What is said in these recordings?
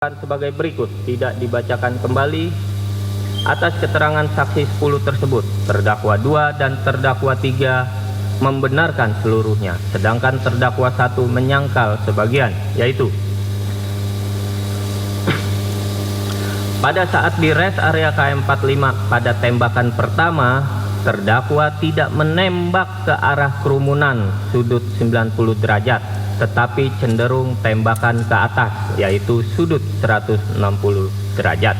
sebagai berikut, tidak dibacakan kembali. Atas keterangan saksi 10 tersebut, terdakwa 2 dan terdakwa 3 membenarkan seluruhnya, sedangkan terdakwa 1 menyangkal sebagian, yaitu pada saat di rest area KM 45 pada tembakan pertama, terdakwa tidak menembak ke arah kerumunan sudut 90 derajat, tetapi cenderung tembakan ke atas, yaitu sudut 160 derajat.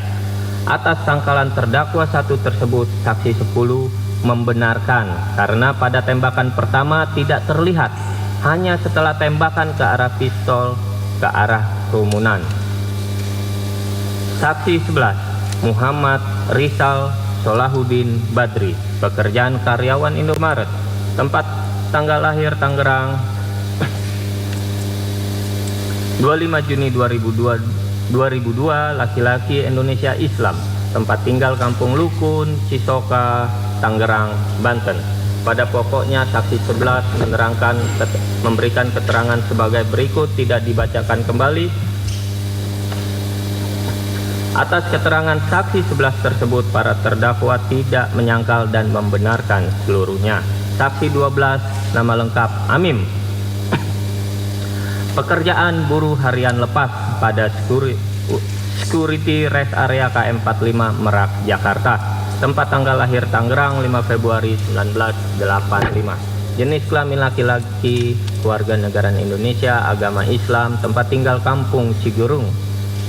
Atas sangkalan terdakwa 1 tersebut, saksi 10 membenarkan karena pada tembakan pertama tidak terlihat, hanya setelah tembakan ke arah pistol ke arah kerumunan. Saksi 11, Muhammad Rizal Solahuddin Badri, pekerjaan karyawan Indomaret, tempat tanggal lahir Tangerang 25 Juni 2002, laki-laki Indonesia Islam, tempat tinggal Kampung Lukun, Cisoka, Tangerang, Banten. Pada pokoknya saksi 11 memberikan keterangan sebagai berikut, tidak dibacakan kembali. Atas keterangan saksi 11 tersebut, para terdakwa tidak menyangkal dan membenarkan seluruhnya. Saksi 12, nama lengkap Amim, pekerjaan buruh harian lepas pada security rest area KM 45 Merak, Jakarta. Tempat tanggal lahir Tangerang 5 Februari 1985. Jenis kelamin laki-laki, warga negara Indonesia, agama Islam, tempat tinggal Kampung Cigurung,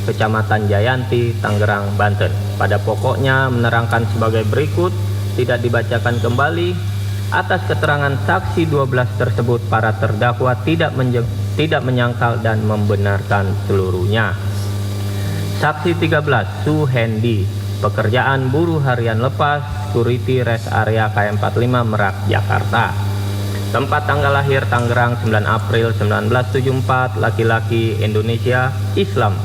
Kecamatan Jayanti, Tangerang, Banten. Pada pokoknya menerangkan sebagai berikut, tidak dibacakan kembali. Atas keterangan saksi 12 tersebut, para terdakwa tidak menyangkal dan membenarkan seluruhnya. Saksi 13, Suhendi, pekerjaan buruh harian lepas, security rest area KM 45 Merak, Jakarta. Tempat tanggal lahir Tangerang 9 April 1974, laki-laki Indonesia Islam.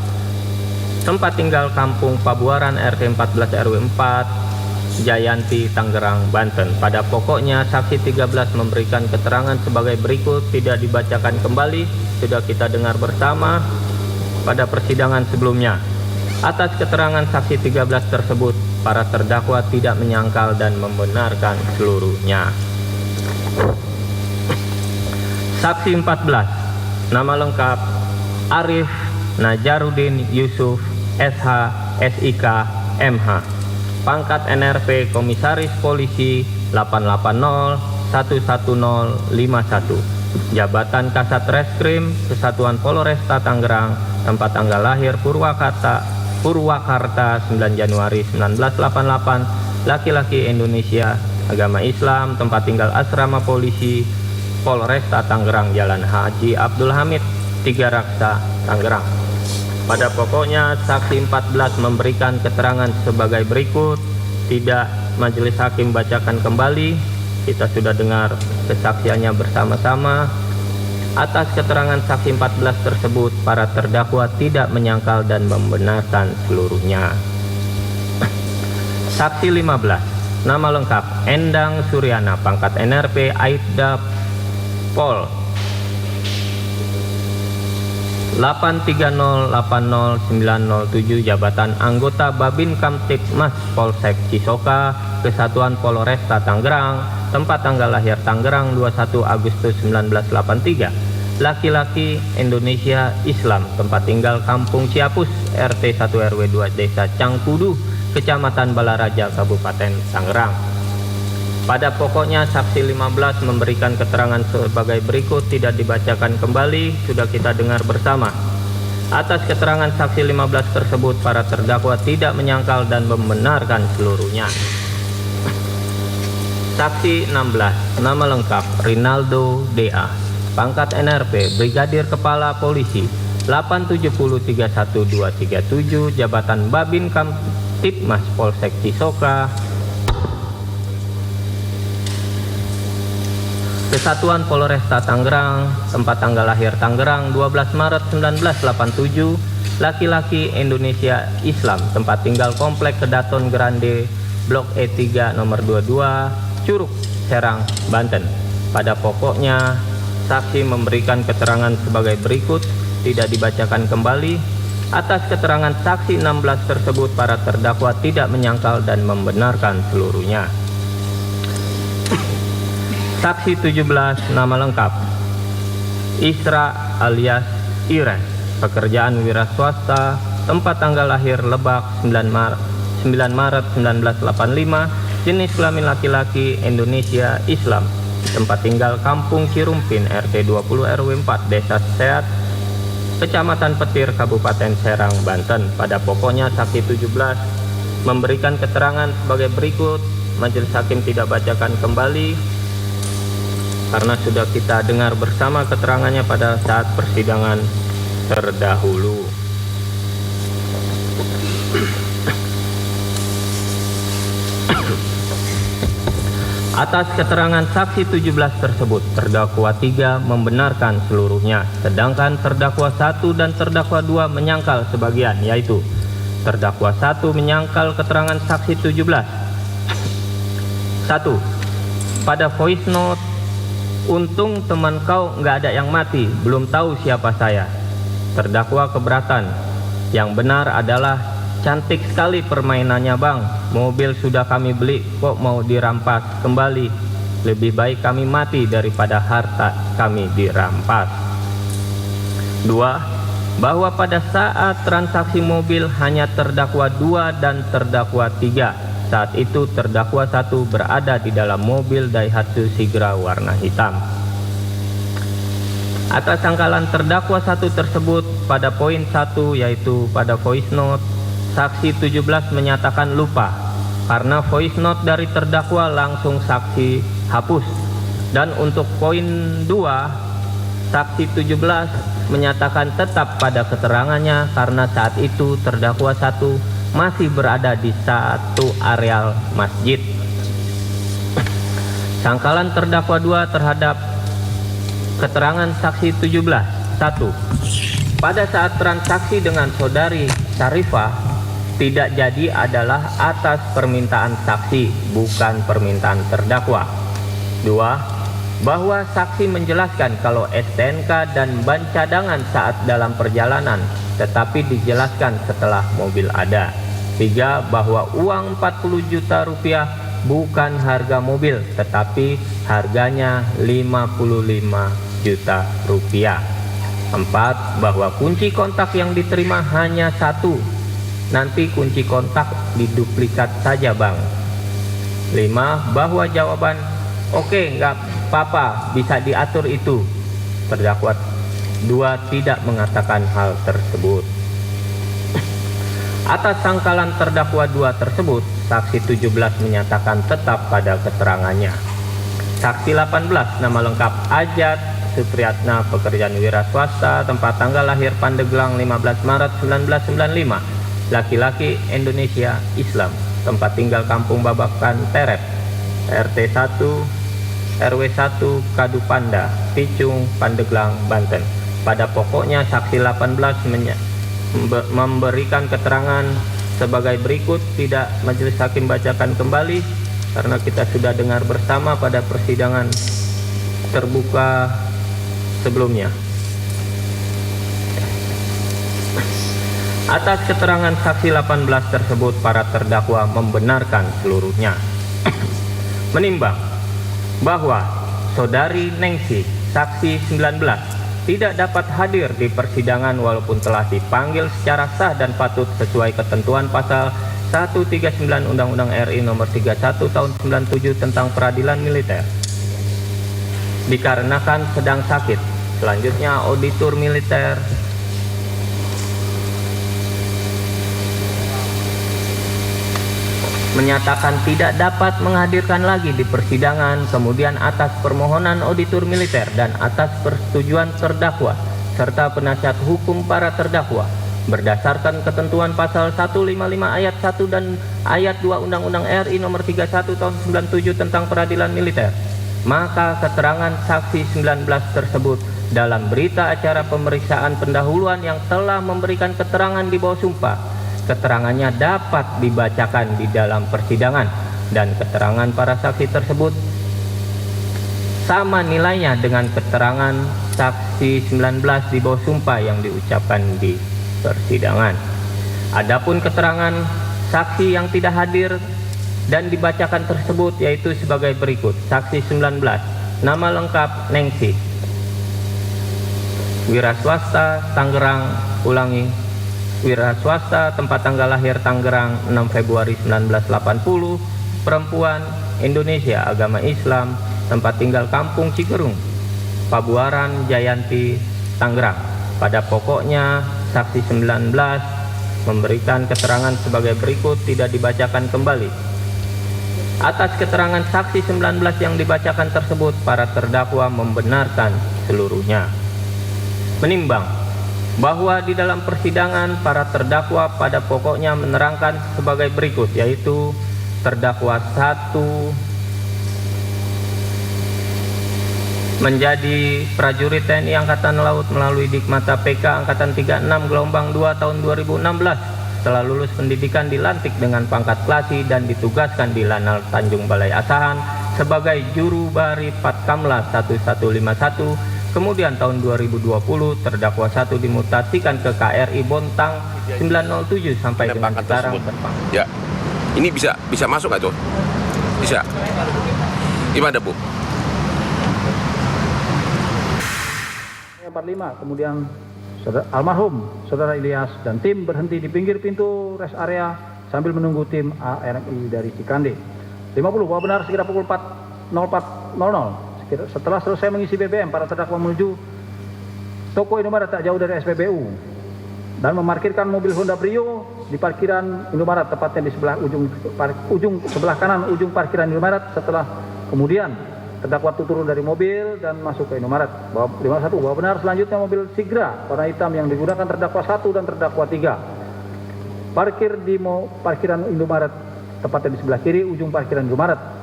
Tempat tinggal Kampung Pabuaran RT 14 RW 4, Jayanti, Tangerang, Banten. Pada pokoknya saksi 13 memberikan keterangan sebagai berikut, tidak dibacakan kembali, sudah kita dengar bersama pada persidangan sebelumnya. Atas keterangan saksi 13 tersebut, para terdakwa tidak menyangkal dan membenarkan seluruhnya. Saksi 14, nama lengkap Arif Najaruddin Yusuf SH SIK MH, pangkat NRP Komisaris Polisi 880-11051, jabatan Kasat Reskrim Kesatuan Polresta Tangerang, tempat tanggal lahir Purwakarta 9 Januari 1988, laki-laki Indonesia, agama Islam, tempat tinggal Asrama Polisi Polresta Tangerang, Jalan Haji Abdul Hamid 3 Raksa, Tangerang. Pada pokoknya saksi 14 memberikan keterangan sebagai berikut, tidak majelis hakim bacakan kembali, kita sudah dengar kesaksiannya bersama-sama. Atas keterangan saksi 14 tersebut, para terdakwa tidak menyangkal dan membenarkan seluruhnya. Saksi 15, nama lengkap Endang Suryana, pangkat NRP Aibda Pol 830800907, jabatan anggota Babin Kamtibmas Polsek Cisoka, Kesatuan Polresta Tangerang, tempat tanggal lahir Tangerang 21 Agustus 1983, laki-laki Indonesia Islam, tempat tinggal Kampung Ciapus RT 1 RW 2 Desa Cangkudu, Kecamatan Balaraja, Kabupaten Tangerang. Pada pokoknya saksi 15 memberikan keterangan sebagai berikut, tidak dibacakan kembali, sudah kita dengar bersama. Atas keterangan saksi 15 tersebut, para terdakwa tidak menyangkal dan membenarkan seluruhnya. Saksi 16, nama lengkap Rinaldo DA, pangkat NRP Brigadir Kepala Polisi 8703127, jabatan Babin Kamtibmas Polsek Cisoka, Kesatuan Polresta Tangerang, tempat tanggal lahir Tangerang 12 Maret 1987, laki-laki Indonesia Islam, tempat tinggal Komplek Kedaton Grande, Blok E3 nomor 22, Curug, Serang, Banten. Pada pokoknya saksi memberikan keterangan sebagai berikut, tidak dibacakan kembali. Atas keterangan saksi 16 tersebut, para terdakwa tidak menyangkal dan membenarkan seluruhnya. Saksi 17, nama lengkap Isra alias Ires, pekerjaan wira swasta, tempat tanggal lahir Lebak 9 Maret 1985, jenis kelamin laki-laki, Indonesia, Islam, tempat tinggal Kampung Cirumpin, RT 20 RW 4, Desa Seat, Kecamatan Petir, Kabupaten Serang, Banten. Pada pokoknya saksi 17 memberikan keterangan sebagai berikut. Majelis hakim tidak bacakan kembali karena sudah kita dengar bersama keterangannya pada saat persidangan terdahulu. Atas keterangan saksi 17 tersebut, terdakwa 3 membenarkan seluruhnya, sedangkan terdakwa 1 dan terdakwa 2 menyangkal sebagian, yaitu terdakwa 1 menyangkal keterangan saksi 17. 1. Pada voice note, untung teman kau nggak ada yang mati, belum tahu siapa saya. Terdakwa keberatan. Yang benar adalah, cantik sekali permainannya bang, mobil sudah kami beli, kok mau dirampas kembali? Lebih baik kami mati daripada harta kami dirampas. 2. Bahwa pada saat transaksi mobil hanya terdakwa 2 dan terdakwa 3. Saat itu terdakwa 1 berada di dalam mobil Daihatsu Sigra warna hitam. Atas sangkalan terdakwa 1 tersebut, pada poin 1 yaitu pada voice note, saksi 17 menyatakan lupa karena voice note dari terdakwa langsung saksi hapus. Dan untuk poin 2, saksi 17 menyatakan tetap pada keterangannya karena saat itu terdakwa 1 masih berada di satu areal masjid. Sangkalan terdakwa 2 terhadap keterangan saksi 17. 1. Pada saat transaksi dengan saudari Syarifah tidak jadi adalah atas permintaan saksi, bukan permintaan terdakwa. 2. Bahwa saksi menjelaskan kalau STNK dan ban cadangan saat dalam perjalanan, tetapi dijelaskan setelah mobil ada. 3. Bahwa uang 40 juta rupiah bukan harga mobil, tetapi harganya 55 juta rupiah. 4. Bahwa kunci kontak yang diterima hanya 1. Nanti kunci kontak diduplikat saja bang. 5. Bahwa jawaban oke, nggak apa-apa, bisa diatur itu. Terdakwa 2 tidak mengatakan hal tersebut. Atas sangkalan terdakwa 2 tersebut, saksi 17 menyatakan tetap pada keterangannya. Saksi 18, nama lengkap Ajat Supriyatna, pekerjaan wira swasta, tempat tanggal lahir Pandeglang 15 Maret 1995, laki-laki, Indonesia, Islam, tempat tinggal Kampung Babakan Teret, RT 1 RW 1 Kadupanda, Picung, Pandeglang, Banten. Pada pokoknya saksi 18 memberikan keterangan sebagai berikut. Tidak majelis hakim bacakan kembali karena kita sudah dengar bersama pada persidangan terbuka sebelumnya. Atas keterangan saksi 18 tersebut, para terdakwa membenarkan seluruhnya. Menimbang bahwa saudari Nengsi, saksi 19, tidak dapat hadir di persidangan walaupun telah dipanggil secara sah dan patut sesuai ketentuan pasal 139 Undang-Undang RI nomor 31 tahun 97 tentang peradilan militer, dikarenakan sedang sakit. Selanjutnya, auditor militer menyatakan tidak dapat menghadirkan lagi di persidangan. Kemudian atas permohonan auditor militer dan atas persetujuan terdakwa serta penasihat hukum para terdakwa, berdasarkan ketentuan pasal 155 ayat 1 dan ayat 2 Undang-Undang RI nomor 31 tahun 97 tentang peradilan militer, maka keterangan saksi 19 tersebut dalam berita acara pemeriksaan pendahuluan yang telah memberikan keterangan di bawah sumpah, keterangannya dapat dibacakan di dalam persidangan, dan keterangan para saksi tersebut sama nilainya dengan keterangan saksi 19 di bawah sumpah yang diucapkan di persidangan. Adapun keterangan saksi yang tidak hadir dan dibacakan tersebut yaitu sebagai berikut. Saksi 19, nama lengkap Nengsi, wira swasta Tangerang, ulangi, wira swasta, tempat tanggal lahir Tangerang 6 Februari 1980, perempuan, Indonesia, agama Islam, tempat tinggal Kampung Cigerung, Pabuaran, Jayanti, Tangerang. Pada pokoknya saksi 19 memberikan keterangan sebagai berikut, tidak dibacakan kembali. Atas keterangan saksi 19 yang dibacakan tersebut, para terdakwa membenarkan seluruhnya. Menimbang bahwa di dalam persidangan para terdakwa pada pokoknya menerangkan sebagai berikut, yaitu terdakwa 1 menjadi prajurit TNI Angkatan Laut melalui Dikmata PK Angkatan 36 gelombang 2 tahun 2016. Setelah lulus pendidikan dilantik dengan pangkat klasi dan ditugaskan di Lanal Tanjung Balai Asahan sebagai juru bari Patkamla 1151. Kemudian tahun 2020 terdakwa 1 dimutasikan ke KRI Bontang 907 sampai dengan sekarang berpangkat. Ya, ini bisa masuk nggak tuh? Bisa. Gimana Bu? 45, kemudian almarhum Saudara Ilyas dan tim berhenti di pinggir pintu rest area sambil menunggu tim ARMI dari Cikande. 50, bahwa benar sekira pukul 4.04.00 setelah selesai mengisi BBM, para terdakwa menuju toko Indomaret tak jauh dari SPBU dan memarkirkan mobil Honda Brio di parkiran Indomaret, tepatnya di sebelah ujung sebelah kanan ujung parkiran Indomaret. Setelah kemudian terdakwa turun dari mobil dan masuk ke Indomaret. 51, bahwa benar selanjutnya mobil Sigra warna hitam yang digunakan terdakwa 1 dan terdakwa 3 parkir di parkiran Indomaret, tepatnya di sebelah kiri ujung parkiran Indomaret.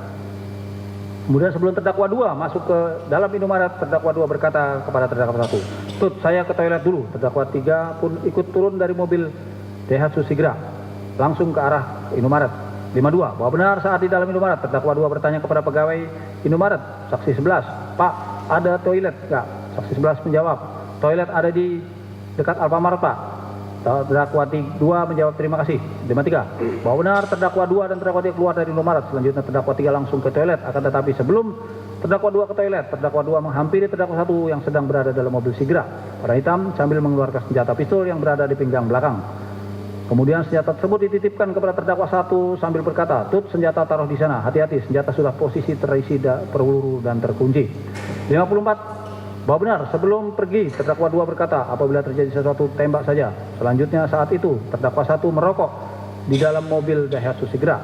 Kemudian sebelum terdakwa 2 masuk ke dalam Indomaret, terdakwa 2 berkata kepada terdakwa 1, "Tut, saya ke toilet dulu." Terdakwa 3 pun ikut turun dari mobil Daihatsu Sigra langsung ke arah Indomaret. 52, bahwa benar saat di dalam Indomaret, terdakwa 2 bertanya kepada pegawai Indomaret, saksi 11, "Pak, ada toilet enggak?" Saksi 11 menjawab, "Toilet ada di dekat Alfamart, Pak." Terdakwa 2 menjawab, "Terima kasih." 53, bahwa benar terdakwa 2 dan terdakwa 3 keluar dari Indomaret. Selanjutnya terdakwa 3 langsung ke toilet, akan tetapi sebelum terdakwa 2 ke toilet, terdakwa 2 menghampiri terdakwa 1 yang sedang berada dalam mobil Sigra warna hitam sambil mengeluarkan senjata pistol yang berada di pinggang belakang. Kemudian senjata tersebut dititipkan kepada terdakwa 1 sambil berkata, "Tut, senjata taruh di sana, hati-hati, senjata sudah posisi terisi peluru dan terkunci." 54, bahwa benar sebelum pergi terdakwa 2 berkata, "Apabila terjadi sesuatu tembak saja." Selanjutnya saat itu terdakwa 1 merokok di dalam mobil Daihatsu Sigra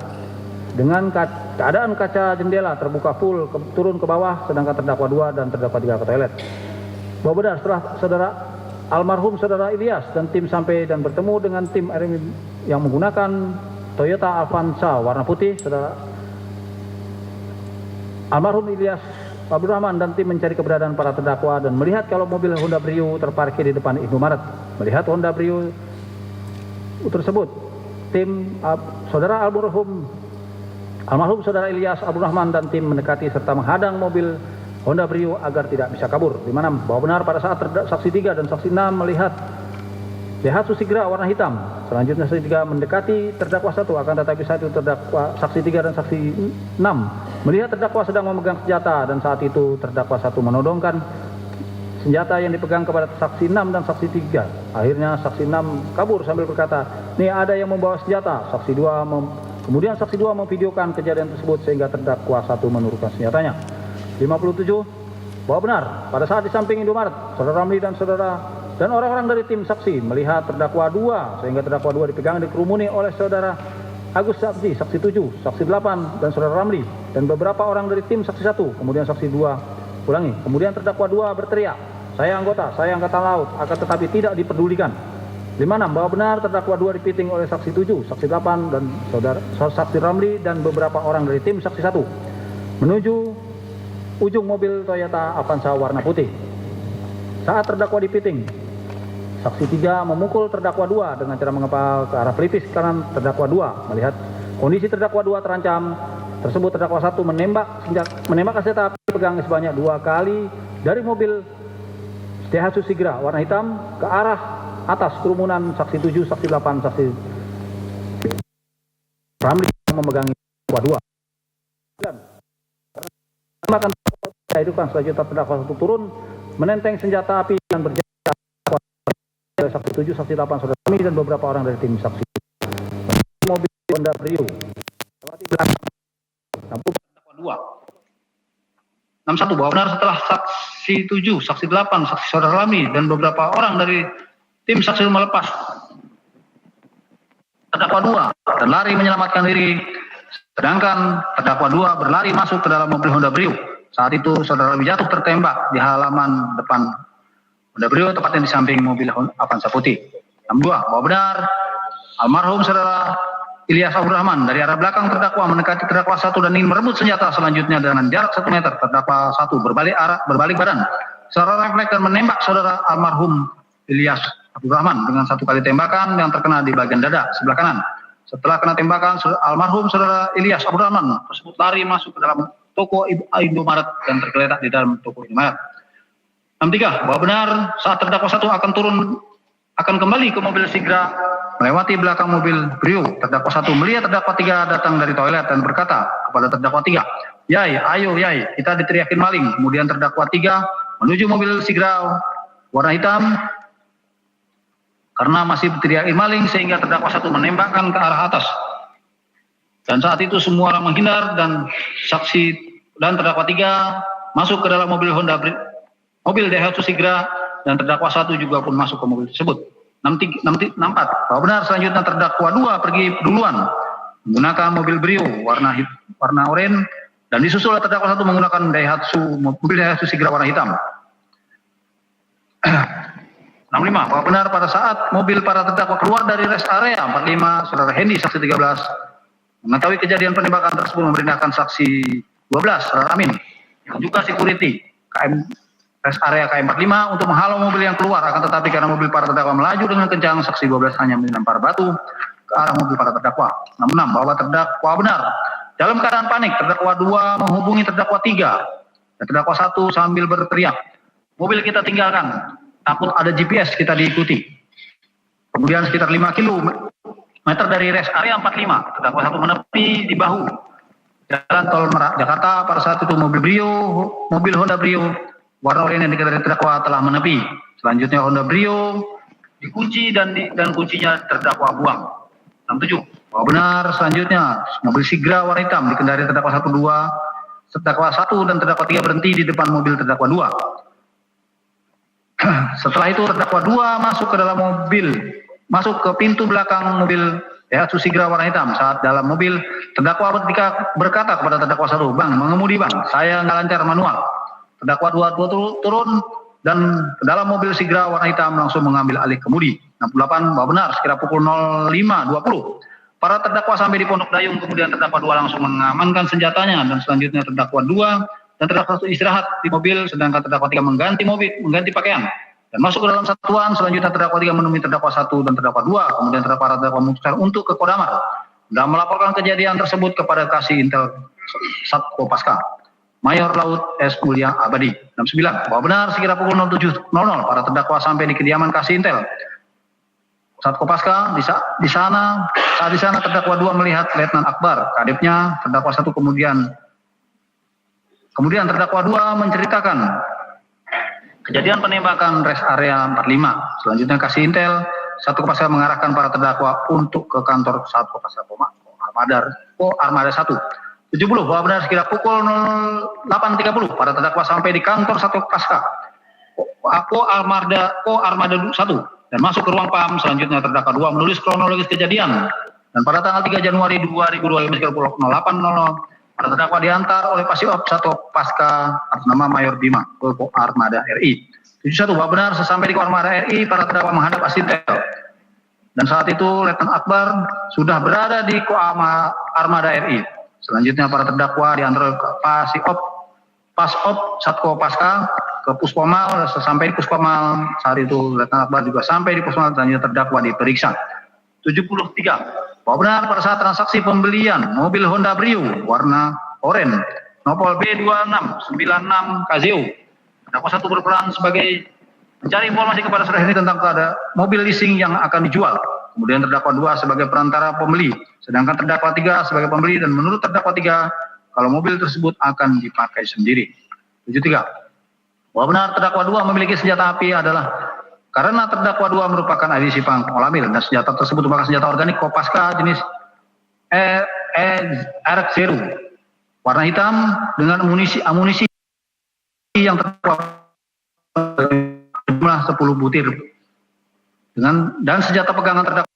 dengan keadaan kaca jendela terbuka full turun ke bawah, sedangkan terdakwa 2 dan terdakwa 3 ke toilet. Bahwa benar setelah almarhum Saudara Ilyas dan tim sampai dan bertemu dengan tim RMI yang menggunakan Toyota Avanza warna putih, Saudara almarhum Ilyas Abdul Rahman dan tim mencari keberadaan para terdakwa dan melihat kalau mobil Honda Brio terparkir di depan Indomaret. Melihat Honda Brio tersebut, tim Saudara almarhum Saudara Ilyas Abdul Rahman dan tim mendekati serta menghadang mobil Honda Brio agar tidak bisa kabur. 56, bahwa benar pada saat saksi 3 dan saksi 6 melihat Daihatsu Sigra warna hitam. Selanjutnya saksi 3 mendekati terdakwa 1, akan tetapi saat itu terdakwa saksi 3 dan saksi 6 melihat terdakwa sedang memegang senjata dan saat itu terdakwa 1 menodongkan senjata yang dipegang kepada saksi 6 dan saksi 3. Akhirnya saksi 6 kabur sambil berkata, "Nih ada yang membawa senjata." Kemudian saksi 2 memvideokan kejadian tersebut sehingga terdakwa 1 menurunkan senjatanya. 57, bahwa benar pada saat di samping Indomaret, Saudara Ramli dan orang-orang dari tim saksi melihat terdakwa 2 sehingga terdakwa 2 dipegang dikerumuni oleh Saudara Agus Sabdi, saksi 7, saksi 8 dan Saudara Ramli dan beberapa orang dari tim saksi 1. Kemudian saksi 2 kemudian terdakwa 2 berteriak, saya angkatan laut, akan tetapi tidak dipedulikan. 56, bahwa benar terdakwa 2 dipiting oleh saksi 7, saksi 8 dan saksi Ramli dan beberapa orang dari tim saksi 1 menuju ujung mobil Toyota Avanza warna putih. Saat terdakwa dipiting, saksi 3 memukul terdakwa 2 dengan cara mengepal ke arah pelipis kanan terdakwa 2. Melihat kondisi terdakwa 2 terancam tersebut, terdakwa 1 menembak senjata api pegang sebanyak 2 kali dari mobil Daihatsu Sigra warna hitam ke arah atas kerumunan saksi 7, saksi 8, saksi Ramli yang memegangi terdakwa 2. Karena itu kan selanjutnya terdakwa 1 turun menenteng senjata api dan berjalan dari saksi 7, saksi 8, saudara kami dan beberapa orang dari tim saksi. Mobil Honda Brio. Lewati belakang. 61 bahwa benar setelah saksi 7, saksi 8, saksi saudara Lami dan beberapa orang dari tim saksi melepas terdakwa 2 dan lari menyelamatkan diri, sedangkan terdakwa 2 berlari masuk ke dalam mobil Honda Brio. Saat itu saudara Lami jatuh tertembak di halaman depan Honda Brio, tepatnya di samping mobil Avanza putih. 62 bahwa benar almarhum saudara Ilyas Abdurrahman dari arah belakang terdakwa mendekati terdakwa 1 dan ingin merebut senjata. Selanjutnya dengan jarak 1 meter terdakwa 1 berbalik badan secara refleks dan menembak saudara almarhum Ilyas Abdurrahman dengan 1 kali tembakan yang terkena di bagian dada sebelah kanan. Setelah kena tembakan, almarhum saudara Ilyas Abdurrahman tersebut lari masuk ke dalam toko Indomaret dan tergeletak di dalam toko Indomaret. 63 bahwa benar saat terdakwa 1 akan kembali ke mobil Sigra melewati belakang mobil Brio, terdakwa 1 melihat terdakwa 3 datang dari toilet dan berkata kepada terdakwa 3, "Yai, ayo Yai, kita diteriakin maling." Kemudian terdakwa 3 menuju mobil Sigra warna hitam karena masih diteriakin maling sehingga terdakwa 1 menembakkan ke arah atas. Dan saat itu semua orang menghindar dan saksi dan terdakwa 3 masuk ke dalam mobil Daihatsu Sigra dan terdakwa 1 juga pun masuk ke mobil tersebut. 64 bahwa benar selanjutnya terdakwa 2 pergi duluan menggunakan mobil Brio warna oranye dan disusul oleh terdakwa 1 menggunakan mobil Daihatsu Sigra warna hitam. 65 bahwa benar pada saat mobil para terdakwa keluar dari rest area 45 saudara Hendy saksi 13 mengetahui kejadian penembakan tersebut memerintahkan saksi 12 saudara Amin yang juga security rest area KM45 untuk menghalau mobil yang keluar, akan tetapi karena mobil para terdakwa melaju dengan kencang, saksi 12 hanya melempar batu ke arah mobil para terdakwa. 66 bahwa terdakwa benar dalam keadaan panik, terdakwa 2 menghubungi terdakwa 3 dan terdakwa 1 sambil berteriak, "Mobil kita tinggalkan, takut ada GPS kita diikuti." Kemudian sekitar 5 km dari rest area 45, terdakwa 1 menepi di bahu jalan tol Merak Jakarta. Pada saat itu mobil Honda Brio warna oranye yang diketahui terdakwa telah menepi. Selanjutnya Honda Brio dikunci dan kuncinya terdakwa buang. 67 bahwa benar selanjutnya mobil Sigra warna hitam dikendari terdakwa 1, 2, terdakwa 1 dan terdakwa 3 berhenti di depan mobil terdakwa 2. Setelah itu terdakwa 2 masuk ke pintu belakang mobil Daihatsu Sigra warna hitam. Saat dalam mobil terdakwa berkata kepada terdakwa 1, "Bang, mengemudi bang, saya nggak lancar manual." Terdakwa 2 turun dan ke dalam mobil Sigra warna hitam langsung mengambil alih kemudi. 68 bahwa benar sekira pukul 05.20 para terdakwa sampai di Pondok Dayung, kemudian terdakwa 2 langsung mengamankan senjatanya dan selanjutnya terdakwa 2 dan terdakwa 1 istirahat di mobil, sedangkan terdakwa 3 mengganti pakaian dan masuk ke dalam satuan. Selanjutnya terdakwa 3 menemui terdakwa 1 dan terdakwa 2, kemudian terdakwa memutuskan untuk ke Kodamar dan melaporkan kejadian tersebut kepada Kasih Intel Satko Paska Mayor Laut S. Mulia Abadi. 69 bahwa benar sekira pukul 07.00 para terdakwa sampai di kediaman Kasih Intel Satko Paska. Di sana terdakwa 2 melihat Letnan Akbar, kadepnya terdakwa 1, kemudian terdakwa 2 menceritakan kejadian penembakan rest area 45. Selanjutnya Kasih Intel Satko Paska mengarahkan para terdakwa untuk ke kantor Satko Paska Armada 1. 70 bahwa benar sekira pukul 08.30 para terdakwa sampai di kantor Satko Paska Armada 1 dan masuk ke ruang PAM. Selanjutnya terdakwa 2 menulis kronologis kejadian dan pada tanggal 3 Januari 2025 sekitar pukul 08.00 para terdakwa diantar oleh Pasiop Satko Paska atas nama Mayor Bima ke Armada RI. 71 bahwa benar sesampai di Armada RI para terdakwa menghadap Asintel dan saat itu Letnan Akbar sudah berada di Armada RI. Selanjutnya para terdakwa diantar ke Pasop Satko Paska ke Puspomal. Sesampai di Puspomal saat itu Letnan Akbar juga sampai di Puspomal. Selanjutnya terdakwa diperiksa. 73 bahwa benar pada saat transaksi pembelian mobil Honda Brio warna oranye Nopol B2696 Casio, terdakwa 1 berperan sebagai Mencari informasi kepada saudara ini tentang ada mobil leasing yang akan dijual. Kemudian terdakwa 2 sebagai perantara pembeli, sedangkan terdakwa 3 sebagai pembeli, dan menurut terdakwa 3 kalau mobil tersebut akan dipakai sendiri. 73. Bahwa benar terdakwa 2 memiliki senjata api adalah karena terdakwa 2 merupakan ahli sipang pengolah dan senjata tersebut merupakan senjata organik Kopaska jenis RX0 warna hitam dengan amunisi yang terdakwa jumlah 10 butir dan senjata pegangan terdakwa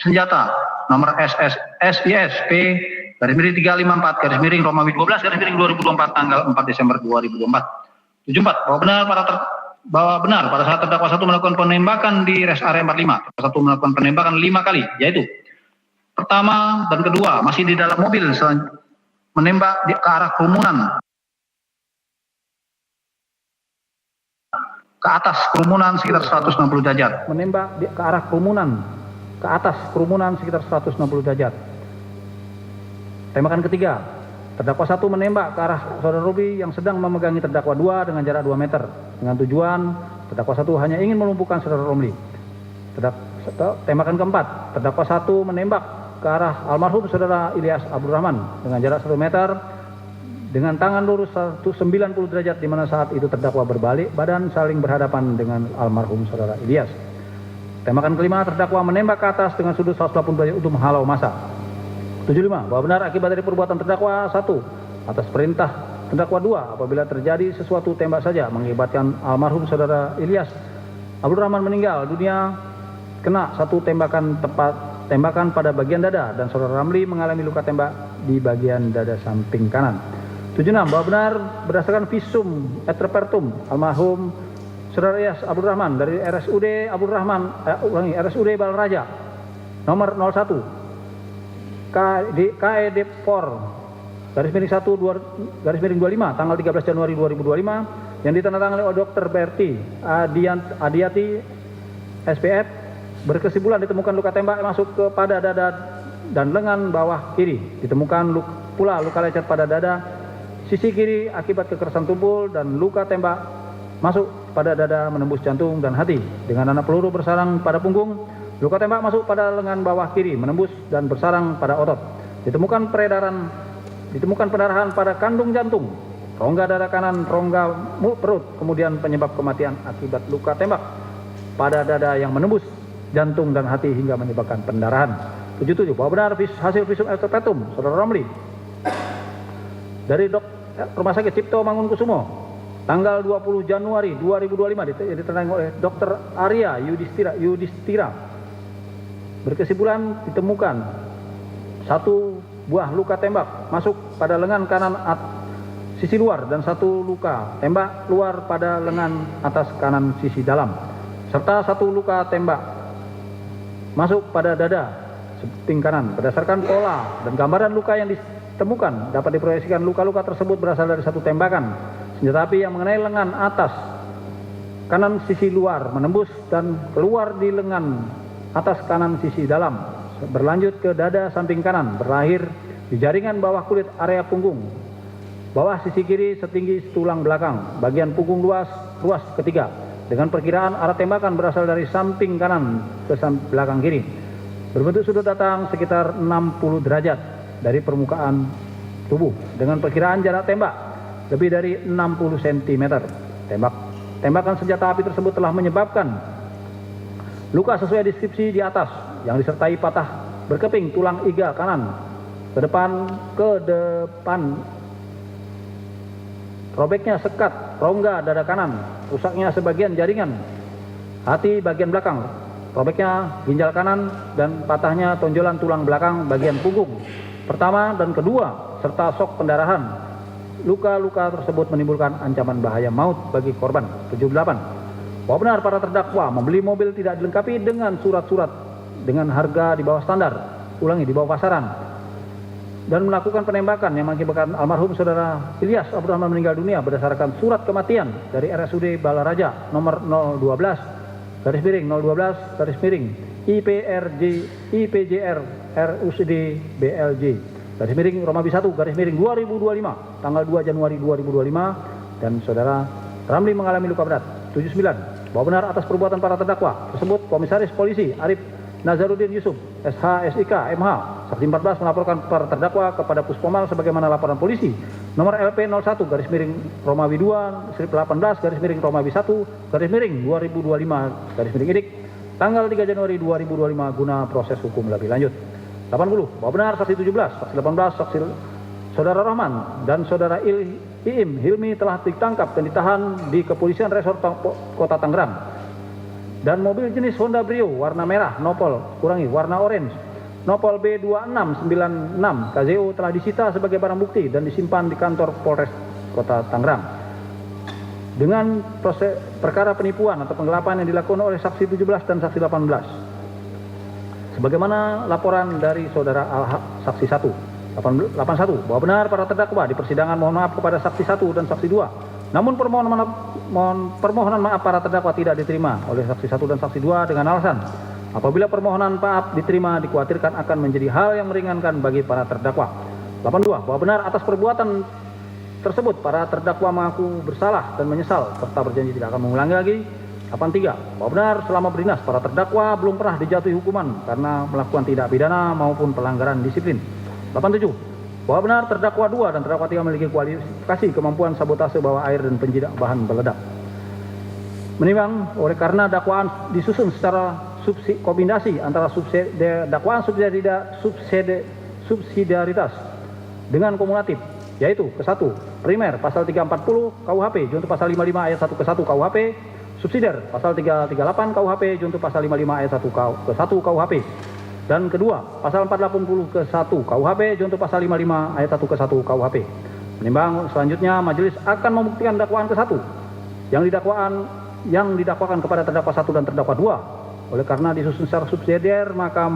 senjata nomor SISP garis miring 354 garis miring Romawi 12 garis miring 2024 tanggal 4 Desember 2024. 74 bahwa benar pada saat terdakwa 1 melakukan penembakan di rest area 45, terdakwa 1 melakukan penembakan 5 kali, yaitu pertama dan kedua masih di dalam mobil menembak ke arah kerumunan, ke atas kerumunan sekitar 160 derajat. Menembak ke arah kerumunan, ke atas kerumunan sekitar 160 derajat. Tembakan ketiga, terdakwa 1 menembak ke arah saudara Robi yang sedang memegangi terdakwa 2 dengan jarak 2 meter. Dengan tujuan, terdakwa 1 hanya ingin melumpuhkan saudara Romli. Tembakan keempat, terdakwa 1 menembak ke arah almarhum saudara Ilyas Abdul Rahman dengan jarak 1 meter dengan tangan lurus 190 derajat, di mana saat itu terdakwa berbalik badan saling berhadapan dengan almarhum saudara Ilyas. Tembakan kelima, terdakwa menembak ke atas dengan sudut 180 derajat untuk menghalau massa. 75. Bahwa benar akibat dari perbuatan terdakwa 1 atas perintah terdakwa 2 apabila terjadi sesuatu tembak saja mengakibatkan almarhum saudara Ilyas Abdul Rahman meninggal dunia kena 1 tembakan pada bagian dada dan saudara Ramli mengalami luka tembak di bagian dada samping kanan. 76. Bahwa benar berdasarkan visum et repertum almarhum saudara Ilyas Abdul Rahman dari RSUD Abdul Rahman RSUD Balaraja nomor 01 KED 4 garis miring 1 garis miring 25 tanggal 13 Januari 2025 yang ditandatangani oleh Dr. Berti Adiati SPF berkesimpulan ditemukan luka tembak masuk kepada dada dan lengan bawah kiri. Ditemukan pula luka lecet pada dada sisi kiri akibat kekerasan tumpul dan luka tembak masuk pada dada menembus jantung dan hati dengan anak peluru bersarang pada punggung. Luka tembak masuk pada lengan bawah kiri menembus dan bersarang pada otot. Ditemukan pendarahan pada kandung jantung, rongga dada kanan, rongga perut, kemudian penyebab kematian akibat luka tembak pada dada yang menembus jantung dan hati hingga menyebabkan pendarahan. 77. Bahwa benar hasil visum et repertum saudara Romli dari Rumah Sakit Cipto Mangunkusumo tanggal 20 Januari 2025 ditandai oleh Dr. Arya Yudhistira berkesimpulan ditemukan 1 buah luka tembak masuk pada lengan kanan sisi luar dan 1 luka tembak luar pada lengan atas kanan sisi dalam serta 1 luka tembak masuk pada dada samping kanan. Berdasarkan pola dan gambaran luka yang ditemukan dapat diproyeksikan luka-luka tersebut berasal dari 1 tembakan senjata api yang mengenai lengan atas kanan sisi luar menembus dan keluar di lengan atas kanan sisi dalam berlanjut ke dada samping kanan berakhir di jaringan bawah kulit area punggung bawah sisi kiri setinggi tulang belakang bagian punggung ruas ketiga dengan perkiraan arah tembakan berasal dari samping kanan ke belakang kiri berbentuk sudut datang sekitar 60 derajat dari permukaan tubuh dengan perkiraan jarak tembak lebih dari 60 cm. Tembakan senjata api tersebut telah menyebabkan luka sesuai deskripsi di atas yang disertai patah berkeping tulang iga kanan ke depan robeknya sekat rongga dada kanan, rusaknya sebagian jaringan hati bagian belakang, robeknya ginjal kanan dan patahnya tonjolan tulang belakang bagian punggung pertama dan kedua serta sok pendarahan. Luka-luka tersebut menimbulkan ancaman bahaya maut bagi korban. 78. Bahwa benar para terdakwa membeli mobil tidak dilengkapi dengan surat-surat dengan harga di bawah standar, di bawah pasaran, dan melakukan penembakan yang mengakibatkan almarhum saudara Ilyas Abdul Rahman meninggal dunia berdasarkan surat kematian dari RSUD Balaraja nomor 012 garis miring 012 garis miring IPJR RUSD BLJ garis miring Romawi 1 garis miring 2025 tanggal 2 Januari 2025 dan saudara Ramli mengalami luka berat. 79. Bahwa benar atas perbuatan para terdakwa tersebut, Komisaris Polisi Arif Nazaruddin Yusuf, SH, SIK, MH, Saksi 14 melaporkan para terdakwa kepada Puspomal sebagaimana laporan polisi nomor LP 01 garis miring Romawi 2 strip 18 garis miring Romawi 1 garis miring 2025 garis miring idik tanggal 3 Januari 2025 guna proses hukum lebih lanjut. 80. Bahwa benar saksi 17, saksi 18, saksi Saudara Rahman dan Saudara Iim Hilmi telah ditangkap dan ditahan di Kepolisian Resort Kota Tangerang. Dan mobil jenis Honda Brio warna merah warna orange nopol B2696 KZO telah disita sebagai barang bukti dan disimpan di kantor Polres Kota Tangerang. Dengan proses perkara penipuan atau penggelapan yang dilakukan oleh saksi 17 dan saksi 18. Sebagaimana laporan dari Saudara saksi 1 81 bahwa benar para terdakwa di persidangan mohon maaf kepada saksi 1 dan saksi 2. Namun permohonan maaf para terdakwa tidak diterima oleh saksi 1 dan saksi 2 dengan alasan apabila permohonan maaf diterima dikhawatirkan akan menjadi hal yang meringankan bagi para terdakwa. 82. Bahwa benar atas perbuatan tersebut para terdakwa mengaku bersalah dan menyesal serta berjanji tidak akan mengulangi lagi. 83. Bahwa benar selama berdinas para terdakwa belum pernah dijatuhi hukuman karena melakukan tindak pidana maupun pelanggaran disiplin. 87. Bahwa benar terdakwa 2 dan terdakwa 3 memiliki kualifikasi kemampuan sabotase bawah air dan penjinak bahan peledak. Menimbang oleh karena dakwaan disusun secara kombinasi antara dakwaan subsidiaritas dengan kumulatif, yaitu ke-1 primer pasal 340 KUHP junto pasal 55 ayat 1 ke-1 KUHP, subsidiar pasal 338 KUHP junto pasal 55 ayat 1 ke-1 KUHP. Dan kedua, pasal 480 ke-1 KUHP junto pasal 55 ayat 1 ke-1 KUHP. Menimbang selanjutnya majelis akan membuktikan dakwaan ke-1 yang didakwakan kepada terdakwa 1 dan terdakwa 2. Oleh karena disusun secara subsidiar, maka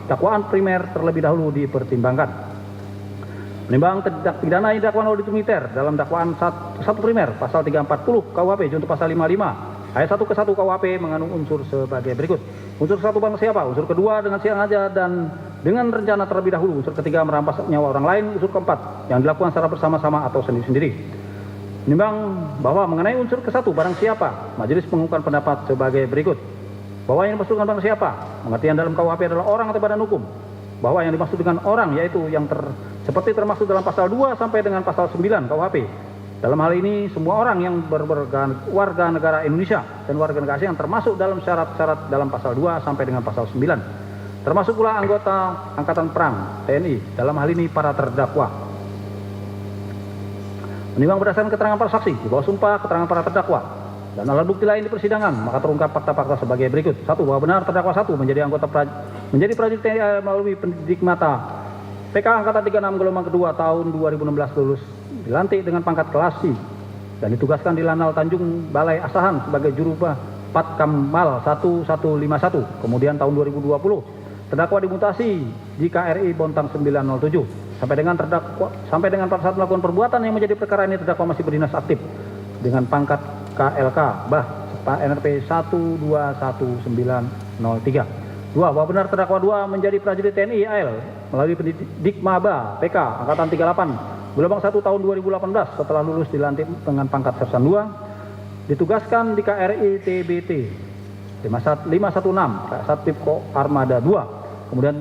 dakwaan primer terlebih dahulu dipertimbangkan. Menimbang tindak pidana yang didakwakan oleh militer dalam dakwaan 1 primer pasal 340 KUHP junto pasal 55 ayat 1 ke-1 KUHP mengandung unsur sebagai berikut. Unsur 1 barang siapa, unsur kedua dengan sengaja dan dengan rencana terlebih dahulu, unsur ketiga merampas nyawa orang lain, unsur keempat yang dilakukan secara bersama-sama atau sendiri-sendiri. Menimbang bahwa mengenai unsur ke-1 barang siapa, majelis mengungkapkan pendapat sebagai berikut. Bahwa yang dimaksud dengan barang siapa, pengertian dalam KUHP adalah orang atau badan hukum. Bahwa yang dimaksud dengan orang yaitu yang seperti termaksud dalam pasal 2 sampai dengan pasal 9 KUHP. Dalam hal ini, semua orang yang warga negara Indonesia dan warga negara asing yang termasuk dalam syarat-syarat dalam pasal 2 sampai dengan pasal 9. Termasuk pula anggota Angkatan Perang, TNI, dalam hal ini para terdakwa. Menimbang berdasarkan keterangan para saksi, di bawah sumpah keterangan para terdakwa, dan alat bukti lain di persidangan, maka terungkap fakta-fakta sebagai berikut. 1. Bahwa benar terdakwa 1 menjadi prajurit TNI melalui pendidik mata PK Angkatan 36 gelombang kedua tahun 2016 lulus dilantik dengan pangkat kelas C dan ditugaskan di Lanal Tanjung Balai Asahan sebagai Jurubah Patkamal 1151. Kemudian tahun 2020 terdakwa dimutasi di KRI Bontang 907 sampai dengan pada saat melakukan perbuatan yang menjadi perkara ini terdakwa masih berdinas aktif dengan pangkat KLK NRP 121903. 2. Bahwa benar terdakwa 2 menjadi prajurit TNI AL melalui pendidik Maba PK Angkatan 38 gelombang 1 tahun 2018 setelah lulus dilantik dengan pangkat Sersan 2 ditugaskan di KRI TBT 516 Satpip Armada 2. Kemudian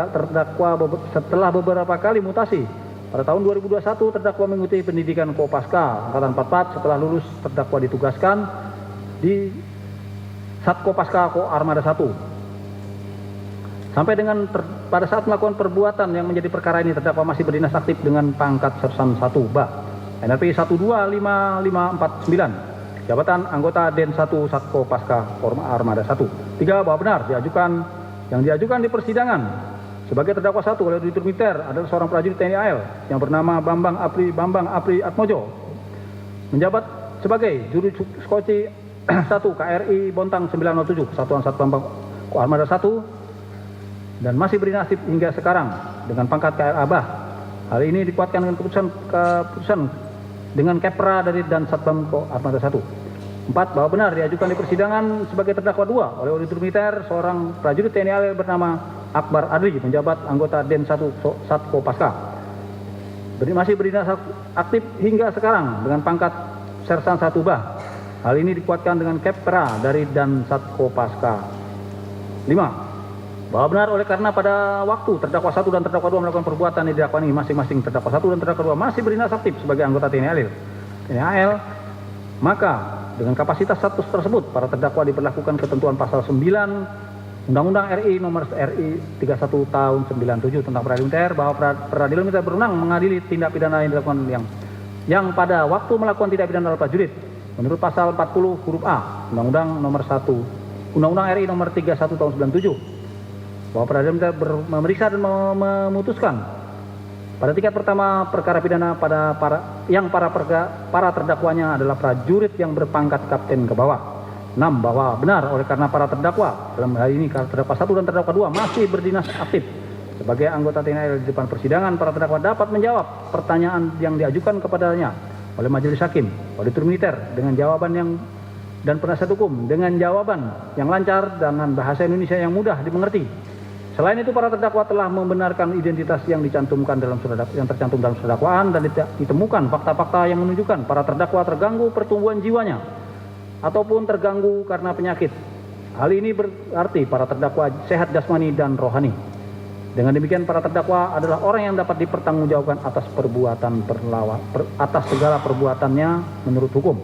terdakwa setelah beberapa kali mutasi pada tahun 2021 terdakwa mengikuti pendidikan Kopaska Angkatan 44. Setelah lulus terdakwa ditugaskan di Satkopaska Armada 1 sampai dengan pada saat melakukan perbuatan yang menjadi perkara ini terdakwa masih berdinas aktif dengan pangkat Sersan 1 BA NRP 125549 jabatan anggota Den 1 Satko Pasca Armada 1. 3. Bahwa benar yang diajukan di persidangan sebagai terdakwa 1 oleh auditor militer adalah seorang prajurit TNI AL yang bernama Bambang Apri Atmojo menjabat sebagai juru skoci 1 KRI Bontang 907 Kesatuan Sat Bambang Armada 1 dan masih berinaktif hingga sekarang dengan pangkat KRA Bah. Hal ini dikuatkan dengan keputusan dengan Kepra dari dan Satpam Armada 1. 4. Bahwa benar diajukan di persidangan sebagai terdakwa 2 oleh auditor militer seorang prajurit TNI AL bernama Akbar Adli menjabat anggota Den 1 Satko Pasca. Masih berdinas aktif hingga sekarang dengan pangkat Sersan 1 Bah. Hal ini dikuatkan dengan Kepra dari dan Satko Paska. 5. Bahwa benar oleh karena pada waktu terdakwa 1 dan terdakwa 2 melakukan perbuatan yang didakwani masing-masing terdakwa 1 dan terdakwa 2 masih berdinas aktif sebagai anggota TNI AL, maka dengan kapasitas status tersebut para terdakwa diberlakukan ketentuan pasal 9 Undang-Undang RI nomor RI 31 tahun 97 tentang peradilan militer, bahwa peradilan militer berwenang mengadili tindak pidana yang dilakukan yang pada waktu melakukan tindak pidana prajurit menurut pasal 40 huruf A Undang-Undang nomor 1 Undang-Undang RI nomor 31 tahun 97, bahwa peradilan militer memeriksa dan memutuskan pada tingkat pertama perkara pidana pada para terdakwanya adalah prajurit yang berpangkat kapten ke bawah. 6. Bahwa benar oleh karena para terdakwa dalam hal ini terdakwa 1 dan terdakwa 2 masih berdinas aktif sebagai anggota TNI di depan persidangan, para terdakwa dapat menjawab pertanyaan yang diajukan kepadanya oleh majelis hakim, auditor militer dengan jawaban dan penasihat hukum dengan jawaban yang lancar dengan bahasa Indonesia yang mudah dimengerti. Selain itu, para terdakwa telah membenarkan identitas yang tercantum dalam surat dakwaan dan ditemukan fakta-fakta yang menunjukkan para terdakwa terganggu pertumbuhan jiwanya ataupun terganggu karena penyakit. Hal ini berarti para terdakwa sehat jasmani dan rohani. Dengan demikian, para terdakwa adalah orang yang dapat dipertanggungjawabkan atas atas segala perbuatannya menurut hukum.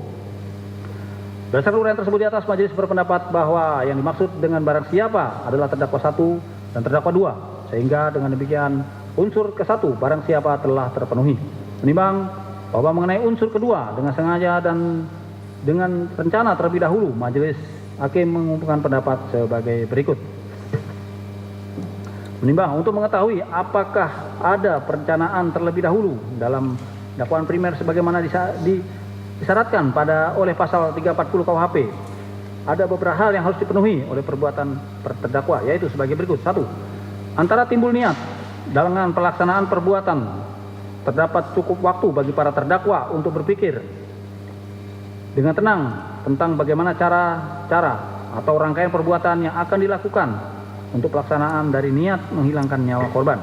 Berdasarkan uraian tersebut di atas, majelis berpendapat bahwa yang dimaksud dengan barang siapa adalah terdakwa 1 dan terdakwa 2, sehingga dengan demikian unsur ke-1 barang siapa telah terpenuhi. Menimbang bahwa mengenai unsur kedua dengan sengaja dan dengan rencana terlebih dahulu, majelis hakim mengumpulkan pendapat sebagai berikut. Menimbang untuk mengetahui apakah ada perencanaan terlebih dahulu dalam dakwaan primer sebagaimana disyaratkan oleh pasal 340 KUHP, ada beberapa hal yang harus dipenuhi oleh perbuatan terdakwa, yaitu sebagai berikut. 1. Antara timbul niat dalam pelaksanaan perbuatan, terdapat cukup waktu bagi para terdakwa untuk berpikir dengan tenang tentang bagaimana cara atau rangkaian perbuatan yang akan dilakukan untuk pelaksanaan dari niat menghilangkan nyawa korban.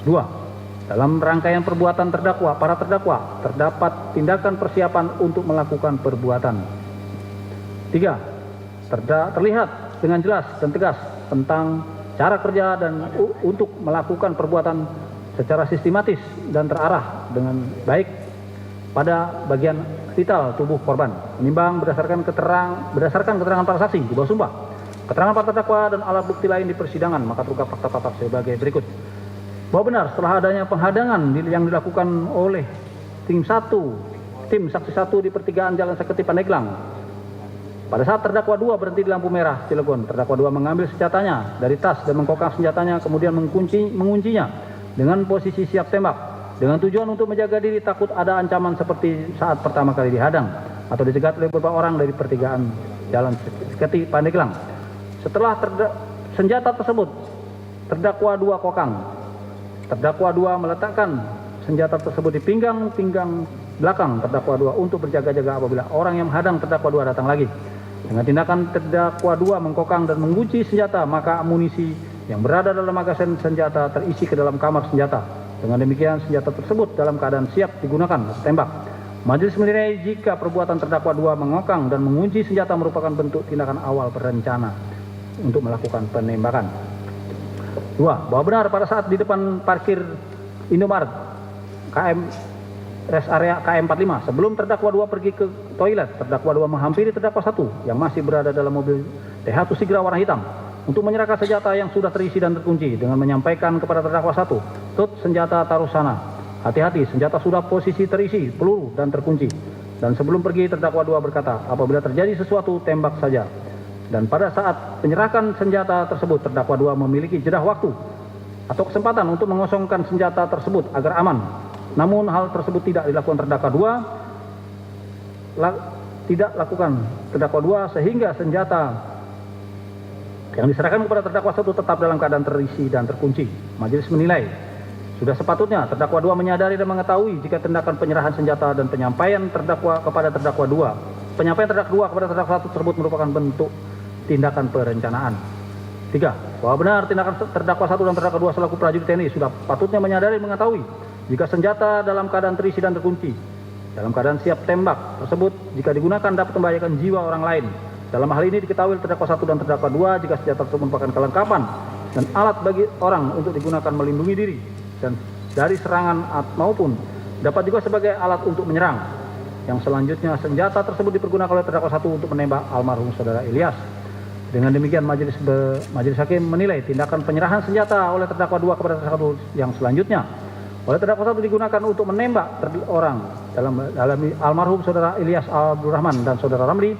2. Dalam rangkaian perbuatan para terdakwa terdapat tindakan persiapan untuk melakukan perbuatan. 3. Terlihat dengan jelas dan tegas tentang cara kerja dan untuk melakukan perbuatan secara sistematis dan terarah dengan baik pada bagian vital tubuh korban. Menimbang berdasarkan keterangan para saksi di bawah sumpah, keterangan para terdakwa dan alat bukti lain di persidangan, maka terungkap fakta-fakta sebagai berikut. Bahwa benar setelah adanya penghadangan yang dilakukan oleh tim saksi 1 di pertigaan Jalan Seketi Pandeglang, pada saat terdakwa 2 berhenti di lampu merah Cilegon, terdakwa 2 mengambil senjatanya dari tas dan mengkokang senjatanya, kemudian menguncinya dengan posisi siap tembak dengan tujuan untuk menjaga diri takut ada ancaman seperti saat pertama kali dihadang atau dicegat oleh beberapa orang dari pertigaan Jalan Seketi Pandeglang. Setelah senjata tersebut, terdakwa 2 kokang. Terdakwa 2 meletakkan senjata tersebut di pinggang belakang terdakwa 2 untuk berjaga-jaga apabila orang yang menghadang terdakwa 2 datang lagi. Dengan tindakan terdakwa 2 mengkokang dan mengunci senjata, maka amunisi yang berada dalam magasin senjata terisi ke dalam kamar senjata. Dengan demikian, senjata tersebut dalam keadaan siap digunakan tembak. Majelis menilai jika perbuatan terdakwa 2 mengokang dan mengunci senjata merupakan bentuk tindakan awal berencana untuk melakukan penembakan. 2. Bahwa benar pada saat di depan parkir Indomaret rest area KM45, sebelum terdakwa 2 pergi ke toilet, terdakwa 2 menghampiri terdakwa 1 yang masih berada dalam mobil TH Tusigra warna hitam untuk menyerahkan senjata yang sudah terisi dan terkunci dengan menyampaikan kepada terdakwa 1, "Tut, senjata taruh sana. Hati-hati, senjata sudah posisi terisi peluru dan terkunci." Dan sebelum pergi, terdakwa 2 berkata, "Apabila terjadi sesuatu, tembak saja." Dan pada saat penyerahan senjata tersebut, terdakwa 2 memiliki jeda waktu atau kesempatan untuk mengosongkan senjata tersebut agar aman. Namun hal tersebut tidak dilakukan terdakwa 2 sehingga senjata yang diserahkan kepada terdakwa 1 tetap dalam keadaan terisi dan terkunci. Majelis menilai sudah sepatutnya terdakwa 2 menyadari dan mengetahui jika tindakan penyerahan senjata dan penyampaian terdakwa kepada terdakwa 2 kepada terdakwa 1 tersebut merupakan bentuk tindakan perencanaan. 3. Bahwa benar tindakan terdakwa 1 dan terdakwa 2 selaku prajurit TNI sudah patutnya menyadari mengetahui jika senjata dalam keadaan terisi dan terkunci dalam keadaan siap tembak tersebut jika digunakan dapat membahayakan jiwa orang lain. Dalam hal ini diketahui terdakwa 1 dan terdakwa 2 jika senjata tersebut merupakan kelengkapan dan alat bagi orang untuk digunakan melindungi diri dan dari serangan maupun dapat juga sebagai alat untuk menyerang. Yang selanjutnya senjata tersebut dipergunakan oleh terdakwa 1 untuk menembak almarhum saudara Ilyas. Dengan demikian majelis hakim menilai tindakan penyerahan senjata oleh terdakwa 2 kepada terdakwa 1 yang selanjutnya oleh terdakwa 1 digunakan untuk menembak orang dalam almarhum saudara Ilyas Abdurrahman dan saudara Ramli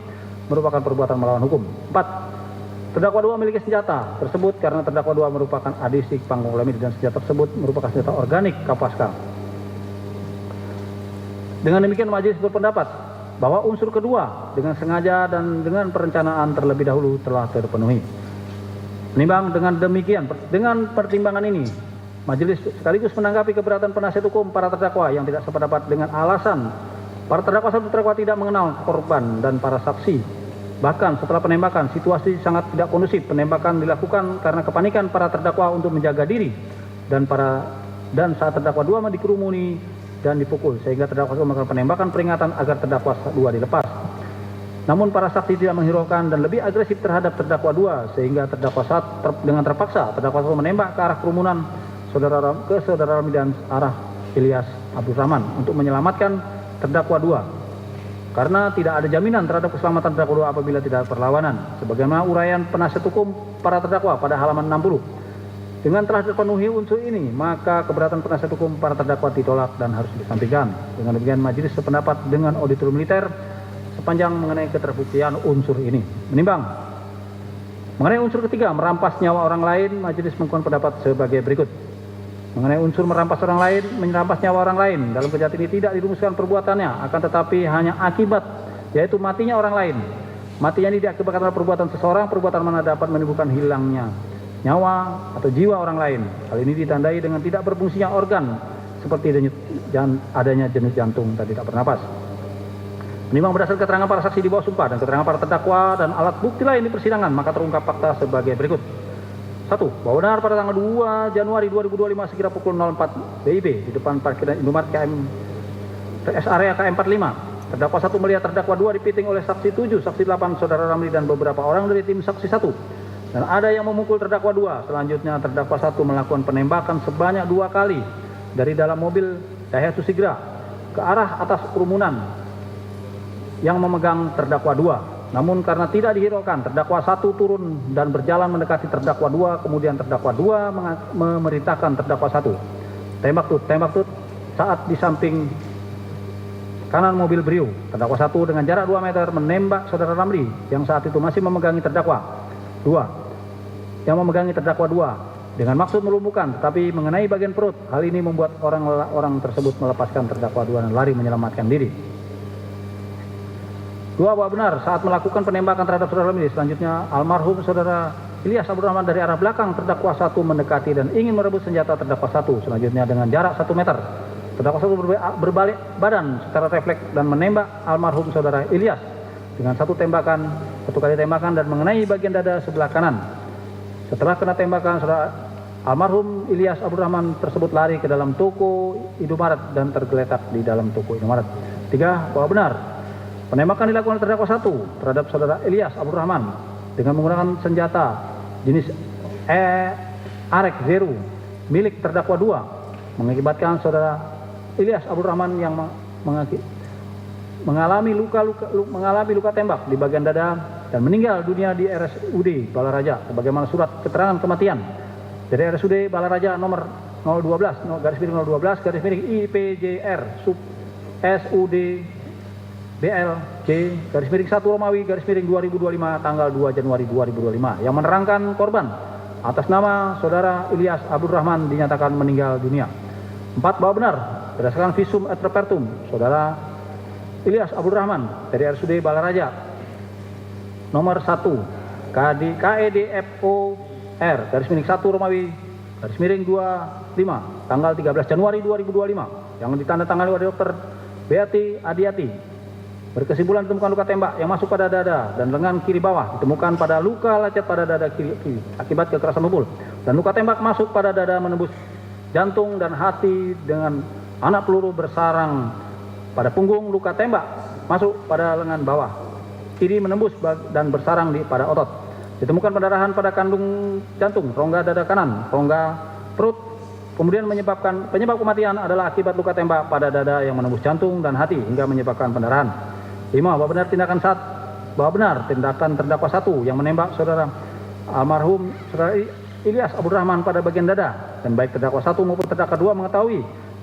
merupakan perbuatan melawan hukum. 4. Terdakwa 2 memiliki senjata tersebut karena terdakwa 2 merupakan adisik panggung lemit dan senjata tersebut merupakan senjata organik Kapaska. Dengan demikian majelis berpendapat bahwa unsur kedua dengan sengaja dan dengan perencanaan terlebih dahulu telah terpenuhi. Menimbang dengan demikian, dengan pertimbangan ini, majelis sekaligus menanggapi keberatan penasihat hukum para terdakwa yang tidak sependapat dengan alasan para terdakwa 1 terdakwa tidak mengenal korban dan para saksi. Bahkan setelah penembakan, situasi sangat tidak kondusif. Penembakan dilakukan karena kepanikan para terdakwa untuk menjaga diri dan saat terdakwa 2 dikerumuni dan dipukul sehingga terdakwa 1 melakukan penembakan peringatan agar terdakwa 2 dilepas. Namun para saksi tidak menghiraukan dan lebih agresif terhadap terdakwa 2 sehingga terdakwa 1 dengan terpaksa terdakwa 1 menembak ke arah kerumunan saudara Ramli dan arah Ilyas Abdurrahman untuk menyelamatkan terdakwa 2. Karena tidak ada jaminan terhadap keselamatan terdakwa 2 apabila tidak ada perlawanan. Sebagaimana uraian penasihat hukum para terdakwa pada halaman 60. Dengan telah terpenuhi unsur ini, maka keberatan penasihat hukum para terdakwa ditolak dan harus disampaikan. Dengan demikian majelis sependapat dengan auditor militer sepanjang mengenai keterbuktian unsur ini. Menimbang mengenai unsur ketiga, merampas nyawa orang lain, majelis mengumpulkan pendapat sebagai berikut. Mengenai unsur merampas orang lain, merampas nyawa orang lain, dalam kejahatan ini tidak dirumuskan perbuatannya, akan tetapi hanya akibat, yaitu matinya orang lain. Matinya ini diakibatkan oleh perbuatan seseorang, perbuatan mana dapat menimbulkan hilangnya nyawa atau jiwa orang lain. Hal ini ditandai dengan tidak berfungsinya organ, seperti adanya denyut jantung dan tidak bernapas. Menimbang berdasarkan keterangan para saksi di bawah sumpah dan keterangan para terdakwa dan alat bukti lain di persidangan, maka terungkap fakta sebagai berikut. 1. Bahwa benar pada tanggal 2 Januari 2025 sekira pukul 04 WIB di depan parkiran Indomaret rest area KM45, terdakwa 1 melihat terdakwa 2 dipiting oleh saksi 7, saksi 8, saudara Ramli dan beberapa orang dari tim saksi 1. Dan ada yang memukul terdakwa 2. Selanjutnya terdakwa 1 melakukan penembakan sebanyak 2 kali dari dalam mobil Daihatsu Sigra ke arah atas kerumunan yang memegang terdakwa 2. Namun karena tidak dihiraukan, terdakwa 1 turun dan berjalan mendekati terdakwa 2, kemudian terdakwa 2 memerintahkan terdakwa 1. Tembak tut saat di samping kanan mobil Brio. Terdakwa 1 dengan jarak 2 meter menembak saudara Ramli yang saat itu masih memegangi terdakwa 2. Yang memegangi terdakwa 2 dengan maksud melumpuhkan, tetapi mengenai bagian perut. Hal ini membuat orang tersebut melepaskan terdakwa 2 dan lari menyelamatkan diri. 2. Bahwa benar saat melakukan penembakan terhadap saudara Ramli, selanjutnya almarhum saudara Ilyas Abdurrahman dari arah belakang terdakwa 1 mendekati dan ingin merebut senjata terdakwa 1. Selanjutnya dengan jarak 1 meter, terdakwa 1 berbalik badan secara refleks dan menembak almarhum saudara Ilyas dengan 1 kali tembakan dan mengenai bagian dada sebelah kanan. Setelah kena tembakan, saudara almarhum Ilyas Abdurrahman tersebut lari ke dalam toko Indomaret dan tergeletak di dalam toko Indomaret. 3. Bahwa benar penembakan dilakukan oleh terdakwa 1 terhadap saudara Ilyas Abdurrahman dengan menggunakan senjata jenis Arek Zero milik terdakwa 2 mengakibatkan saudara Ilyas Abdurrahman yang mengalami luka tembak di bagian dada dan meninggal dunia di RSUD Balaraja sebagaimana surat keterangan kematian dari RSUD Balaraja nomor 012 IPJR sub SUD BLJ _1 Romawi _2025 tanggal 2 Januari 2025 yang menerangkan korban atas nama saudara Ilyas Abdurrahman dinyatakan meninggal dunia. 4. Bahwa benar berdasarkan visum et repertum saudara Ilyas Abdurrahman dari RSUD Balaraja nomor 1 KEDFOR _1 Romawi _25 tanggal 13 Januari 2025 yang ditandatangani oleh Dr. Beati Adiati berkesimpulan ditemukan luka tembak yang masuk pada dada dan lengan kiri bawah, ditemukan pada luka lecet pada dada kiri akibat kekerasan tubuh, dan luka tembak masuk pada dada menembus jantung dan hati dengan anak peluru bersarang pada punggung luka tembak masuk pada lengan bawah kiri menembus dan bersarang pada otot. Ditemukan pendarahan pada kandung jantung, rongga dada kanan, rongga perut. Kemudian penyebab kematian adalah akibat luka tembak pada dada yang menembus jantung dan hati hingga menyebabkan pendarahan. 5. Bahwa benar tindakan terdakwa 1 yang menembak saudara almarhum saudara Ilyas Abdul Rahman pada bagian dada, dan baik terdakwa 1 maupun terdakwa 2 mengetahui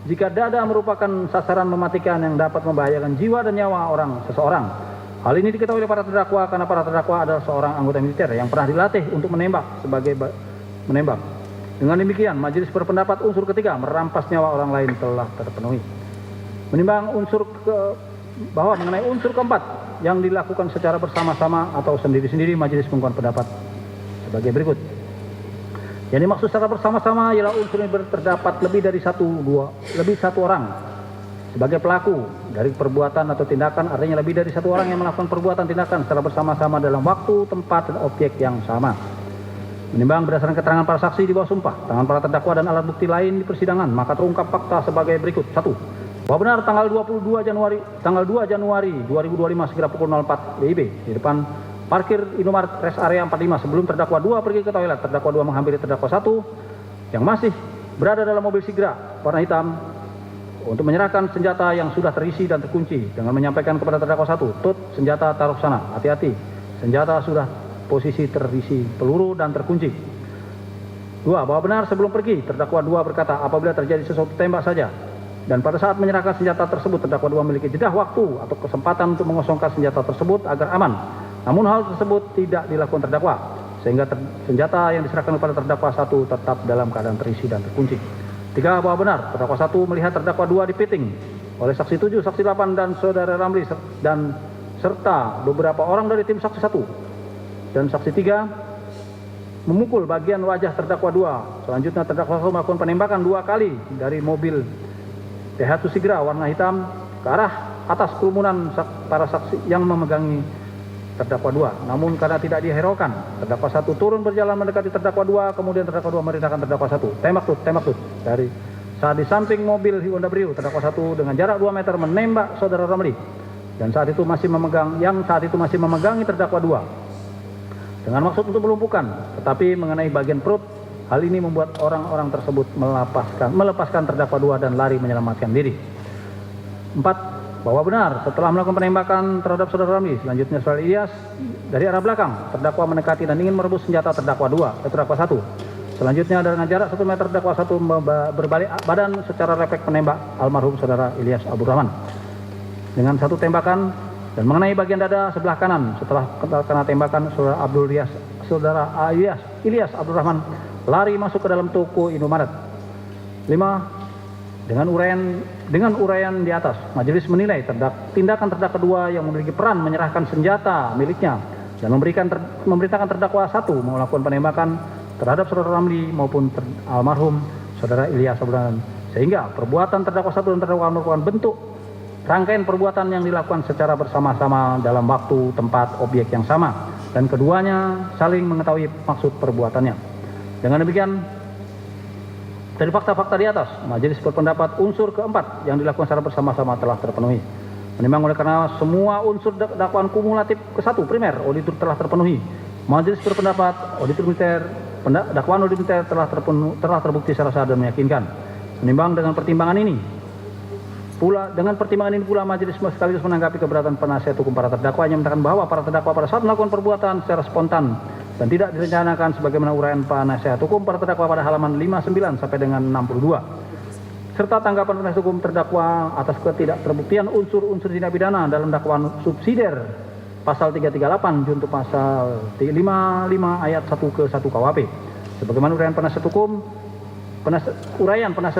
jika dada merupakan sasaran mematikan yang dapat membahayakan jiwa dan nyawa seseorang. Hal ini diketahui oleh para terdakwa karena para terdakwa adalah seorang anggota militer yang pernah dilatih untuk menembak menembak. Dengan demikian, majelis berpendapat unsur ketiga merampas nyawa orang lain telah terpenuhi. Menimbang bahwa mengenai unsur keempat yang dilakukan secara bersama-sama atau sendiri-sendiri, majelis mengeluarkan pendapat sebagai berikut. Yang dimaksud secara bersama-sama ialah unsur yang terdapat lebih dari satu orang sebagai pelaku dari perbuatan atau tindakan, artinya lebih dari satu orang yang melakukan perbuatan tindakan secara bersama-sama dalam waktu, tempat, dan objek yang sama. Menimbang berdasarkan keterangan para saksi di bawah sumpah, tangan para terdakwa dan alat bukti lain di persidangan, maka terungkap fakta sebagai berikut. 1. Bahwa benar tanggal 2 Januari 2025 sekira pukul 04 WIB di depan parkir Indomaret Rest Area 45 sebelum terdakwa 2 pergi ke toilet, terdakwa 2 menghampiri terdakwa 1 yang masih berada dalam mobil Sigra warna hitam untuk menyerahkan senjata yang sudah terisi dan terkunci dengan menyampaikan kepada terdakwa 1, "Tut, senjata taruh sana, hati-hati. Senjata sudah posisi terisi peluru dan terkunci." 2. Bahwa benar sebelum pergi, terdakwa 2 berkata apabila terjadi sesuatu tembak saja, dan pada saat menyerahkan senjata tersebut terdakwa 2 memiliki jeda waktu atau kesempatan untuk mengosongkan senjata tersebut agar aman. Namun hal tersebut tidak dilakukan terdakwa, sehingga senjata yang diserahkan kepada terdakwa 1 tetap dalam keadaan terisi dan terkunci. 3. Bahwa benar terdakwa 1 melihat terdakwa 2 dipiting oleh saksi 7, saksi 8 dan saudara Ramli dan serta beberapa orang dari tim saksi 1 dan saksi 3 memukul bagian wajah terdakwa 2. Selanjutnya terdakwa 1 melakukan penembakan 2 kali dari mobil Daihatsu Sigra warna hitam ke arah atas kerumunan para saksi yang memegangi terdakwa 2. Namun karena tidak dihiraukan, terdakwa 1 turun berjalan mendekati terdakwa 2, kemudian terdakwa 2 merintahkan terdakwa 1, tembak tut dari saat di samping mobil Honda Brio. Terdakwa 1 dengan jarak 2 meter menembak saudara Ramli dan saat itu masih memegangi terdakwa 2 dengan maksud untuk melumpuhkan, tetapi mengenai bagian perut. Hal ini membuat orang-orang tersebut melepaskan terdakwa 2 dan lari menyelamatkan diri. 4. Bahwa benar setelah melakukan penembakan terhadap saudara Ramli, selanjutnya saudara Ilyas dari arah belakang, terdakwa mendekati dan ingin merebut senjata terdakwa 1. Selanjutnya dengan jarak 1 meter terdakwa 1 berbalik badan secara refleks menembak almarhum saudara Ilyas Abdul Rahman dengan 1 tembakan dan mengenai bagian dada sebelah kanan. Setelah kena tembakan, saudara Ilyas Abdul Rahman lari masuk ke dalam toko Indomaret. 5. Dengan uraian di atas, majelis menilai tindakan terdakwa 2 yang memiliki peran menyerahkan senjata miliknya dan memerintahkan terdakwa 1 melakukan penembakan terhadap saudara Ramli maupun almarhum saudara Ilyas Abdul Rahman, sehingga perbuatan terdakwa 1 dan terdakwa merupakan bentuk rangkaian perbuatan yang dilakukan secara bersama-sama dalam waktu, tempat, objek yang sama, dan keduanya saling mengetahui maksud perbuatannya. Dengan demikian, dari fakta-fakta di atas, majelis berpendapat unsur keempat yang dilakukan secara bersama-sama telah terpenuhi. Menimbang oleh karena semua unsur dakwaan kumulatif ke-1 primer auditor telah terpenuhi, majelis berpendapat dakwaan auditor militer telah terbukti secara sah dan meyakinkan. Menimbang dengan pertimbangan ini pula majelis sekaligus menanggapi keberatan penasihat hukum para terdakwa yang menyatakan bahwa para terdakwa pada saat melakukan perbuatan secara spontan dan tidak direncanakan sebagaimana uraian penasihat hukum para terdakwa pada halaman 59 sampai dengan 62, serta tanggapan penasihat hukum terdakwa atas ketidakterbuktian unsur-unsur tindak pidana dalam dakwaan subsidiar pasal 338 junto pasal 55 ayat 1 ke 1 KUHP sebagaimana uraian penasihat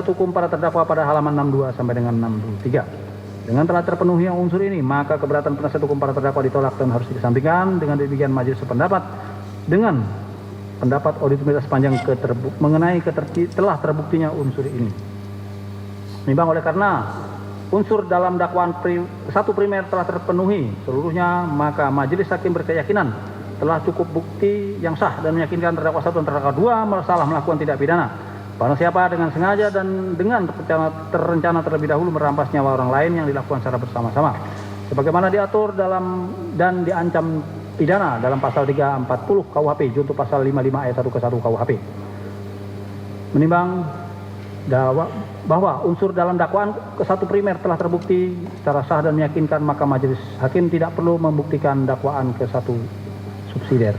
hukum para terdakwa pada halaman 62 sampai dengan 63. Dengan telah terpenuhi unsur ini, maka keberatan penasihat hukum para terdakwa ditolak dan harus dikesampingkan. Dengan demikian majelis sependapat dengan pendapat auditor militer sepanjang mengenai telah terbuktinya unsur ini. Menimbang oleh karena unsur dalam dakwaan 1 primer telah terpenuhi seluruhnya, maka majelis hakim berkeyakinan telah cukup bukti yang sah dan meyakinkan terdakwa 1 dan terdakwa 2 salah melakukan tindak pidana Barang siapa dengan sengaja dan dengan terencana terlebih dahulu merampas nyawa orang lain yang dilakukan secara bersama-sama, sebagaimana diatur dalam dan diancam pidana dalam pasal 340 KUHP junto pasal 55 ayat 1 ke 1 KUHP. Menimbang bahwa unsur dalam dakwaan ke-1 primer telah terbukti secara sah dan meyakinkan, maka majelis hakim tidak perlu membuktikan dakwaan ke-1 subsidiar.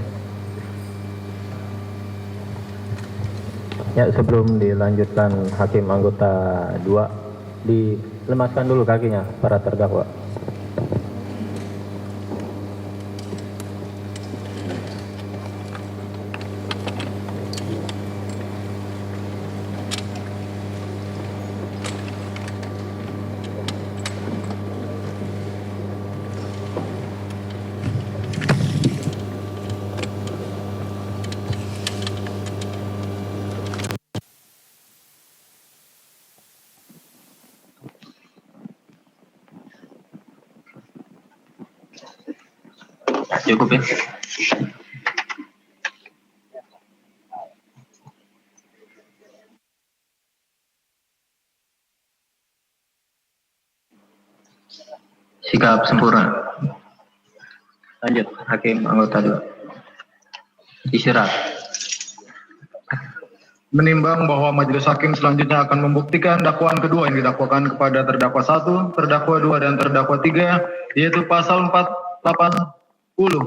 Ya, sebelum dilanjutkan hakim anggota 2, dilemaskan dulu kakinya para terdakwa. Cukup ya. Sikap sempurna. Lanjut, hakim anggota 2. Isyarat. Menimbang bahwa majelis hakim selanjutnya akan membuktikan dakwaan kedua yang didakwakan kepada terdakwa 1, terdakwa 2, dan terdakwa 3, yaitu pasal 480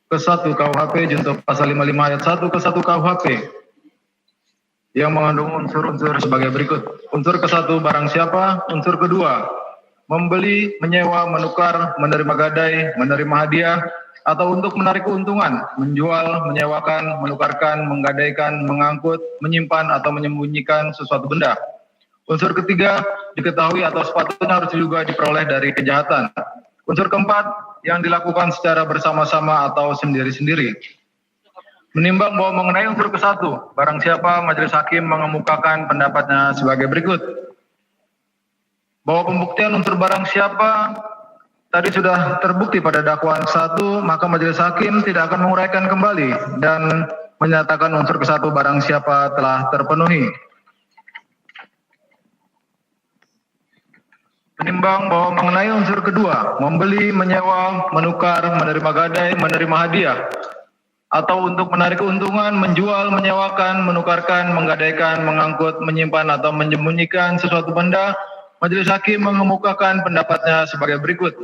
ke 1 KUHP junto pasal 55 ayat 1 ke 1 KUHP yang mengandung unsur-unsur sebagai berikut. Unsur ke-1, barang siapa. Unsur kedua, membeli, menyewa, menukar, menerima gadai, menerima hadiah, atau untuk menarik keuntungan, menjual, menyewakan, menukarkan, menggadaikan, mengangkut, menyimpan, atau menyembunyikan sesuatu benda. Unsur ketiga, diketahui atau sepatutnya harus juga diperoleh dari kejahatan. Unsur keempat, yang dilakukan secara bersama-sama atau sendiri-sendiri. Menimbang bahwa mengenai unsur ke-1, barang siapa, majelis hakim mengemukakan pendapatnya sebagai berikut. Bahwa pembuktian unsur barang siapa tadi sudah terbukti pada dakwaan 1, maka majelis hakim tidak akan menguraikan kembali dan menyatakan unsur ke-1 barang siapa telah terpenuhi. Menimbang bahwa mengenai unsur kedua, membeli, menyewa, menukar, menerima gadai, menerima hadiah, atau untuk menarik keuntungan, menjual, menyewakan, menukarkan, menggadaikan, mengangkut, menyimpan, atau menyembunyikan sesuatu benda, majelis hakim mengemukakan pendapatnya sebagai berikut.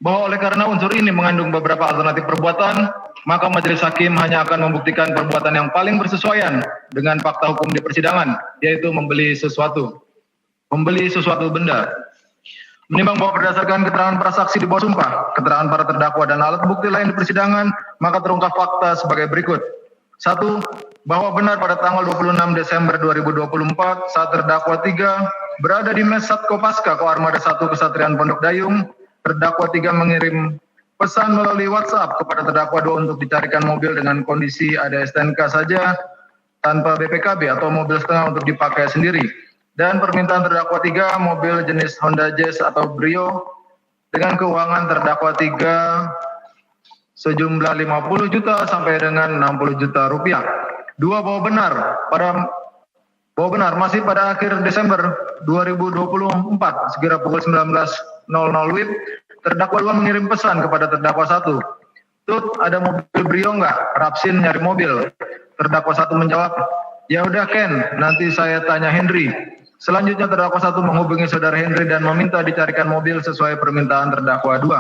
Bahwa oleh karena unsur ini mengandung beberapa alternatif perbuatan, maka majelis hakim hanya akan membuktikan perbuatan yang paling bersesuaian dengan fakta hukum di persidangan, yaitu membeli sesuatu benda. Menimbang bahwa berdasarkan keterangan para saksi di bawah sumpah, keterangan para terdakwa dan alat bukti lain di persidangan, maka terungkap fakta sebagai berikut. 1. Bahwa benar pada tanggal 26 Desember 2024 saat terdakwa 3 berada di mes Satkopaska Koarmada 1 Kesatrian Pondok Dayung, terdakwa 3 mengirim pesan melalui WhatsApp kepada terdakwa 2 untuk dicarikan mobil dengan kondisi ada STNK saja tanpa BPKB atau mobil setengah untuk dipakai sendiri. Dan permintaan terdakwa 3 mobil jenis Honda Jazz atau Brio dengan keuangan terdakwa 3 sejumlah 50 juta sampai dengan 60 juta rupiah. 2. Bahwa benar masih pada akhir Desember 2024 sekira pukul 19.00 WIB, terdakwa 2 mengirim pesan kepada terdakwa 1. Tut, ada mobil Brio nggak? Rapsin nyari mobil. Terdakwa 1 menjawab, ya udah Ken, nanti saya tanya Henry. Selanjutnya terdakwa 1 menghubungi saudara Henry dan meminta dicarikan mobil sesuai permintaan terdakwa 2.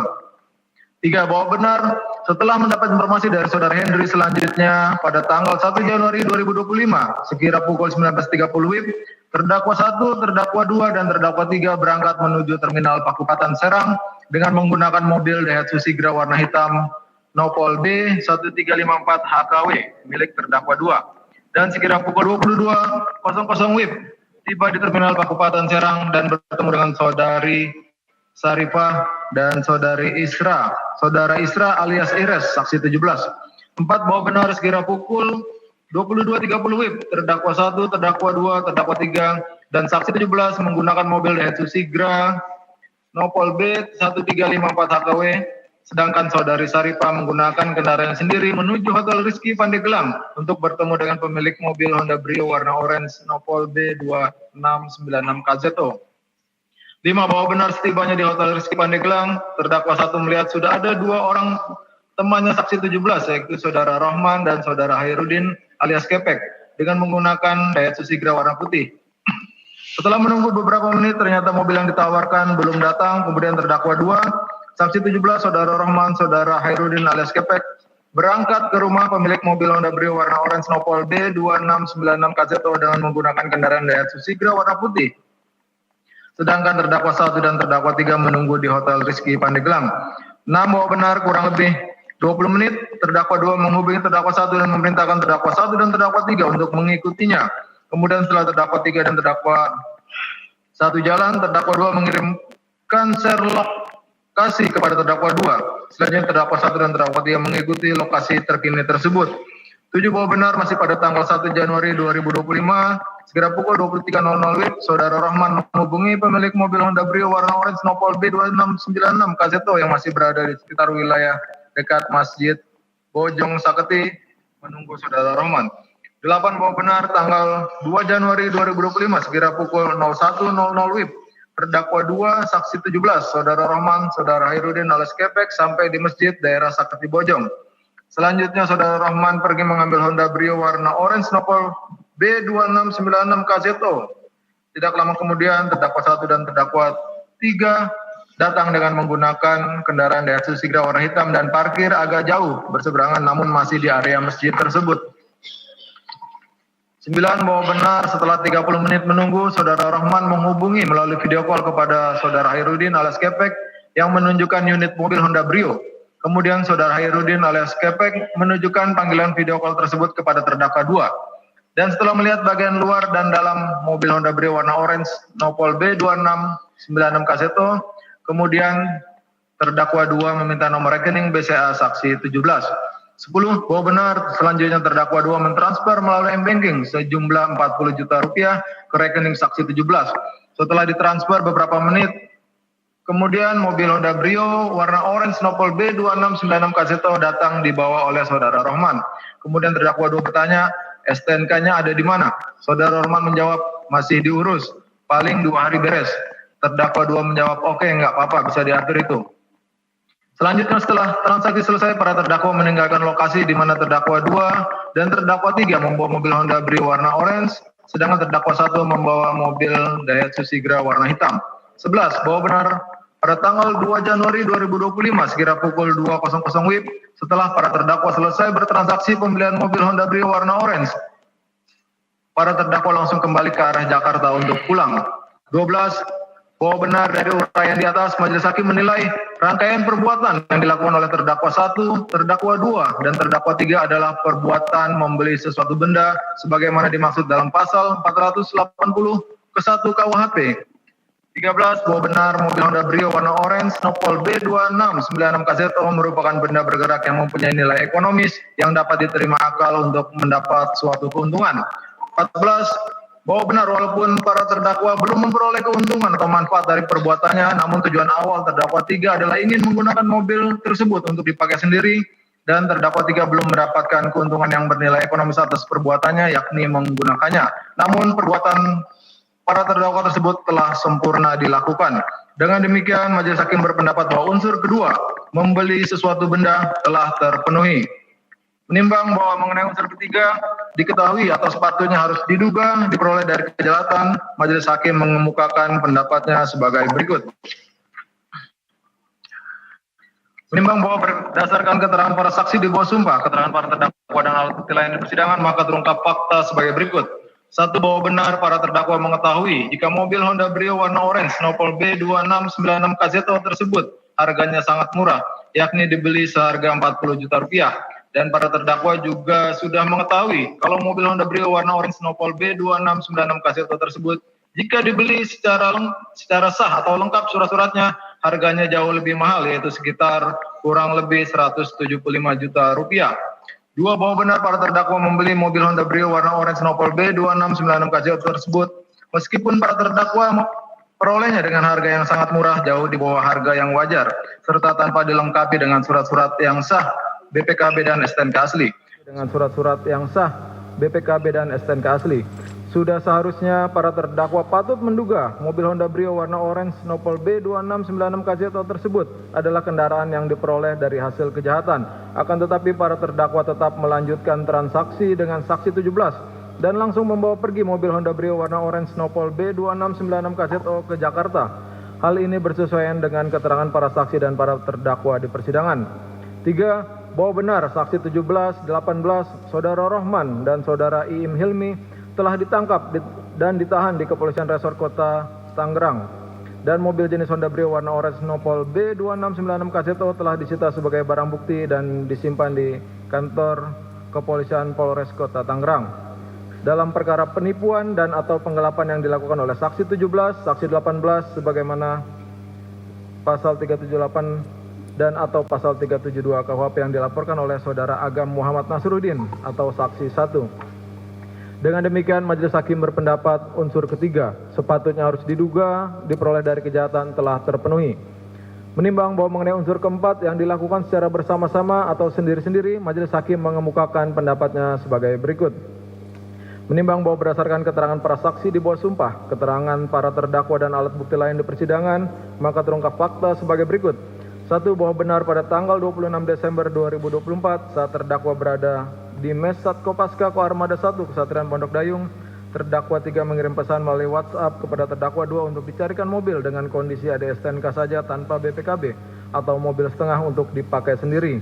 3. Bahwa benar setelah mendapat informasi dari saudara Henry selanjutnya pada tanggal 1 Januari 2025 sekira pukul 19.30 WIB, terdakwa 1, terdakwa 2, dan terdakwa 3 berangkat menuju terminal Pakupatan Serang dengan menggunakan mobil Daihatsu Sigra warna hitam Nopol B 1354 HKW milik terdakwa 2. Dan sekira pukul 22.00 WIB tiba di terminal Pakupatan Serang dan bertemu dengan saudari Sarifah dan saudari Isra, saudara Isra alias Ires, saksi 17. 4. Bahwa benar sekira pukul 22.30 WIB, terdakwa 1, terdakwa 2, terdakwa 3, dan saksi 17 menggunakan mobil Daihatsu Sigra Nopol B 1354 HKW sedangkan saudari Saripah menggunakan kendaraan sendiri menuju Hotel Rizky Pandeglang untuk bertemu dengan pemilik mobil Honda Brio warna orange Nopol B2696 KZO. 5. Bahwa benar setibanya di Hotel Rizky Pandeglang, terdakwa 1 melihat sudah ada 2 orang temannya saksi 17, yaitu saudara Rohman dan saudara Hairudin alias Kepek, dengan menggunakan Daihatsu Sigra warna putih. Setelah menunggu beberapa menit, ternyata mobil yang ditawarkan belum datang. Kemudian terdakwa 2, saksi 17, saudara Rohman, saudara Hairudin alias Kepek, berangkat ke rumah pemilik mobil Honda Brio warna orange Nopol B2696 KZO dengan menggunakan kendaraan Daihatsu Sigra warna putih. Sedangkan terdakwa 1 dan terdakwa 3 menunggu di Hotel Rizky Pandeglang. 6. Bahwa benar kurang lebih 20 menit, terdakwa 2 menghubungi terdakwa 1 dan memerintahkan terdakwa 1 dan terdakwa 3 untuk mengikutinya. Kemudian setelah terdakwa 3 dan terdakwa 1 jalan, terdakwa 2 mengirimkan share lokasi kepada terdakwa 2. Selanjutnya terdakwa 1 dan terdakwa 3 mengikuti lokasi terkini tersebut. 7. Bahwa benar masih pada tanggal 1 Januari 2025, segera pukul 23.00 WIB, saudara Rahman menghubungi pemilik mobil Honda Brio warna orange Nopol B2696 KZO yang masih berada di sekitar wilayah dekat Masjid Bojong Saketi menunggu saudara Rahman. 8. Bahwa benar tanggal 2 Januari 2025 sekira pukul 01.00 WIB, terdakwa 2 saksi 17 saudara Rahman, saudara Hairudin alias Kepek sampai di masjid daerah Saketi Bojong. Selanjutnya saudara Rahman pergi mengambil Honda Brio warna orange Nopol B2696 KZO. Tidak lama kemudian terdakwa 1 dan terdakwa 3 datang dengan menggunakan kendaraan Daihatsu Sigra warna hitam dan parkir agak jauh berseberangan namun masih di area masjid tersebut. 9. Bahwa benar setelah 30 menit menunggu, saudara Rahman menghubungi melalui video call kepada saudara Hairudin alias Kepek yang menunjukkan unit mobil Honda Brio. Kemudian saudara Hairudin alias Kepek menunjukkan panggilan video call tersebut kepada terdakwa 2. Dan setelah melihat bagian luar dan dalam mobil Honda Brio warna orange Nopol B2696 KZO, kemudian terdakwa 2 meminta nomor rekening BCA saksi 17. 10. Bahwa benar selanjutnya terdakwa 2 mentransfer melalui M-Banking sejumlah 40 juta rupiah ke rekening saksi 17. Setelah ditransfer beberapa menit, kemudian mobil Honda Brio warna orange Nopol B2696 KZO datang dibawa oleh saudara Rohman. Kemudian terdakwa 2 bertanya, STNK-nya ada di mana? Saudara Rohman menjawab, masih diurus, paling 2 hari beres. Terdakwa 2 menjawab, oke, nggak apa-apa, bisa diatur itu. Selanjutnya setelah transaksi selesai, para terdakwa meninggalkan lokasi di mana terdakwa 2 dan terdakwa 3 membawa mobil Honda Brio warna orange, sedangkan terdakwa 1 membawa mobil Daihatsu Sigra warna hitam. 11. Bahwa benar pada tanggal 2 Januari 2025 sekira pukul 2.00 WIB, setelah para terdakwa selesai bertransaksi pembelian mobil Honda Brio warna orange, para terdakwa langsung kembali ke arah Jakarta untuk pulang. 12. Bahwa benar dari uraian di atas, majelis hakim menilai rangkaian perbuatan yang dilakukan oleh terdakwa 1, terdakwa 2, dan terdakwa 3 adalah perbuatan membeli sesuatu benda sebagaimana dimaksud dalam pasal 480 ke 1 KUHP. 13. Bahwa benar mobil Honda Brio warna orange Nopol B2696 KZO merupakan benda bergerak yang mempunyai nilai ekonomis yang dapat diterima akal untuk mendapat suatu keuntungan. 14. Bahwa benar walaupun para terdakwa belum memperoleh keuntungan atau manfaat dari perbuatannya, namun tujuan awal terdakwa 3 adalah ingin menggunakan mobil tersebut untuk dipakai sendiri, dan terdakwa 3 belum mendapatkan keuntungan yang bernilai ekonomis atas perbuatannya, yakni menggunakannya. Namun perbuatan para terdakwa tersebut telah sempurna dilakukan. Dengan demikian, majelis hakim berpendapat bahwa unsur kedua, membeli sesuatu benda, telah terpenuhi. Menimbang bahwa mengenai unsur ketiga diketahui atau sepatutnya harus diduga diperoleh dari kejahatan, majelis hakim mengemukakan pendapatnya sebagai berikut. Menimbang bahwa berdasarkan keterangan para saksi di bawah sumpah, keterangan para terdakwa dan alat bukti lain di persidangan, maka terungkap fakta sebagai berikut. 1. Bahwa benar para terdakwa mengetahui jika mobil Honda Brio warna orange Nopol B2696 KZO tersebut harganya sangat murah, yakni dibeli seharga 40 juta rupiah. Dan para terdakwa juga sudah mengetahui kalau mobil Honda Brio warna orange Nopol B2696 KZO tersebut jika dibeli secara sah atau lengkap surat-suratnya harganya jauh lebih mahal, yaitu sekitar kurang lebih 175 juta rupiah. 2. Bahwa benar para terdakwa membeli mobil Honda Brio warna orange Nopol B2696 KZO tersebut meskipun para terdakwa perolehnya dengan harga yang sangat murah jauh di bawah harga yang wajar, serta tanpa dilengkapi dengan surat-surat yang sah, BPKB dan STNK asli. Dengan surat-surat yang sah, BPKB dan STNK asli. Sudah seharusnya para terdakwa patut menduga mobil Honda Brio warna orange nopol B2696 KZO tersebut adalah kendaraan yang diperoleh dari hasil kejahatan. Akan tetapi para terdakwa tetap melanjutkan transaksi dengan saksi 17 dan langsung membawa pergi mobil Honda Brio warna orange nopol B2696 KZO ke Jakarta. Hal ini bersesuaian dengan keterangan para saksi dan para terdakwa di persidangan. 3. Bahwa benar saksi 17, 18, Saudara Rohman dan Saudara Iim Hilmi telah ditangkap dan ditahan di Kepolisian Resor Kota Tangerang, dan mobil jenis Honda Brio warna orange nopol B2696 KZO telah disita sebagai barang bukti dan disimpan di kantor Kepolisian Polres Kota Tangerang dalam perkara penipuan dan atau penggelapan yang dilakukan oleh saksi 17, saksi 18 sebagaimana pasal 378 dan atau pasal 372 KUHP yang dilaporkan oleh Saudara Agam Muhammad Nasruddin atau saksi 1. Dengan demikian, Majelis Hakim berpendapat unsur ketiga sepatutnya harus diduga diperoleh dari kejahatan telah terpenuhi. Menimbang bahwa mengenai unsur keempat yang dilakukan secara bersama-sama atau sendiri-sendiri, Majelis Hakim mengemukakan pendapatnya sebagai berikut. Menimbang bahwa berdasarkan keterangan para saksi di bawah sumpah, keterangan para terdakwa dan alat bukti lain di persidangan, maka terungkap fakta sebagai berikut. 1. Bahwa benar pada tanggal 26 Desember 2024 saat terdakwa berada di Mes Satkopaska Koarmada 1 Kesatrian Pondok Dayung, terdakwa 3 mengirim pesan melalui WhatsApp kepada terdakwa 2 untuk dicarikan mobil dengan kondisi ada STNK saja tanpa BPKB atau mobil setengah untuk dipakai sendiri.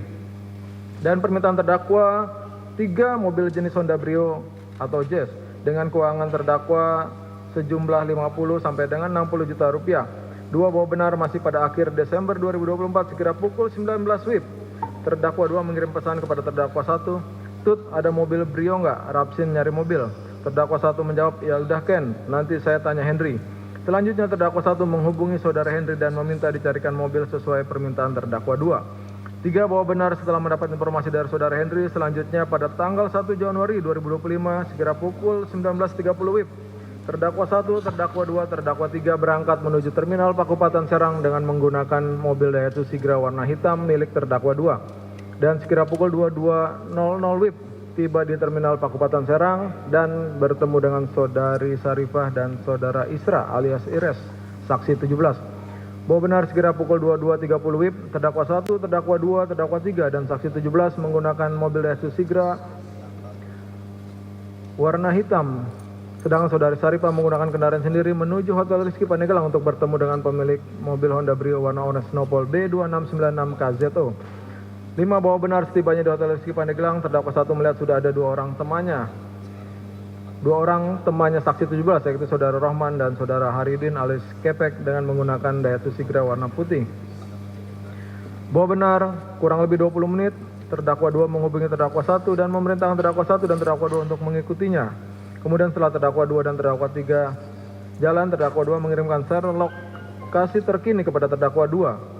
Dan permintaan terdakwa 3 mobil jenis Honda Brio atau Jazz dengan keuangan terdakwa sejumlah 50 sampai dengan 60 juta rupiah. 2. Bahwa benar masih pada akhir Desember 2024 sekira pukul 19 WIB, terdakwa 2 mengirim pesan kepada terdakwa 1, Tut, ada mobil Brio nggak? Rapsin nyari mobil. Terdakwa 1 menjawab, ya udah Ken, nanti saya tanya Henry. Selanjutnya terdakwa 1 menghubungi Saudara Henry dan meminta dicarikan mobil sesuai permintaan terdakwa 2. 3. Bahwa benar setelah mendapat informasi dari Saudara Henry, selanjutnya pada tanggal 1 Januari 2025 sekira pukul 19.30 WIB, terdakwa 1, terdakwa 2, terdakwa 3 berangkat menuju terminal Pakupatan Serang dengan menggunakan mobil Daihatsu Sigra warna hitam milik terdakwa 2. Dan sekira pukul 22.00 WIB tiba di terminal Pakupatan Serang dan bertemu dengan Saudari Sarifah dan Saudara Isra alias Ires, saksi 17. Bahwa benar sekira pukul 22.30 WIB, terdakwa 1, terdakwa 2, terdakwa 3 dan saksi 17 menggunakan mobil Daihatsu Sigra warna hitam. Sedangkan Saudari Sarifah menggunakan kendaraan sendiri menuju Hotel Rizky Pandeglang untuk bertemu dengan pemilik mobil Honda Brio warna orange nopol B2696 KZO. 5. Bahwa benar setibanya di Hotel Rizky Pandeglang, terdakwa 1 melihat sudah ada 2 orang temannya. 2 orang temannya saksi 17, yaitu Saudara Rohman dan Saudara Haridin alias Kepek dengan menggunakan Daihatsu Sigra warna putih. Bahwa benar kurang lebih 20 menit, terdakwa 2 menghubungi terdakwa 1 dan memerintahkan terdakwa 1 dan terdakwa 2 untuk mengikutinya. Kemudian setelah terdakwa 2 dan terdakwa 3 jalan, terdakwa 2 mengirimkan share lokasi terkini kepada terdakwa 2.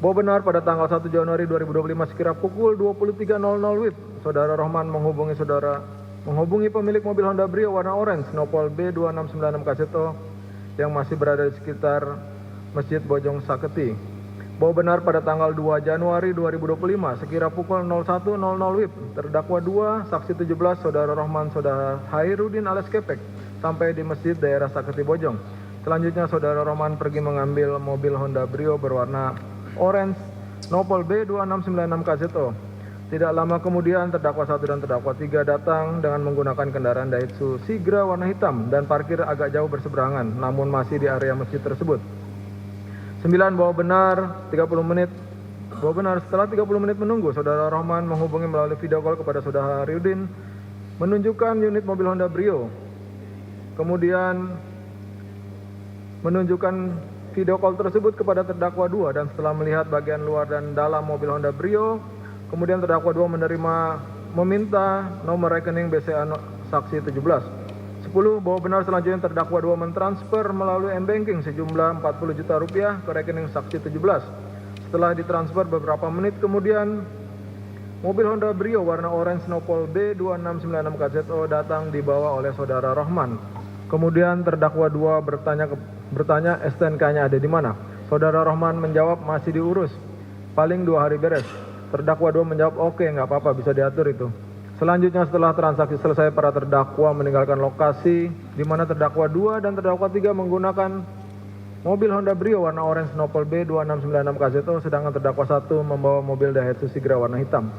Bahwa benar pada tanggal 1 Januari 2025 sekira pukul 23.00 WIB, Saudara Rohman menghubungi pemilik mobil Honda Brio warna orange nopol B2696 KZO yang masih berada di sekitar Masjid Bojong Saketi. Bahwa benar pada tanggal 2 Januari 2025 sekira pukul 01.00 WIB, terdakwa 2 saksi 17 Saudara Rohman Saudara Hairudin alias Kepek sampai di masjid daerah Saketi Bojong. Selanjutnya Saudara Rohman pergi mengambil mobil Honda Brio berwarna orange nopol B2696 KZO. Tidak lama kemudian terdakwa 1 dan terdakwa 3 datang dengan menggunakan kendaraan Daihatsu Sigra warna hitam dan parkir agak jauh berseberangan namun masih di area masjid tersebut. 9. Bahwa benar setelah 30 menit menunggu, Saudara Rohman menghubungi melalui video call kepada Saudara Haryudin menunjukkan unit mobil Honda Brio. Kemudian menunjukkan video call tersebut kepada terdakwa 2 dan setelah melihat bagian luar dan dalam mobil Honda Brio, kemudian terdakwa 2 meminta nomor rekening BCA saksi 17. 10. Bahwa benar selanjutnya terdakwa 2 mentransfer melalui M-Banking sejumlah 40 juta rupiah ke rekening saksi 17. Setelah ditransfer beberapa menit kemudian, mobil Honda Brio warna orange nopol B2696 KZO datang dibawa oleh Saudara Rohman. Kemudian terdakwa 2 bertanya STNK-nya ada di mana. Saudara Rohman menjawab masih diurus, paling 2 hari beres. Terdakwa 2 menjawab oke, nggak apa-apa, bisa diatur itu. Selanjutnya setelah transaksi selesai, para terdakwa meninggalkan lokasi di mana terdakwa 2 dan terdakwa 3 menggunakan mobil Honda Brio warna orange Nopal B 2696 Kaseto, sedangkan terdakwa 1 membawa mobil Daihatsu Sigra warna hitam.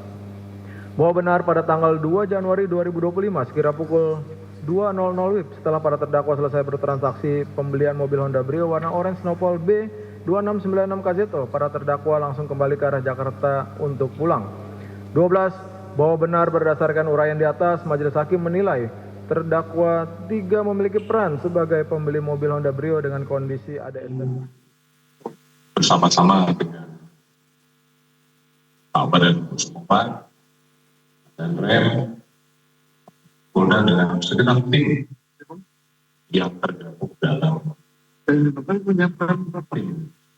Bahwa benar pada tanggal 2 Januari 2025 sekira pukul 2.00 WIB setelah para terdakwa selesai bertransaksi pembelian mobil Honda Brio warna orange Nopal B 2696 Kaseto, para terdakwa langsung kembali ke arah Jakarta untuk pulang. 12. Bahwa benar berdasarkan uraian di atas, majelis hakim menilai terdakwa 3 memiliki peran sebagai pembeli mobil Honda Brio dengan kondisi ADS bersama-sama dengan Pak Badan Puspopa dan Rem Polda dengan segenap tim yang tergabung dalam menyiapkan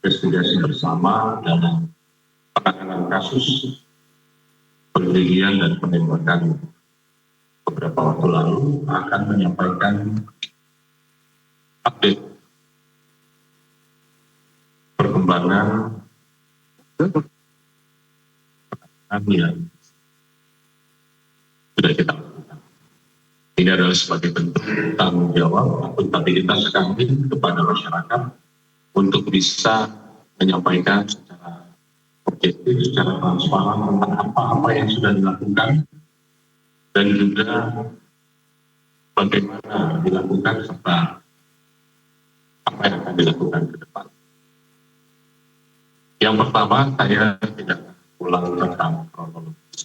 investigasi bersama dalam penanganan kasus penelitian dan penembakan beberapa waktu lalu akan menyampaikan update perkembangan yang sudah kita lakukan. Ini adalah sebagai bentuk tanggung jawab akuntabilitas kami kepada masyarakat untuk bisa menyampaikan secara objektif, secara transparan tentang apa-apa yang sudah dilakukan dan juga bagaimana dilakukan serta apa yang akan dilakukan ke depan. Yang pertama, saya tidak ulang tentang kronologi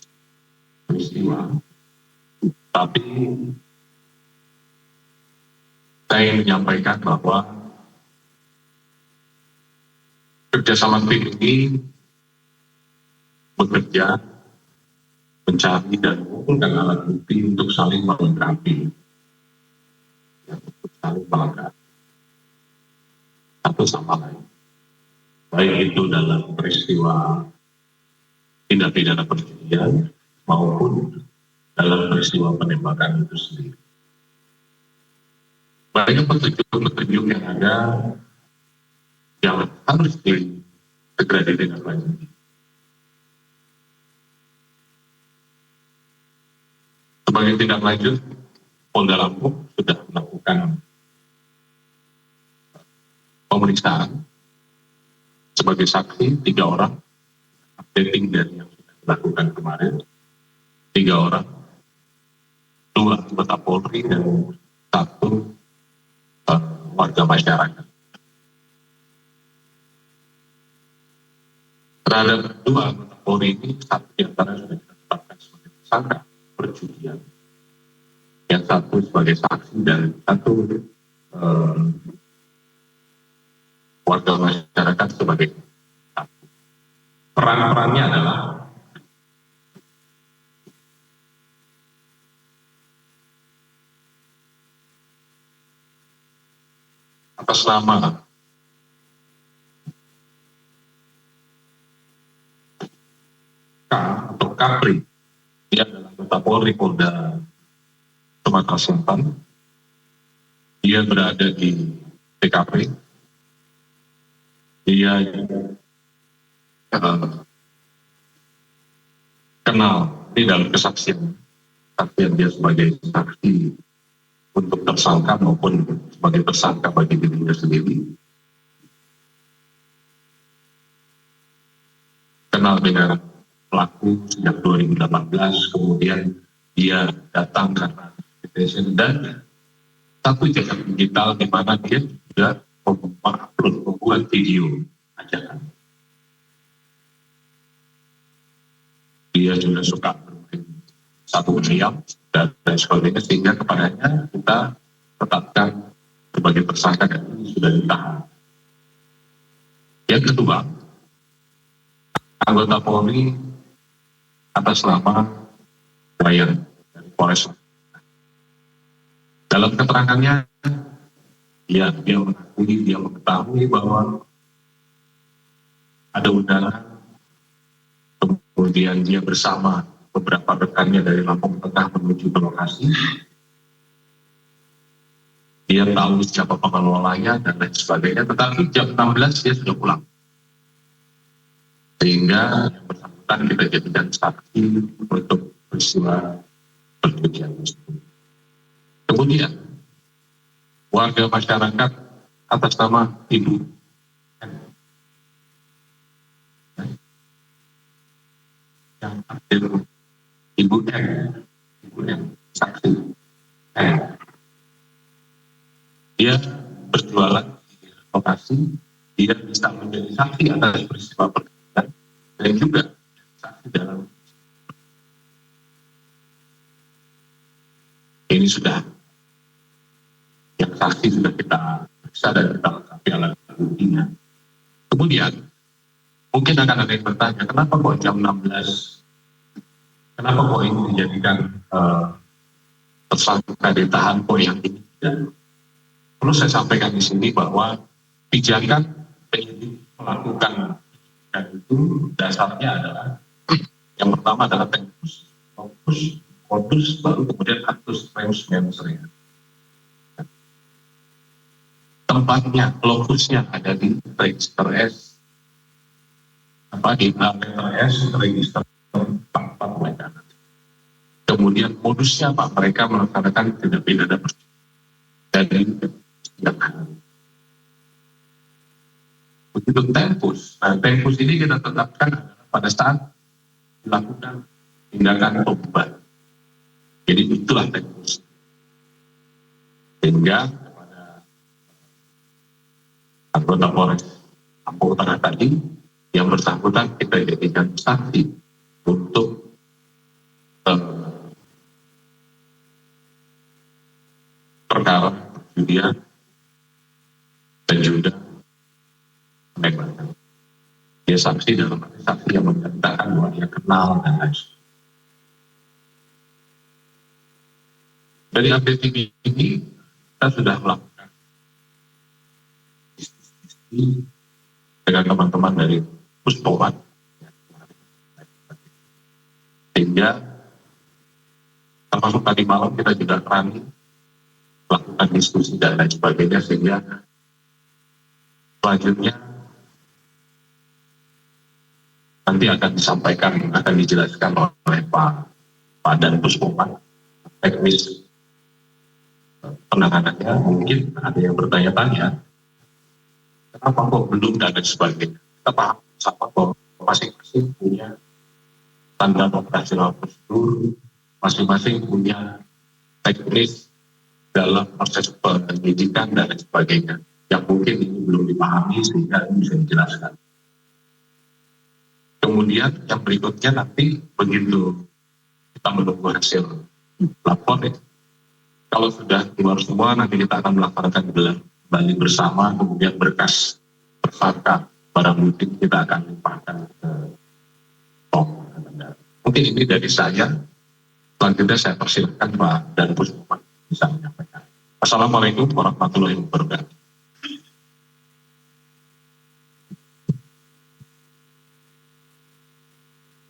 peristiwa, tapi saya menyampaikan bahwa kerjasama tim ini bekerja mencari dan mengumpulkan alat bukti untuk saling melengkapi, untuk saling melengkapi satu sama lain, baik itu dalam peristiwa tindak pidana perjudian maupun dalam peristiwa penembakan itu sendiri. Banyak petunjuk-petunjuk yang ada yang harus segera ditindaklanjuti. Sebagai tindak lanjut, Polda Lampung sudah melakukan pemeriksaan sebagai saksi 3 orang, updating dari yang sudah dilakukan kemarin, 3 orang, 2 anggota Polri dan 1 warga masyarakat. Terhadap 2 anggota Polri ini, 1 diantara sudah ditetapkan sebagai tersangka perjudian, yang 1 sebagai saksi dan 1 warga masyarakat sebagai saksi. Peran-perannya adalah atas nama K atau Kapri, dia adalah anggota Polri Polda Sumatera Selatan. Dia berada di TKP. Dia kenal di dalam kesaksian dia sebagai saksi untuk tersangka maupun sebagai tersangka bagi dirinya sendiri. Kenal dengan pelaku sejak 2018, kemudian dia datang karena invitation dan 1 jejak digital di mana dia juga membuat video ajakan. Dia juga suka bermain satu ayam dan sebagainya, sehingga kepadanya kita tetapkan sebagai tersangka dan ini sudah ditahan. Yang kedua, anggota Polri atas nama Ryan dari Polres. Dalam keterangannya, dia mengetahui bahwa ada undangan, kemudian dia bersama beberapa rekannya dari Lampung Tengah menuju ke lokasi. dia tahu siapa pengelolanya dan lain sebagainya, tetapi jam 16 dia sudah pulang. Sehingga yang bersangkutan kita jadikan saksi untuk peristiwa perjudian tersebut. Kemudian warga masyarakat atas nama Ibu yang hadir, Ibu M, saksi M. Dia berjualan di lokasi, dia bisa menjadi saksi atas peristiwa perjudian dan juga saksi dalam ini sudah yang saksi sudah kita periksa dan kita lengkapi alat buktinya. Kemudian mungkin akan ada yang bertanya, kenapa kok jam 16? Kenapa kok ini dijadikan tersangka ditahan kok yang ini? Dan perlu saya sampaikan di sini bahwa pijakan penyidik melakukan dan itu dasarnya adalah yang pertama adalah tempus, modus, baru kemudian actus reus mens rea. Tempatnya, lokusnya ada di register S, di register S, register tempat mereka. Kemudian modusnya apa? Mereka melaksanakan tindak pidana dari tindak hari. Begitu tempus. Nah, tempus ini kita tetapkan pada saat dilakukan tindakan pembubaran. Jadi itulah tempus. Sehingga kepada anggota Polres Lampung Tengah tadi yang bersangkutan kita jadikan saksi untuk perkara perjudian dan juga penembakan. Dia saksi dalam arti saksi yang menyatakan bahwa dia kenal dan lain sebagainya. Dari update ini kita sudah melakukan diskusi dengan teman-teman dari Puspomad, sehingga termasuk tadi malam kita juga berani melakukan diskusi dan lain sebagainya, sehingga selanjutnya nanti akan disampaikan, akan dijelaskan oleh Pak Dan Puspomad teknis penanganannya. Mungkin ada yang bertanya-tanya kenapa kok belum dan lain sebagainya. Kita paham sama kok masing-masing punya standar operasional prosedur, masing-masing punya teknis dalam proses penyidikan dan lain sebagainya yang mungkin ini belum dipahami sehingga bisa dijelaskan. Kemudian yang berikutnya nanti begitu kita menunggu hasil lapor, kalau sudah keluar semua nanti kita akan melaksanakan gelar kembali bersama, kemudian berkas tersangka barang bukti kita akan limpahkan ke Polda. Mungkin ini dari saya. Selanjutnya saya persilakan Pak Dan Puspomad bisa menyampaikan. Assalamualaikum warahmatullahi wabarakatuh.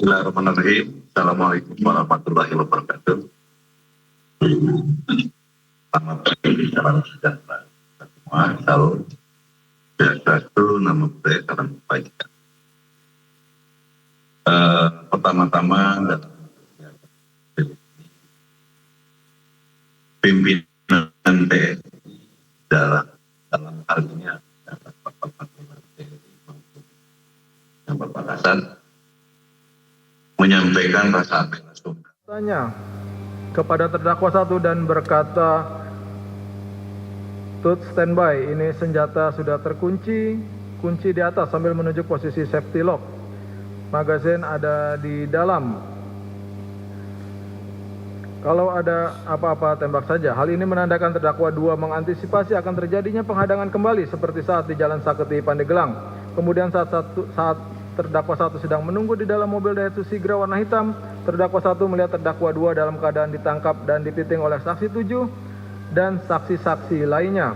Bismillahirrahmanirrahim. Assalamualaikum warahmatullahi wabarakatuh. Selamat pagi, salam sejahtera semua. Salam sejahtera, nama budaya, salam kebaikan. Pertama-tama pimpinan TNI dalam hal ini adalah Bapak TNI yang berbatasan menyampaikan rasa bela sungkawa. Tanya kepada terdakwa 1 dan berkata, "Tut standby, ini senjata sudah terkunci, kunci di atas sambil menunjuk posisi safety lock. Magazin ada di dalam. Kalau ada apa-apa tembak saja." Hal ini menandakan terdakwa 2 mengantisipasi akan terjadinya penghadangan kembali seperti saat di Jalan Saketi Pandeglang. Kemudian saat terdakwa 1 sedang menunggu di dalam mobil Daihatsu Sigra warna hitam, terdakwa 1 melihat terdakwa 2 dalam keadaan ditangkap dan dipiting oleh saksi 7 dan saksi-saksi lainnya.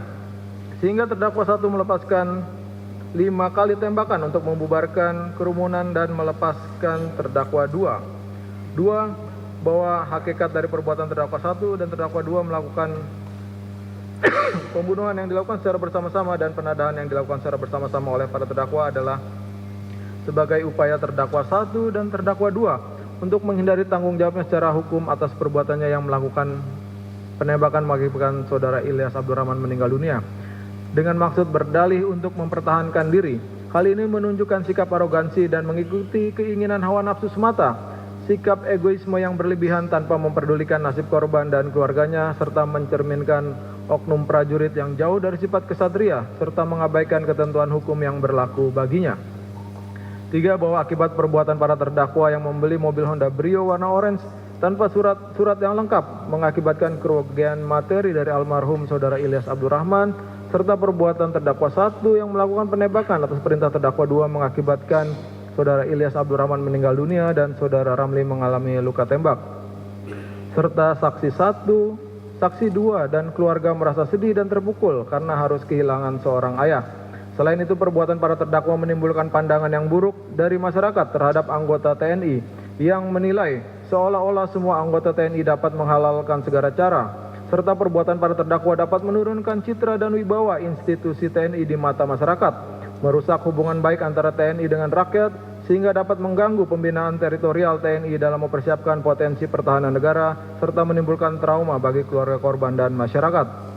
Sehingga terdakwa 1 melepaskan 5 kali tembakan untuk membubarkan kerumunan dan melepaskan terdakwa 2. 2. Bahwa hakikat dari perbuatan terdakwa 1 dan terdakwa 2 melakukan Pembunuhan yang dilakukan secara bersama-sama dan penadahan yang dilakukan secara bersama-sama oleh para terdakwa adalah sebagai upaya terdakwa 1 dan terdakwa 2 untuk menghindari tanggung jawabnya secara hukum atas perbuatannya yang melakukan penembakan mengakibatkan saudara Ilyas Abdurrahman meninggal dunia dengan maksud berdalih untuk mempertahankan diri. Hal ini menunjukkan sikap arogansi dan mengikuti keinginan hawa nafsu semata, sikap egoisme yang berlebihan tanpa memperdulikan nasib korban dan keluarganya, serta mencerminkan oknum prajurit yang jauh dari sifat kesatria, serta mengabaikan ketentuan hukum yang berlaku baginya. 3. Bahwa akibat perbuatan para terdakwa yang membeli mobil Honda Brio warna orange tanpa surat yang lengkap mengakibatkan kerugian materi dari almarhum saudara Ilyas Abdurrahman, serta perbuatan terdakwa 1 yang melakukan penembakan atas perintah terdakwa 2 mengakibatkan saudara Ilyas Abdurrahman meninggal dunia dan saudara Ramli mengalami luka tembak, serta saksi 1, saksi 2 dan keluarga merasa sedih dan terpukul karena harus kehilangan seorang ayah. Selain itu, perbuatan para terdakwa menimbulkan pandangan yang buruk dari masyarakat terhadap anggota TNI yang menilai seolah-olah semua anggota TNI dapat menghalalkan segala cara, serta perbuatan para terdakwa dapat menurunkan citra dan wibawa institusi TNI di mata masyarakat, merusak hubungan baik antara TNI dengan rakyat, sehingga dapat mengganggu pembinaan teritorial TNI dalam mempersiapkan potensi pertahanan negara, serta menimbulkan trauma bagi keluarga korban dan masyarakat.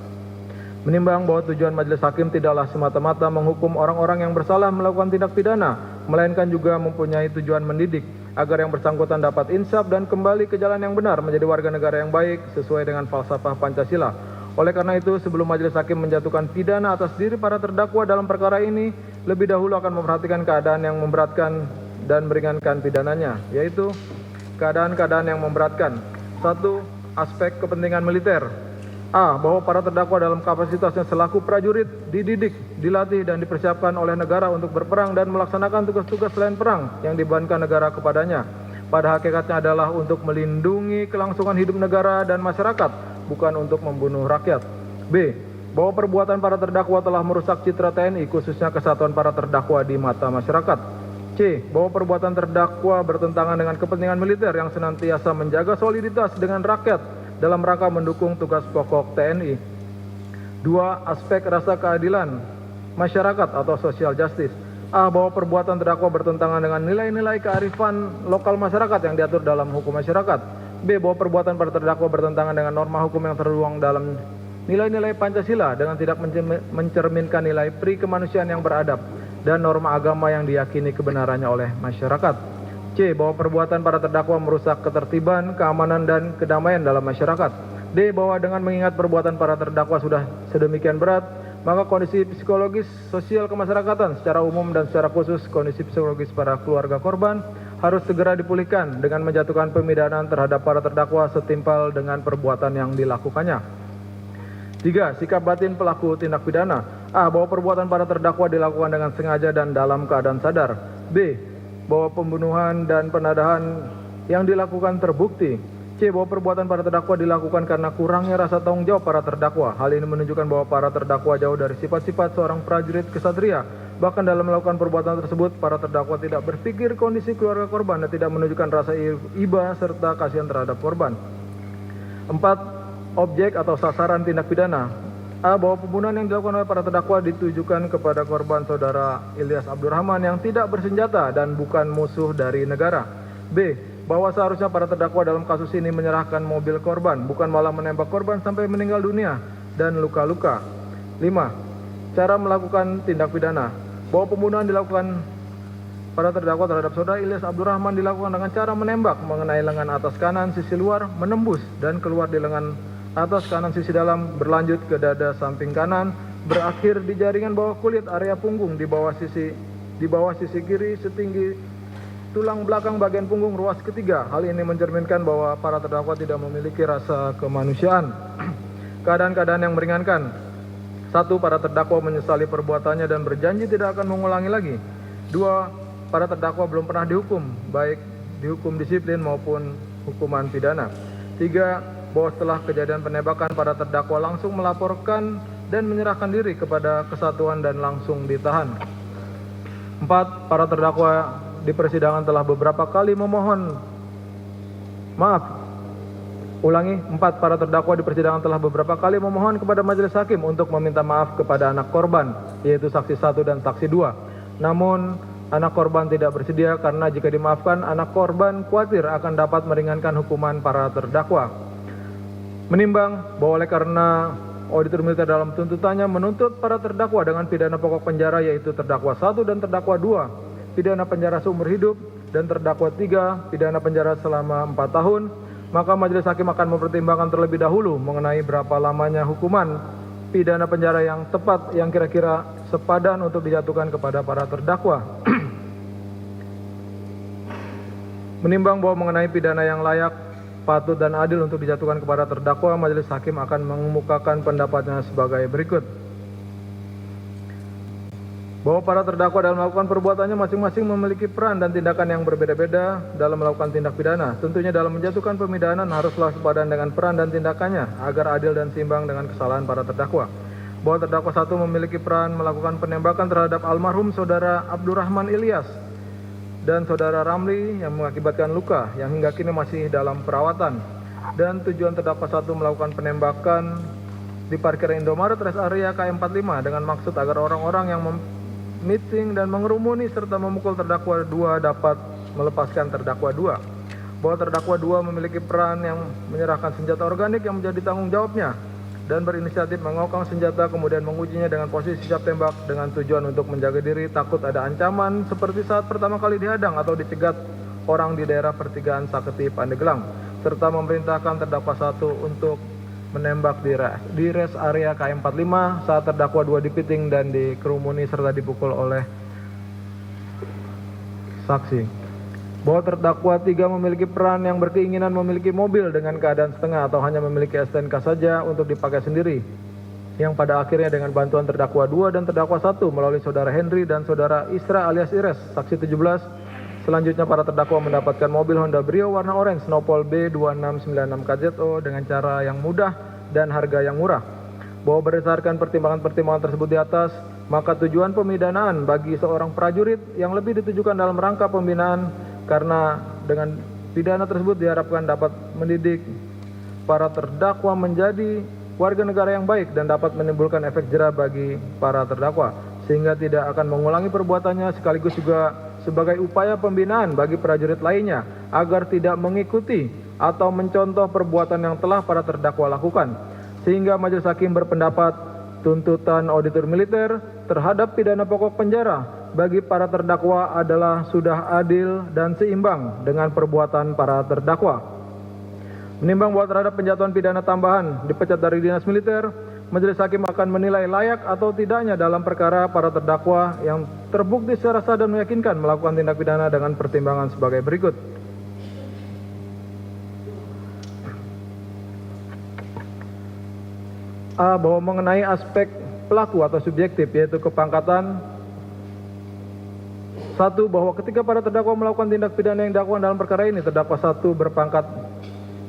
Menimbang bahwa tujuan majelis hakim tidaklah semata-mata menghukum orang-orang yang bersalah melakukan tindak pidana, melainkan juga mempunyai tujuan mendidik agar yang bersangkutan dapat insaf dan kembali ke jalan yang benar menjadi warga negara yang baik sesuai dengan falsafah Pancasila. Oleh karena itu, sebelum majelis hakim menjatuhkan pidana atas diri para terdakwa dalam perkara ini, lebih dahulu akan memperhatikan keadaan yang memberatkan dan meringankan pidananya, yaitu keadaan-keadaan yang memberatkan. 1. Aspek kepentingan militer. A. Bahwa para terdakwa dalam kapasitasnya selaku prajurit dididik, dilatih dan dipersiapkan oleh negara untuk berperang dan melaksanakan tugas-tugas selain perang yang dibebankan negara kepadanya. Pada hakikatnya adalah untuk melindungi kelangsungan hidup negara dan masyarakat, bukan untuk membunuh rakyat. B. Bahwa perbuatan para terdakwa telah merusak citra TNI, khususnya kesatuan para terdakwa di mata masyarakat. C. Bahwa perbuatan terdakwa bertentangan dengan kepentingan militer yang senantiasa menjaga soliditas dengan rakyat dalam rangka mendukung tugas pokok TNI. 2. Aspek rasa keadilan masyarakat atau social justice. A. Bahwa perbuatan terdakwa bertentangan dengan nilai-nilai kearifan lokal masyarakat yang diatur dalam hukum masyarakat. B. Bahwa perbuatan para terdakwa bertentangan dengan norma hukum yang tertuang dalam nilai-nilai Pancasila dengan tidak mencerminkan nilai pri kemanusiaan yang beradab dan norma agama yang diyakini kebenarannya oleh masyarakat. C. Bahwa perbuatan para terdakwa merusak ketertiban, keamanan, dan kedamaian dalam masyarakat. D. Bahwa dengan mengingat perbuatan para terdakwa sudah sedemikian berat, maka kondisi psikologis sosial kemasyarakatan secara umum dan secara khusus kondisi psikologis para keluarga korban harus segera dipulihkan dengan menjatuhkan pemidanaan terhadap para terdakwa setimpal dengan perbuatan yang dilakukannya. 3. Sikap batin pelaku tindak pidana. A. Bahwa perbuatan para terdakwa dilakukan dengan sengaja dan dalam keadaan sadar. B. Bahwa pembunuhan dan penadahan yang dilakukan terbukti. C. Bahwa perbuatan para terdakwa dilakukan karena kurangnya rasa tanggung jawab para terdakwa. Hal ini menunjukkan bahwa para terdakwa jauh dari sifat-sifat seorang prajurit kesatria. Bahkan dalam melakukan perbuatan tersebut, para terdakwa tidak berpikir kondisi keluarga korban dan tidak menunjukkan rasa iba serta kasihan terhadap korban. 4. Objek atau sasaran tindak pidana. A. Bahwa pembunuhan yang dilakukan oleh para terdakwa ditujukan kepada korban saudara Ilyas Abdurrahman yang tidak bersenjata dan bukan musuh dari negara. B. Bahwa seharusnya para terdakwa dalam kasus ini menyerahkan mobil korban, bukan malah menembak korban sampai meninggal dunia dan luka-luka. 5. Cara melakukan tindak pidana. Bahwa pembunuhan dilakukan para terdakwa terhadap saudara Ilyas Abdurrahman dilakukan dengan cara menembak mengenai lengan atas kanan sisi luar, menembus dan keluar di lengan atas kanan sisi dalam, berlanjut ke dada samping kanan, berakhir di jaringan bawah kulit area punggung di bawah sisi kiri setinggi tulang belakang bagian punggung ruas ketiga. Hal ini mencerminkan bahwa para terdakwa tidak memiliki rasa kemanusiaan. Keadaan-keadaan yang meringankan. 1. Para terdakwa menyesali perbuatannya dan berjanji tidak akan mengulangi lagi. 2. Para terdakwa belum pernah dihukum, baik dihukum disiplin maupun hukuman pidana. 3. Bahwa setelah kejadian penembakan, para terdakwa langsung melaporkan dan menyerahkan diri kepada kesatuan dan langsung ditahan. 4. Para terdakwa di persidangan telah beberapa kali memohon maaf Ulangi, 4. Para terdakwa di persidangan telah beberapa kali memohon kepada majelis hakim untuk meminta maaf kepada anak korban, yaitu saksi 1 dan saksi 2. Namun, anak korban tidak bersedia karena jika dimaafkan, anak korban khawatir akan dapat meringankan hukuman para terdakwa. Menimbang bahwa oleh karena auditor militer dalam tuntutannya menuntut para terdakwa dengan pidana pokok penjara, yaitu terdakwa 1 dan terdakwa 2, pidana penjara seumur hidup, dan terdakwa 3, pidana penjara selama 4 tahun, maka majelis hakim akan mempertimbangkan terlebih dahulu mengenai berapa lamanya hukuman pidana penjara yang tepat yang kira-kira sepadan untuk dijatuhkan kepada para terdakwa. Menimbang bahwa mengenai pidana yang layak, patut dan adil untuk dijatuhkan kepada terdakwa, majelis hakim akan mengemukakan pendapatnya sebagai berikut. Bahwa para terdakwa dalam melakukan perbuatannya masing-masing memiliki peran dan tindakan yang berbeda-beda dalam melakukan tindak pidana. Tentunya dalam menjatuhkan pemidanan haruslah sepadan dengan peran dan tindakannya agar adil dan seimbang dengan kesalahan para terdakwa. Bahwa terdakwa 1 memiliki peran melakukan penembakan terhadap almarhum saudara Abdurrahman Ilyas dan saudara Ramli yang mengakibatkan luka yang hingga kini masih dalam perawatan. Dan tujuan terdakwa 1 melakukan penembakan di parkiran Indomaret Rest Area KM45 dengan maksud agar orang-orang yang meeting dan mengerumuni serta memukul terdakwa 2 dapat melepaskan terdakwa 2. Bahwa terdakwa 2 memiliki peran yang menyerahkan senjata organik yang menjadi tanggung jawabnya dan berinisiatif mengokang senjata kemudian mengujinya dengan posisi siap tembak dengan tujuan untuk menjaga diri takut ada ancaman seperti saat pertama kali dihadang atau dicegat orang di daerah pertigaan Saketi Pandeglang, serta memerintahkan terdakwa 1 untuk menembak di rest area KM45 saat terdakwa 2 dipiting dan dikerumuni serta dipukul oleh saksi. Bahwa terdakwa 3 memiliki peran yang berkeinginan memiliki mobil dengan keadaan setengah atau hanya memiliki STNK saja untuk dipakai sendiri, yang pada akhirnya dengan bantuan terdakwa 2 dan terdakwa 1 melalui saudara Henry dan saudara Isra alias Ires, saksi 17, selanjutnya para terdakwa mendapatkan mobil Honda Brio warna orange Snowpol B2696 KZO dengan cara yang mudah dan harga yang murah. Bahwa berdasarkan pertimbangan-pertimbangan tersebut di atas, maka tujuan pemidanaan bagi seorang prajurit yang lebih ditujukan dalam rangka pembinaan, karena dengan pidana tersebut diharapkan dapat mendidik para terdakwa menjadi warga negara yang baik dan dapat menimbulkan efek jera bagi para terdakwa, sehingga tidak akan mengulangi perbuatannya, sekaligus juga sebagai upaya pembinaan bagi prajurit lainnya agar tidak mengikuti atau mencontoh perbuatan yang telah para terdakwa lakukan. Sehingga majelis hakim berpendapat tuntutan auditor militer terhadap pidana pokok penjara bagi para terdakwa adalah sudah adil dan seimbang dengan perbuatan para terdakwa. Menimbang bahwa terhadap penjatuhan pidana tambahan dipecat dari dinas militer, majelis hakim akan menilai layak atau tidaknya dalam perkara para terdakwa yang terbukti secara sah dan meyakinkan melakukan tindak pidana dengan pertimbangan sebagai berikut. A. Bahwa mengenai aspek pelaku atau subjektif, yaitu kepangkatan. 1. Bahwa ketika para terdakwa melakukan tindak pidana yang dakwaan dalam perkara ini, terdakwa 1 berpangkat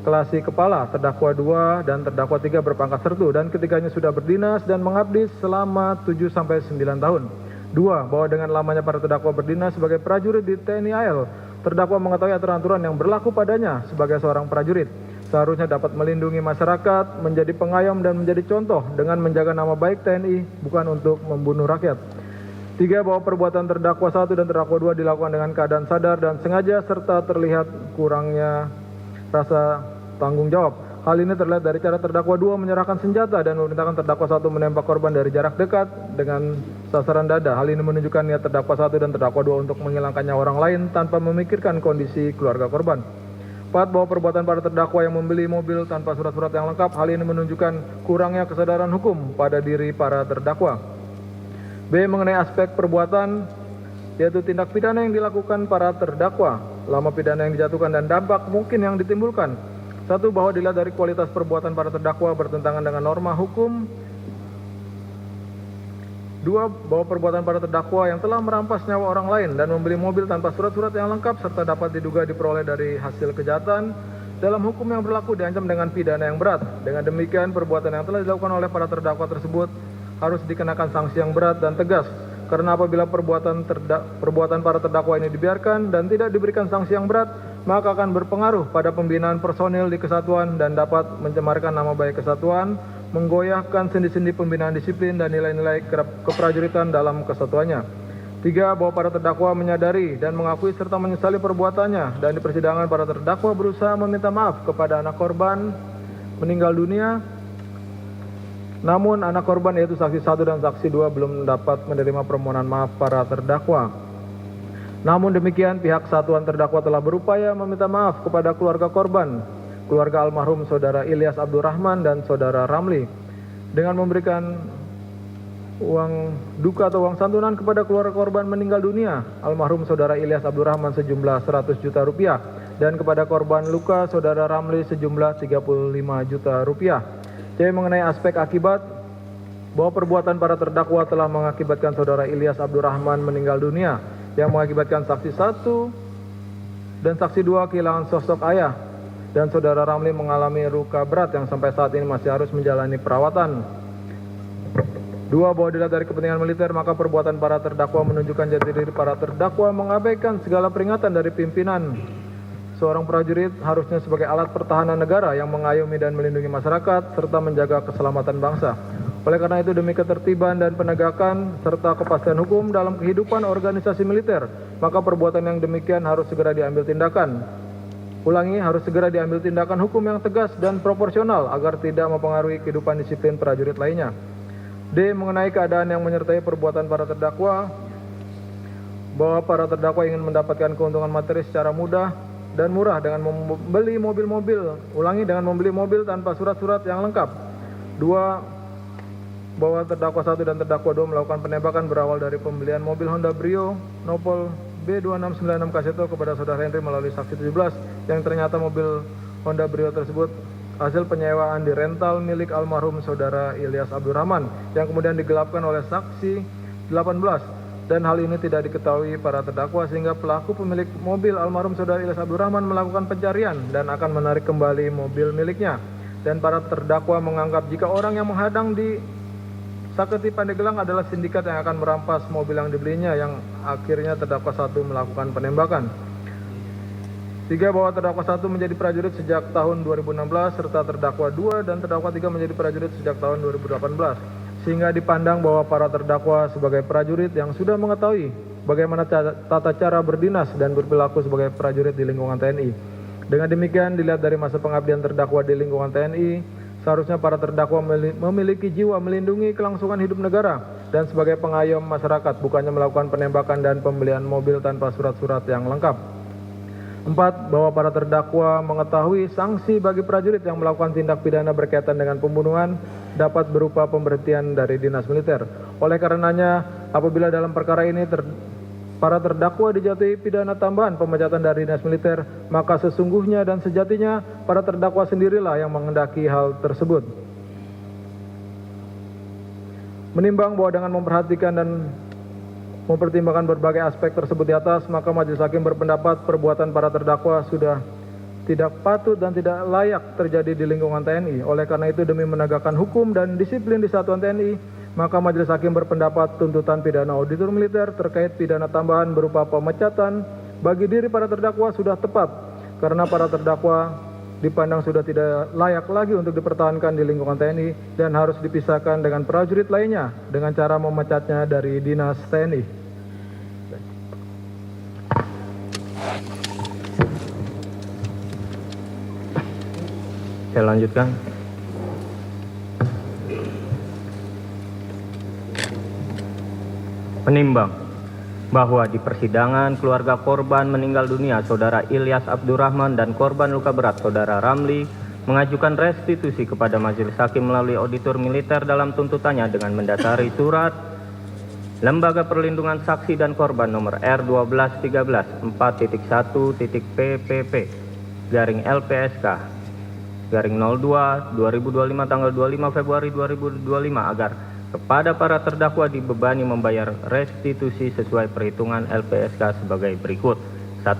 kelasi kepala, terdakwa 2 dan terdakwa 3 berpangkat sertu, dan ketiganya sudah berdinas dan mengabdi selama 7-9 tahun. 2. Bahwa dengan lamanya para terdakwa berdinas sebagai prajurit di TNI AL, terdakwa mengetahui aturan-aturan yang berlaku padanya sebagai seorang prajurit. Seharusnya dapat melindungi masyarakat, menjadi pengayom dan menjadi contoh dengan menjaga nama baik TNI, bukan untuk membunuh rakyat. 3. Bahwa perbuatan terdakwa 1 dan terdakwa 2 dilakukan dengan keadaan sadar dan sengaja serta terlihat kurangnya rasa tanggung jawab. Hal ini terlihat dari cara terdakwa 2 menyerahkan senjata dan memerintahkan terdakwa 1 menembak korban dari jarak dekat dengan sasaran dada. Hal ini menunjukkan niat terdakwa 1 dan terdakwa 2 untuk menghilangkan nyawa orang lain tanpa memikirkan kondisi keluarga korban. 4. Bahwa perbuatan para terdakwa yang membeli mobil tanpa surat-surat yang lengkap, hal ini menunjukkan kurangnya kesadaran hukum pada diri para terdakwa. B. Mengenai aspek perbuatan, yaitu tindak pidana yang dilakukan para terdakwa, lama pidana yang dijatuhkan dan dampak mungkin yang ditimbulkan. 1. Bahwa dilihat dari kualitas perbuatan para terdakwa bertentangan dengan norma hukum. 2. Bahwa perbuatan para terdakwa yang telah merampas nyawa orang lain dan membeli mobil tanpa surat-surat yang lengkap serta dapat diduga diperoleh dari hasil kejahatan dalam hukum yang berlaku diancam dengan pidana yang berat. Dengan demikian, perbuatan yang telah dilakukan oleh para terdakwa tersebut harus dikenakan sanksi yang berat dan tegas, karena apabila perbuatan para terdakwa ini dibiarkan dan tidak diberikan sanksi yang berat, maka akan berpengaruh pada pembinaan personil di kesatuan dan dapat mencemarkan nama baik kesatuan, menggoyahkan sendi-sendi pembinaan disiplin dan nilai-nilai keprajuritan dalam kesatuannya. 3. Bahwa para terdakwa menyadari dan mengakui serta menyesali perbuatannya, dan di persidangan para terdakwa berusaha meminta maaf kepada anak korban meninggal dunia, namun anak korban yaitu saksi 1 dan saksi 2 belum dapat menerima permohonan maaf para terdakwa. Namun demikian, pihak satuan terdakwa telah berupaya meminta maaf kepada keluarga korban, keluarga almarhum Saudara Ilyas Abdurrahman dan Saudara Ramli, dengan memberikan uang duka atau uang santunan kepada keluarga korban meninggal dunia almarhum Saudara Ilyas Abdurrahman sejumlah 100 juta rupiah dan kepada korban luka Saudara Ramli sejumlah 35 juta rupiah. C. Mengenai aspek akibat, bahwa perbuatan para terdakwa telah mengakibatkan Saudara Ilyas Abdurrahman meninggal dunia, yang mengakibatkan saksi 1 dan saksi 2 kehilangan sosok ayah, dan Saudara Ramli mengalami luka berat yang sampai saat ini masih harus menjalani perawatan. 2. Bahwa dilihat dari kepentingan militer, maka perbuatan para terdakwa menunjukkan jati diri para terdakwa mengabaikan segala peringatan dari pimpinan. Seorang prajurit harusnya sebagai alat pertahanan negara yang mengayomi dan melindungi masyarakat serta menjaga keselamatan bangsa. Oleh karena itu, demi ketertiban dan penegakan serta kepastian hukum dalam kehidupan organisasi militer, maka perbuatan yang demikian harus segera diambil tindakan. Ulangi, harus segera diambil tindakan hukum yang tegas dan proporsional agar tidak mempengaruhi kehidupan disiplin prajurit lainnya. D. Mengenai keadaan yang menyertai perbuatan para terdakwa, bahwa para terdakwa ingin mendapatkan keuntungan materi secara mudah dan murah dengan membeli dengan membeli mobil tanpa surat-surat yang lengkap. 2. Bahwa terdakwa 1 dan terdakwa 2 melakukan penembakan berawal dari pembelian mobil Honda Brio Nopol B2696 Kaseto kepada Saudara Henry melalui saksi 17, yang ternyata mobil Honda Brio tersebut hasil penyewaan di rental milik almarhum Saudara Ilyas Abdurrahman yang kemudian digelapkan oleh saksi 18. Dan hal ini tidak diketahui para terdakwa sehingga pelaku pemilik mobil almarhum Saudara Ilyas Abdurrahman melakukan pencarian dan akan menarik kembali mobil miliknya. Dan para terdakwa menganggap jika orang yang menghadang di Saketi Pandeglang adalah sindikat yang akan merampas mobil yang dibelinya, yang akhirnya terdakwa 1 melakukan penembakan. 3. Bahwa terdakwa 1 menjadi prajurit sejak tahun 2016 serta terdakwa 2 dan terdakwa 3 menjadi prajurit sejak tahun 2018. Sehingga dipandang bahwa para terdakwa sebagai prajurit yang sudah mengetahui bagaimana tata cara berdinas dan berperilaku sebagai prajurit di lingkungan TNI. Dengan demikian, dilihat dari masa pengabdian terdakwa di lingkungan TNI, seharusnya para terdakwa memiliki jiwa melindungi kelangsungan hidup negara dan sebagai pengayom masyarakat, bukannya melakukan penembakan dan pembelian mobil tanpa surat-surat yang lengkap. 4. Bahwa para terdakwa mengetahui sanksi bagi prajurit yang melakukan tindak pidana berkaitan dengan pembunuhan dapat berupa pemberhentian dari dinas militer. Oleh karenanya, apabila dalam perkara ini para terdakwa dijatuhi pidana tambahan pemecatan dari dinas militer, maka sesungguhnya dan sejatinya para terdakwa sendirilah yang menghendaki hal tersebut. Menimbang bahwa dengan memperhatikan dan mempertimbangkan berbagai aspek tersebut di atas, maka majelis hakim berpendapat perbuatan para terdakwa sudah tidak patut dan tidak layak terjadi di lingkungan TNI. Oleh karena itu, demi menegakkan hukum dan disiplin di satuan TNI, maka majelis hakim berpendapat tuntutan pidana auditor militer terkait pidana tambahan berupa pemecatan bagi diri para terdakwa sudah tepat, karena para terdakwa dipandang sudah tidak layak lagi untuk dipertahankan di lingkungan TNI dan harus dipisahkan dengan prajurit lainnya dengan cara memecatnya dari dinas TNI. Saya lanjutkan. Menimbang bahwa di persidangan keluarga korban meninggal dunia Saudara Ilyas Abdurrahman dan korban luka berat Saudara Ramli mengajukan restitusi kepada majelis hakim melalui auditor militer dalam tuntutannya dengan mendasari surat Lembaga Perlindungan Saksi dan Korban nomor R1213 4.1.PPP garing LPSK garing 02 2025 tanggal 25 Februari 2025 agar kepada para terdakwa dibebani membayar restitusi sesuai perhitungan LPSK sebagai berikut. 1.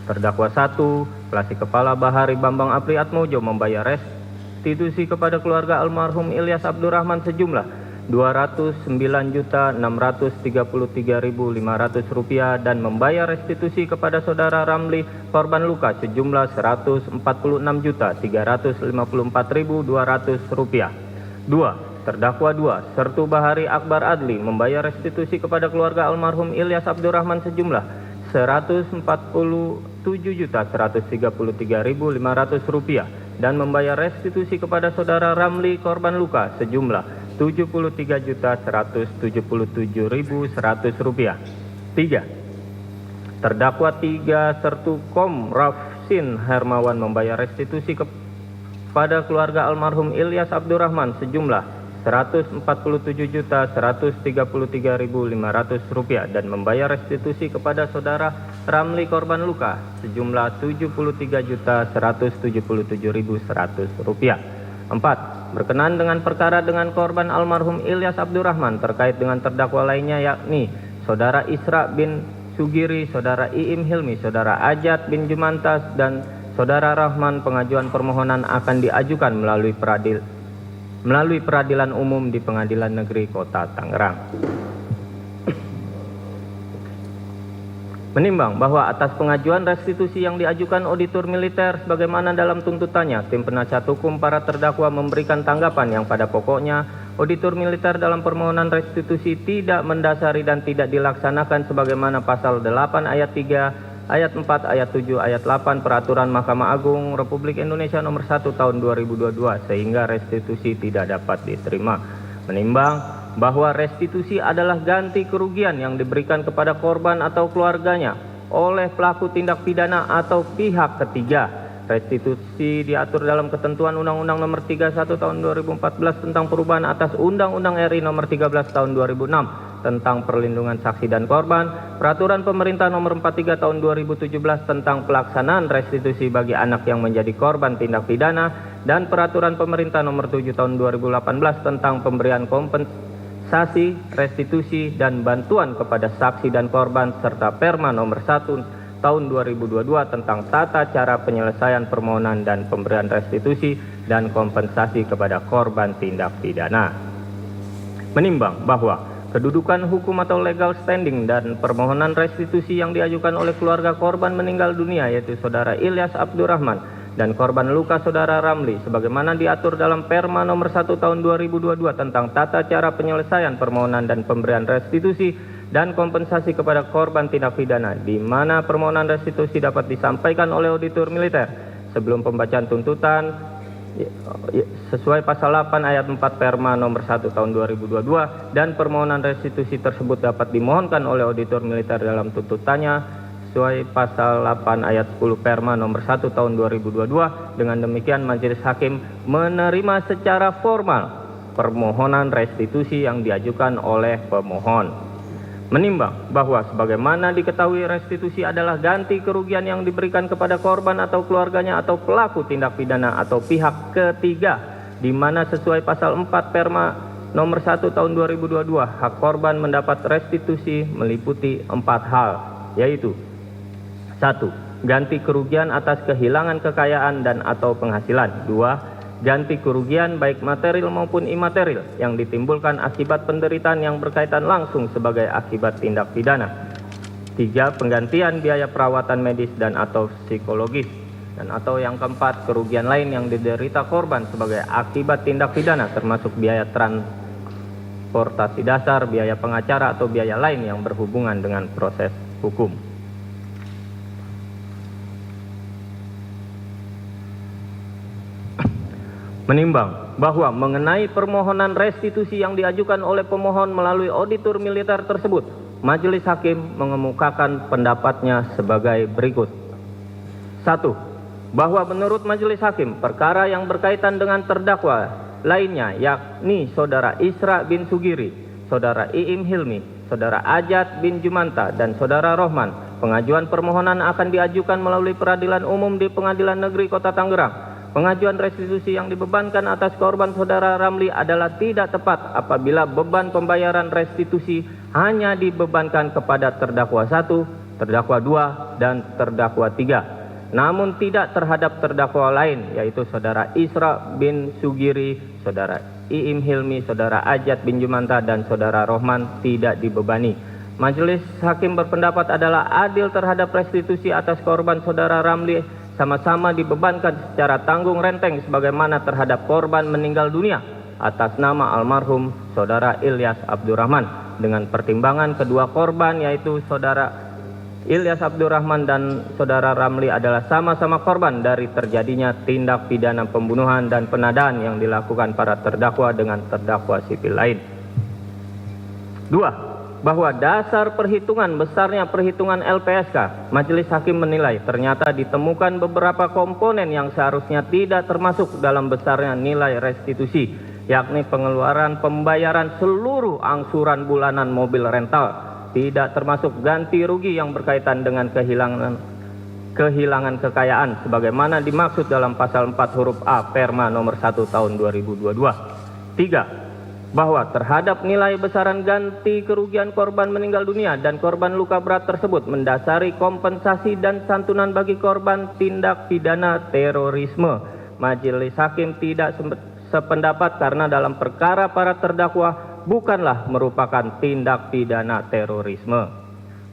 Terdakwa 1, Pelasi Kepala Bahari Bambang Apri Atmojo membayar restitusi kepada keluarga almarhum Ilyas Abdurrahman sejumlah Rp209.633.500 dan membayar restitusi kepada saudara Ramli korban luka sejumlah Rp146.354.200. 2. Terdakwa 2, Sertu Bahari Akbar Adli membayar restitusi kepada keluarga almarhum Ilyas Abdurrahman sejumlah Rp147.133.500 dan membayar restitusi kepada saudara Ramli korban luka sejumlah Rp73.177.100. 3. Terdakwa 3, Sertu Kom Rafsin Hermawan membayar restitusi kepada keluarga almarhum Ilyas Abdurrahman sejumlah Rp147.133.500 dan membayar restitusi kepada saudara Ramli korban luka sejumlah Rp73.177.100. 4. Berkenaan dengan perkara dengan korban almarhum Ilyas Abdurrahman terkait dengan terdakwa lainnya yakni saudara Isra bin Sugiri, saudara Iim Hilmi, saudara Ajat bin Jumantas dan saudara Rahman, pengajuan permohonan akan diajukan melalui peradilan umum di Pengadilan Negeri Kota Tangerang. Menimbang bahwa atas pengajuan restitusi yang diajukan auditor militer sebagaimana dalam tuntutannya, tim penasihat hukum para terdakwa memberikan tanggapan yang pada pokoknya auditor militer dalam permohonan restitusi tidak mendasari dan tidak dilaksanakan sebagaimana pasal 8 ayat 3, ayat 4, ayat 7, ayat 8 Peraturan Mahkamah Agung Republik Indonesia nomor 1 tahun 2022 sehingga restitusi tidak dapat diterima. Menimbang bahwa restitusi adalah ganti kerugian yang diberikan kepada korban atau keluarganya oleh pelaku tindak pidana atau pihak ketiga. Restitusi diatur dalam ketentuan Undang-Undang Nomor 31 Tahun 2014 tentang perubahan atas Undang-Undang RI Nomor 13 Tahun 2006 tentang perlindungan saksi dan korban, Peraturan Pemerintah Nomor 43 Tahun 2017 tentang pelaksanaan restitusi bagi anak yang menjadi korban tindak pidana, dan Peraturan Pemerintah Nomor 7 Tahun 2018 tentang pemberian kompensasi, restitusi, dan bantuan kepada saksi dan korban, serta Perma Nomor 1 Tahun 2022 tentang tata cara penyelesaian permohonan dan pemberian restitusi dan kompensasi kepada korban tindak pidana. Menimbang bahwa kedudukan hukum atau legal standing dan permohonan restitusi yang diajukan oleh keluarga korban meninggal dunia yaitu saudara Ilyas Abdurrahman dan korban luka saudara Ramli sebagaimana diatur dalam Perma Nomor 1 Tahun 2022 tentang tata cara penyelesaian permohonan dan pemberian restitusi dan kompensasi kepada korban tindak pidana, di mana permohonan restitusi dapat disampaikan oleh auditor militer sebelum pembacaan tuntutan sesuai pasal 8 ayat 4 Perma Nomor 1 Tahun 2022, dan permohonan restitusi tersebut dapat dimohonkan oleh auditor militer dalam tuntutannya sesuai pasal 8 ayat 10 Perma Nomor 1 Tahun 2022. Dengan demikian majelis hakim menerima secara formal permohonan restitusi yang diajukan oleh pemohon. Menimbang bahwa sebagaimana diketahui restitusi adalah ganti kerugian yang diberikan kepada korban atau keluarganya atau pelaku tindak pidana atau pihak ketiga, di mana sesuai pasal 4 Perma Nomor 1 Tahun 2022 hak korban mendapat restitusi meliputi 4 hal, yaitu 1. Ganti kerugian atas kehilangan kekayaan dan atau penghasilan. 2. Ganti kerugian baik material maupun imaterial yang ditimbulkan akibat penderitaan yang berkaitan langsung sebagai akibat tindak pidana. 3. Penggantian biaya perawatan medis dan atau psikologis. Dan atau yang keempat, kerugian lain yang diderita korban sebagai akibat tindak pidana termasuk biaya transportasi dasar, biaya pengacara atau biaya lain yang berhubungan dengan proses hukum. Menimbang bahwa mengenai permohonan restitusi yang diajukan oleh pemohon melalui auditor militer tersebut, majelis hakim mengemukakan pendapatnya sebagai berikut. 1. Bahwa menurut majelis hakim, perkara yang berkaitan dengan terdakwa lainnya yakni saudara Isra bin Sugiri, saudara Iim Hilmi, saudara Ajat bin Jumanta, dan saudara Rohman, pengajuan permohonan akan diajukan melalui peradilan umum di Pengadilan Negeri Kota Tangerang. Pengajuan restitusi yang dibebankan atas korban saudara Ramli adalah tidak tepat apabila beban pembayaran restitusi hanya dibebankan kepada terdakwa 1, terdakwa 2, dan terdakwa 3. Namun tidak terhadap terdakwa lain yaitu saudara Isra bin Sugiri, saudara Iim Hilmi, saudara Ajat bin Jumanta, dan saudara Rohman tidak dibebani. Majelis Hakim berpendapat adalah adil terhadap restitusi atas korban saudara Ramli sama-sama dibebankan secara tanggung renteng sebagaimana terhadap korban meninggal dunia atas nama almarhum saudara Ilyas Abdurrahman, dengan pertimbangan kedua korban yaitu saudara Ilyas Abdurrahman dan saudara Ramli adalah sama-sama korban dari terjadinya tindak pidana pembunuhan dan penodaan yang dilakukan para terdakwa dengan terdakwa sipil lain. 2. Bahwa dasar perhitungan besarnya perhitungan LPSK, Majelis Hakim menilai ternyata ditemukan beberapa komponen yang seharusnya tidak termasuk dalam besarnya nilai restitusi, yakni pengeluaran pembayaran seluruh angsuran bulanan mobil rental, tidak termasuk ganti rugi yang berkaitan dengan kehilangan kekayaan sebagaimana dimaksud dalam pasal 4 huruf A Perma nomor 1 tahun 2022. 3. Bahwa terhadap nilai besaran ganti kerugian korban meninggal dunia dan korban luka berat tersebut mendasari kompensasi dan santunan bagi korban tindak pidana terorisme. Majelis Hakim tidak sependapat karena dalam perkara para terdakwa bukanlah merupakan tindak pidana terorisme.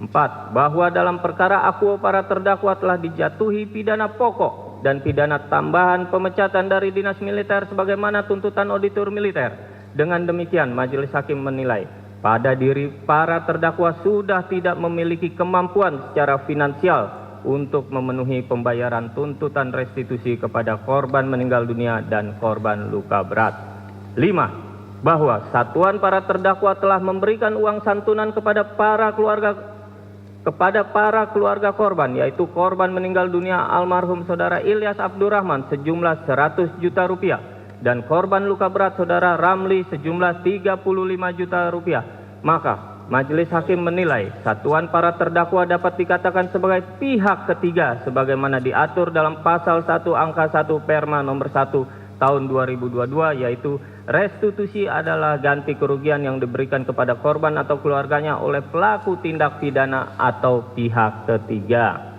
4. Bahwa dalam perkara akuo para terdakwa telah dijatuhi pidana pokok dan pidana tambahan pemecatan dari dinas militer sebagaimana tuntutan auditor militer. Dengan demikian, Majelis Hakim menilai pada diri para terdakwa sudah tidak memiliki kemampuan secara finansial untuk memenuhi pembayaran tuntutan restitusi kepada korban meninggal dunia dan korban luka berat. 5. Bahwa satuan para terdakwa telah memberikan uang santunan kepada para keluarga korban, yaitu korban meninggal dunia almarhum saudara Ilyas Abdurrahman sejumlah 100 juta rupiah dan korban luka berat saudara Ramli sejumlah 35 juta rupiah. Maka Majelis Hakim menilai satuan para terdakwa dapat dikatakan sebagai pihak ketiga sebagaimana diatur dalam pasal 1 angka 1 Perma nomor 1 tahun 2022, yaitu restitusi adalah ganti kerugian yang diberikan kepada korban atau keluarganya oleh pelaku tindak pidana atau pihak ketiga.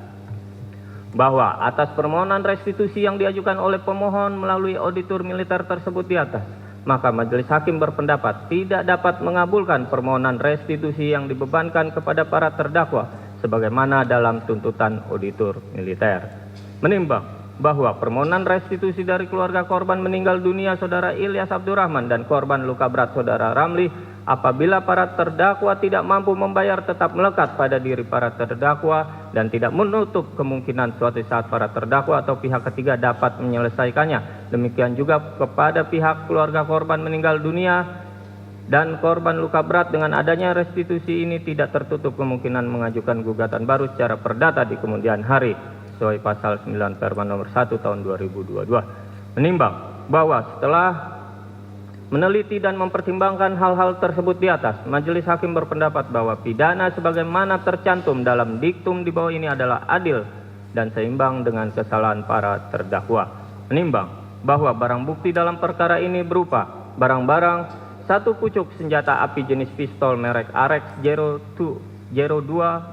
Bahwa atas permohonan restitusi yang diajukan oleh pemohon melalui auditor militer tersebut di atas, maka Majelis Hakim berpendapat tidak dapat mengabulkan permohonan restitusi yang dibebankan kepada para terdakwa sebagaimana dalam tuntutan auditor militer. Menimbang bahwa permohonan restitusi dari keluarga korban meninggal dunia saudara Ilyas Abdurrahman dan korban luka berat saudara Ramli apabila para terdakwa tidak mampu membayar tetap melekat pada diri para terdakwa dan tidak menutup kemungkinan suatu saat para terdakwa atau pihak ketiga dapat menyelesaikannya. Demikian juga kepada pihak keluarga korban meninggal dunia dan korban luka berat, dengan adanya restitusi ini tidak tertutup kemungkinan mengajukan gugatan baru secara perdata di kemudian hari sesuai pasal 9 Perma nomor 1 tahun 2022. Menimbang bahwa setelah meneliti dan mempertimbangkan hal-hal tersebut di atas, Majelis Hakim berpendapat bahwa pidana sebagaimana tercantum dalam diktum di bawah ini adalah adil dan seimbang dengan kesalahan para terdakwa. Menimbang bahwa barang bukti dalam perkara ini berupa barang-barang: 1 pucuk senjata api jenis pistol merek Arex 02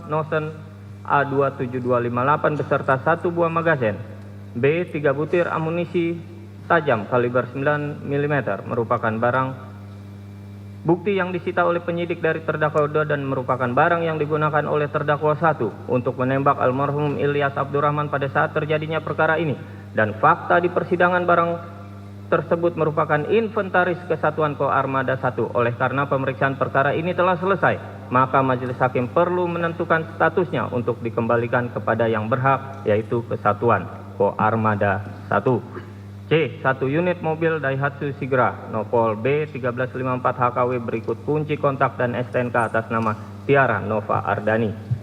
Nosen A27258 beserta 1 buah magazin, B 3 butir amunisi tajam kaliber 9 mm merupakan barang bukti yang disita oleh penyidik dari terdakwa 2 dan merupakan barang yang digunakan oleh terdakwa 1 untuk menembak almarhum Ilyas Abdurrahman pada saat terjadinya perkara ini, dan fakta di persidangan barang tersebut merupakan inventaris kesatuan Koarmada 1. Oleh karena pemeriksaan perkara ini telah selesai, maka Majelis Hakim perlu menentukan statusnya untuk dikembalikan kepada yang berhak, yaitu kesatuan Koarmada 1. C. 1 unit mobil Daihatsu Sigra Nopol B 1354 HKW berikut kunci kontak dan STNK atas nama Tiara Nova Ardani.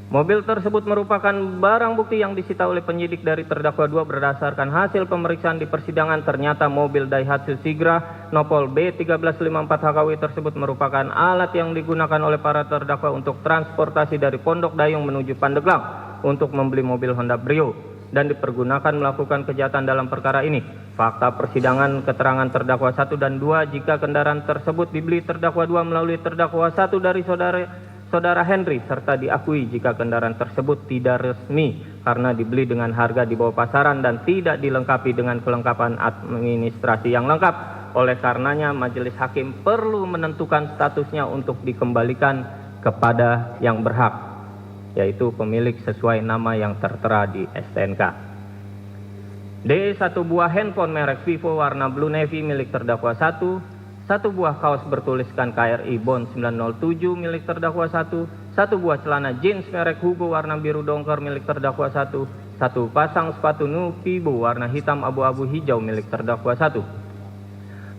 Mobil tersebut merupakan barang bukti yang disita oleh penyidik dari terdakwa 2 berdasarkan hasil pemeriksaan di persidangan. Ternyata mobil Daihatsu Sigra Nopol B 1354 HKW tersebut merupakan alat yang digunakan oleh para terdakwa untuk transportasi dari Pondok Dayung menuju Pandeglang untuk membeli mobil Honda Brio dan dipergunakan melakukan kejahatan dalam perkara ini. Fakta persidangan keterangan terdakwa 1 dan 2, jika kendaraan tersebut dibeli terdakwa 2 melalui terdakwa 1 dari saudara Henry serta diakui jika kendaraan tersebut tidak resmi karena dibeli dengan harga di bawah pasaran dan tidak dilengkapi dengan kelengkapan administrasi yang lengkap. Oleh karenanya majelis hakim perlu menentukan statusnya untuk dikembalikan kepada yang berhak, yaitu pemilik sesuai nama yang tertera di STNK. D. Satu buah handphone merek Vivo warna blue navy milik terdakwa 1. Satu buah kaos bertuliskan KRI Bond 907 milik terdakwa 1. Satu buah celana jeans merek Hugo warna biru dongker milik terdakwa 1. Satu pasang sepatu Nupibo warna hitam abu-abu hijau milik terdakwa 1.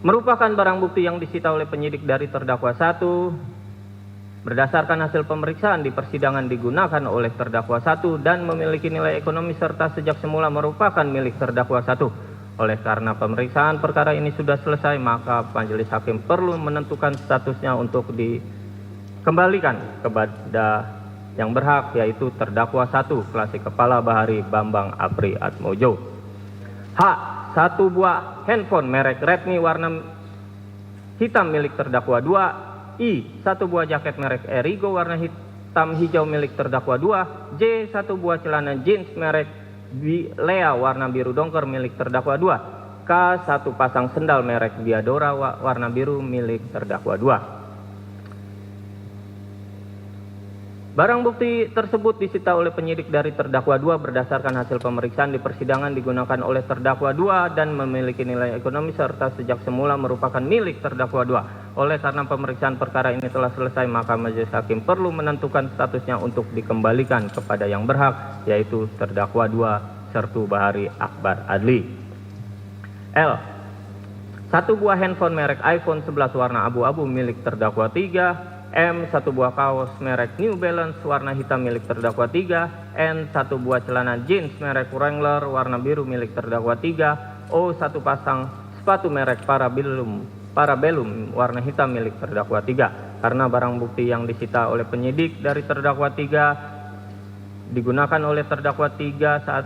Merupakan barang bukti yang disita oleh penyidik dari terdakwa 1. Berdasarkan hasil pemeriksaan di persidangan digunakan oleh terdakwa 1 dan memiliki nilai ekonomi serta sejak semula merupakan milik terdakwa 1. Oleh karena pemeriksaan perkara ini sudah selesai, maka majelis hakim perlu menentukan statusnya untuk dikembalikan kepada yang berhak, yaitu terdakwa 1 klasik kepala Bahari Bambang Apri Atmojo. H. Satu buah handphone merek Redmi warna hitam milik terdakwa 2. I. Satu buah jaket merek Erigo warna hitam hijau milik terdakwa 2. J. Satu buah celana jeans merek Lea warna biru dongker milik terdakwa 2. K. Satu pasang sendal merek Diadora warna biru milik terdakwa 2. Barang bukti tersebut disita oleh penyidik dari terdakwa 2 berdasarkan hasil pemeriksaan di persidangan digunakan oleh terdakwa 2 dan memiliki nilai ekonomi serta sejak semula merupakan milik terdakwa 2. Oleh karena pemeriksaan perkara ini telah selesai, maka majelis hakim perlu menentukan statusnya untuk dikembalikan kepada yang berhak, yaitu terdakwa 2 Sertu Bahari Akbar Adli. L. Satu buah handphone merek iPhone 11 warna abu-abu milik terdakwa 3. M. Satu buah kaos merek New Balance warna hitam milik terdakwa 3. N. Satu buah celana jeans merek Wrangler warna biru milik terdakwa 3. O. Satu pasang sepatu merek Parabellum warna hitam milik terdakwa 3. Karena barang bukti yang disita oleh penyidik dari terdakwa 3 digunakan oleh terdakwa 3 saat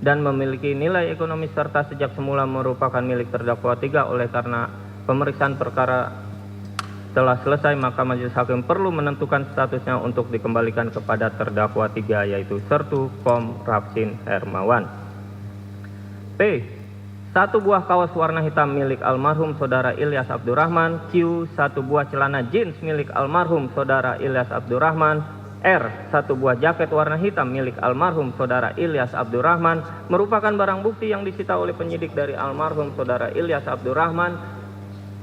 dan memiliki nilai ekonomi serta sejak semula merupakan milik terdakwa 3. Oleh karena pemeriksaan perkara telah selesai, maka majelis hakim perlu menentukan statusnya untuk dikembalikan kepada terdakwa 3, yaitu Sertu Kom Rapsin Hermawan. P. Satu buah kaos warna hitam milik almarhum saudara Ilyas Abdurrahman. Q. Satu buah celana jeans milik almarhum saudara Ilyas Abdurrahman. R. Satu buah jaket warna hitam milik almarhum saudara Ilyas Abdurrahman merupakan barang bukti yang disita oleh penyidik dari almarhum saudara Ilyas Abdurrahman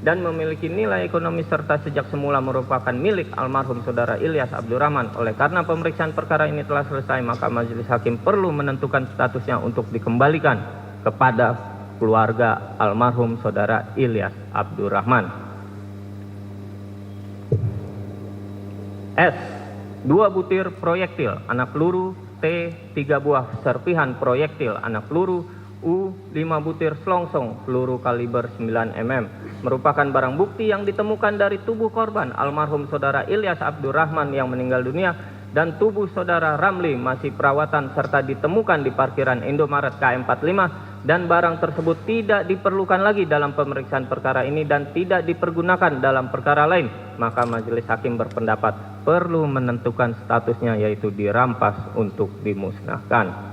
dan memiliki nilai ekonomi serta sejak semula merupakan milik almarhum saudara Ilyas Abdurrahman. Oleh karena pemeriksaan perkara ini telah selesai, maka majelis hakim perlu menentukan statusnya untuk dikembalikan kepada keluarga almarhum saudara Ilyas Abdurrahman. S. 2 butir proyektil anak peluru. T. 3 buah serpihan proyektil anak peluru. U. 5 butir selongsong peluru kaliber 9 mm merupakan barang bukti yang ditemukan dari tubuh korban almarhum saudara Ilyas Abdurrahman yang meninggal dunia dan tubuh saudara Ramli masih perawatan serta ditemukan di parkiran Indomaret KM45 dan barang tersebut tidak diperlukan lagi dalam pemeriksaan perkara ini dan tidak dipergunakan dalam perkara lain, maka majelis hakim berpendapat perlu menentukan statusnya, yaitu dirampas untuk dimusnahkan.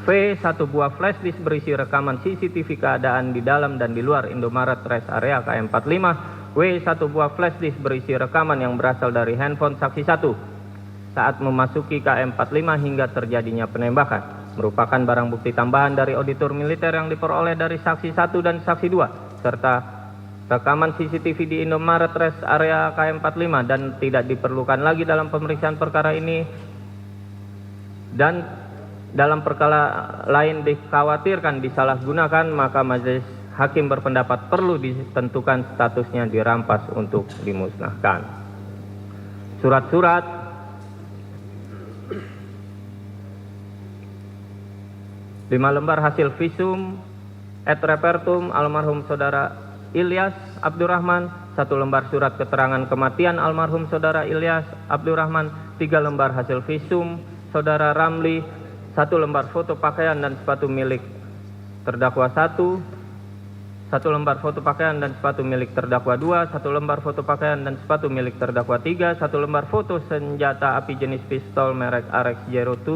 V. Satu buah flash disk berisi rekaman CCTV keadaan di dalam dan di luar Indomaret Rest Area KM45. W. Satu buah flash disk berisi rekaman yang berasal dari handphone saksi 1 saat memasuki KM45 hingga terjadinya penembakan. Merupakan barang bukti tambahan dari auditor militer yang diperoleh dari saksi 1 dan saksi 2 serta rekaman CCTV di Indomaret Rest Area KM45 dan tidak diperlukan lagi dalam pemeriksaan perkara ini dan dalam perkara lain dikhawatirkan disalahgunakan, maka majelis hakim berpendapat perlu ditentukan statusnya dirampas untuk dimusnahkan. Surat-surat 5 lembar hasil visum et repertum almarhum saudara Ilyas Abdurrahman, 1 lembar surat keterangan kematian almarhum saudara Ilyas Abdurrahman, 3 lembar hasil visum saudara Ramli, 1 lembar foto pakaian dan sepatu milik terdakwa 1, 1 1 lembar foto pakaian dan sepatu milik terdakwa 2, 1 lembar foto pakaian dan sepatu milik terdakwa 3, 1 lembar foto senjata api jenis pistol merek RX02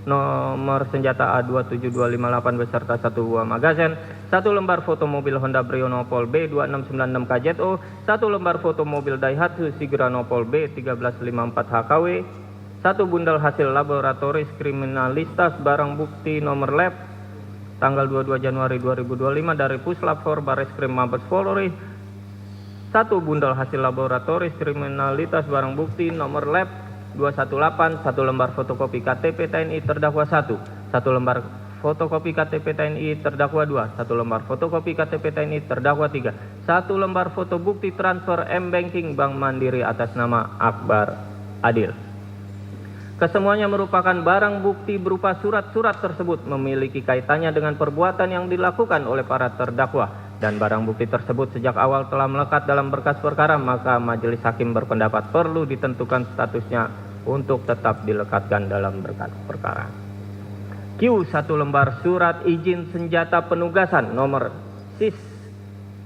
nomor senjata A27258 beserta 1 buah magazen, 1 lembar foto mobil Honda Brio Nopol B2696 KZO, 1 lembar foto mobil Daihatsu Sigra Nopol B1354 HKW, 1 bundel hasil laboratoris kriminalitas barang bukti nomor lab tanggal 22 Januari 2025 dari Puslap 4 Barreskrim Mabes Polri, 1 bundel hasil laboratoris kriminalitas barang bukti nomor lab 218, 1 lembar fotokopi KTP TNI terdakwa 1, 1 lembar fotokopi KTP TNI terdakwa 2, 1 lembar fotokopi KTP TNI terdakwa 3, 1 lembar foto bukti transfer M-Banking Bank Mandiri atas nama Akbar Adil. Kesemuanya merupakan barang bukti berupa surat-surat tersebut memiliki kaitannya dengan perbuatan yang dilakukan oleh para terdakwa dan barang bukti tersebut sejak awal telah melekat dalam berkas perkara, maka majelis hakim berpendapat perlu ditentukan statusnya untuk tetap dilekatkan dalam berkas perkara. Q. 1 lembar surat izin senjata penugasan nomor SIS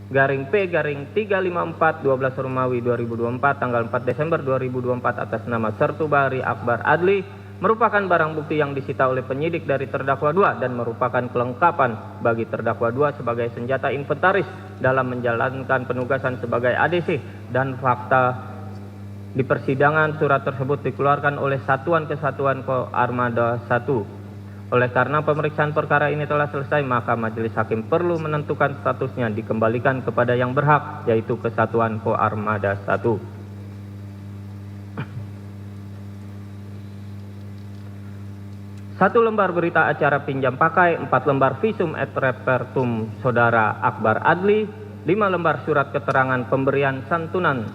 garing P garing 354 12 Romawi 2024 tanggal 4 Desember 2024 atas nama Sertu Bahari Akbar Adli merupakan barang bukti yang disita oleh penyidik dari terdakwa 2 dan merupakan kelengkapan bagi terdakwa 2 sebagai senjata inventaris dalam menjalankan penugasan sebagai ADC, dan fakta di persidangan surat tersebut dikeluarkan oleh Satuan Kesatuan Koarmada 1. Oleh karena pemeriksaan perkara ini telah selesai, maka majelis hakim perlu menentukan statusnya dikembalikan kepada yang berhak, yaitu Kesatuan Koarmada 1. Satu lembar berita acara pinjam pakai, 4 lembar visum et repertum saudara Akbar Adli, 5 lembar surat keterangan pemberian santunan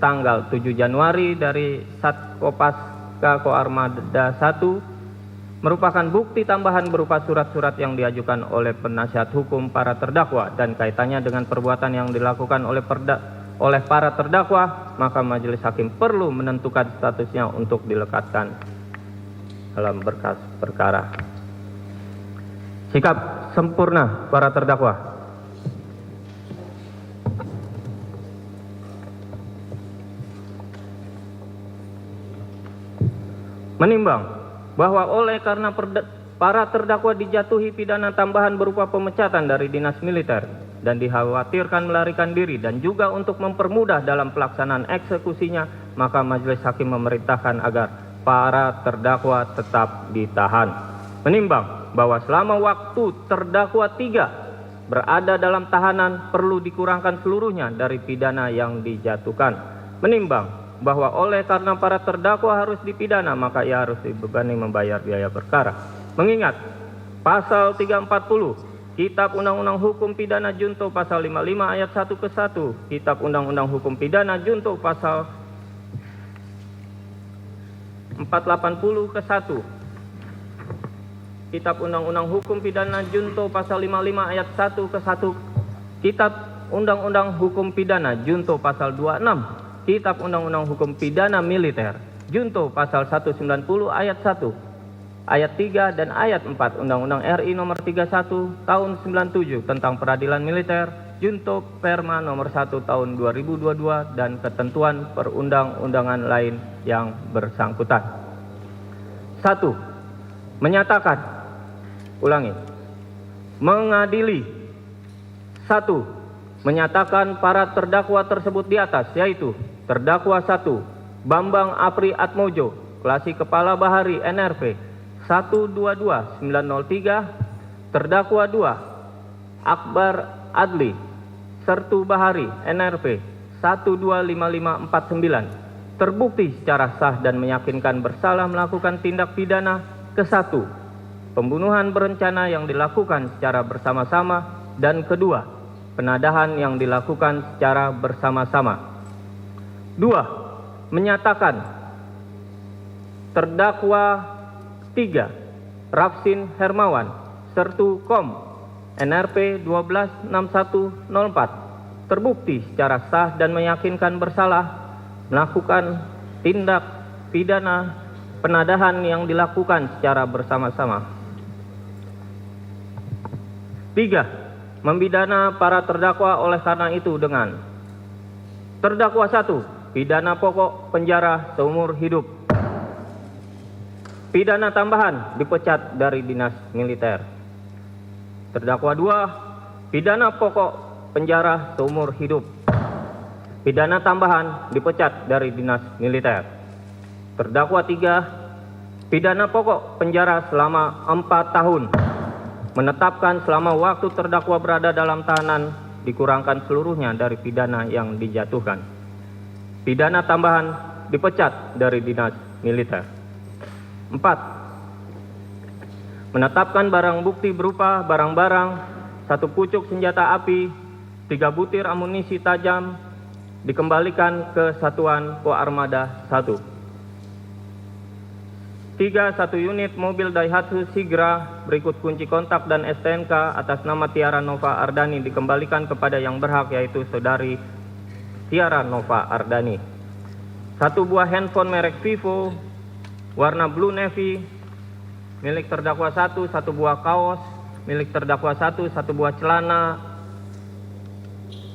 tanggal 7 Januari dari Satkopaska Koarmada 1, merupakan bukti tambahan berupa surat-surat yang diajukan oleh penasihat hukum para terdakwa dan kaitannya dengan perbuatan yang dilakukan oleh para terdakwa, maka majelis hakim perlu menentukan statusnya untuk dilekatkan dalam berkas perkara. Sikap sempurna para terdakwa. Menimbang bahwa oleh karena para terdakwa dijatuhi pidana tambahan berupa pemecatan dari dinas militer dan dikhawatirkan melarikan diri dan juga untuk mempermudah dalam pelaksanaan eksekusinya, maka majelis hakim memerintahkan agar para terdakwa tetap ditahan. Menimbang bahwa selama waktu terdakwa 3 berada dalam tahanan perlu dikurangkan seluruhnya dari pidana yang dijatuhkan. Menimbang bahwa oleh karena para terdakwa harus dipidana, maka ia harus dibebani membayar biaya perkara. Mengingat pasal 340 Kitab Undang-Undang Hukum Pidana Junto pasal 55 ayat 1 ke 1, Kitab Undang-Undang Hukum Pidana Junto pasal 480 ke 1, Kitab Undang-Undang Hukum Pidana Junto pasal 55 ayat 1 ke 1, Kitab Undang-Undang Hukum Pidana Junto pasal 26, Kitab Undang-Undang Hukum Pidana Militer Junto pasal 190 ayat 1, ayat 3 dan ayat 4 Undang-Undang RI nomor 31 tahun 97 tentang peradilan militer Junto Perma nomor 1 tahun 2022 dan ketentuan perundang-undangan lain yang bersangkutan. 1. Menyatakan, mengadili. 1. Menyatakan para terdakwa tersebut di atas, yaitu terdakwa 1 Bambang Apri Atmojo, klasi Kepala Bahari NRP 122903, terdakwa 2 Akbar Adli Sertu Bahari NRP 125549, terbukti secara sah dan meyakinkan bersalah melakukan tindak pidana ke-1 pembunuhan berencana yang dilakukan secara bersama-sama, dan kedua penadahan yang dilakukan secara bersama-sama. 2. Menyatakan terdakwa 3 Rafsin Hermawan Sertu Kom NRP 126104 terbukti secara sah dan meyakinkan bersalah melakukan tindak pidana penadahan yang dilakukan secara bersama-sama. 3. Membidana para terdakwa oleh karena itu dengan: terdakwa 1, pidana pokok penjara seumur hidup. Pidana tambahan dipecat dari dinas militer. Terdakwa 2, pidana pokok penjara seumur hidup. Pidana tambahan dipecat dari dinas militer. Terdakwa 3, pidana pokok penjara selama 4 tahun. Menetapkan selama waktu terdakwa berada dalam tahanan dikurangkan seluruhnya dari pidana yang dijatuhkan. Pidana tambahan dipecat dari dinas militer. 4. Menetapkan barang bukti berupa barang-barang, 1 pucuk senjata api, 3 butir amunisi tajam dikembalikan ke Satuan Koarmada 1. 3. 1 unit mobil Daihatsu Sigra berikut kunci kontak dan STNK atas nama Tiara Nova Ardani dikembalikan kepada yang berhak, yaitu saudari Tiara Nova Ardani. 1 buah handphone merek Vivo warna blue navy milik terdakwa 1, 1 buah kaos milik terdakwa 1, 1 buah celana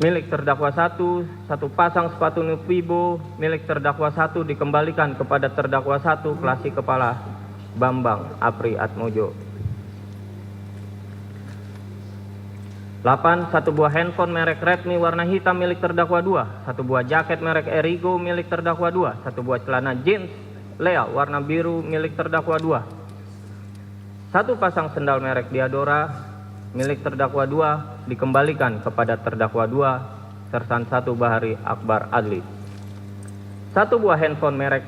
milik terdakwa 1, 1 pasang sepatu Nuvibo milik terdakwa 1 dikembalikan kepada terdakwa 1, Klasik Kepala Bambang Apri Atmojo. 8. 1 buah handphone merek Redmi warna hitam milik terdakwa 2, 1 buah jaket merek Erigo milik terdakwa 2, 1 buah celana jeans Lea warna biru milik terdakwa 2, 1 pasang sendal merek Diadora milik terdakwa 2 dikembalikan kepada terdakwa 2, Sersan 1 Bahari Akbar Adli. 1 buah handphone merek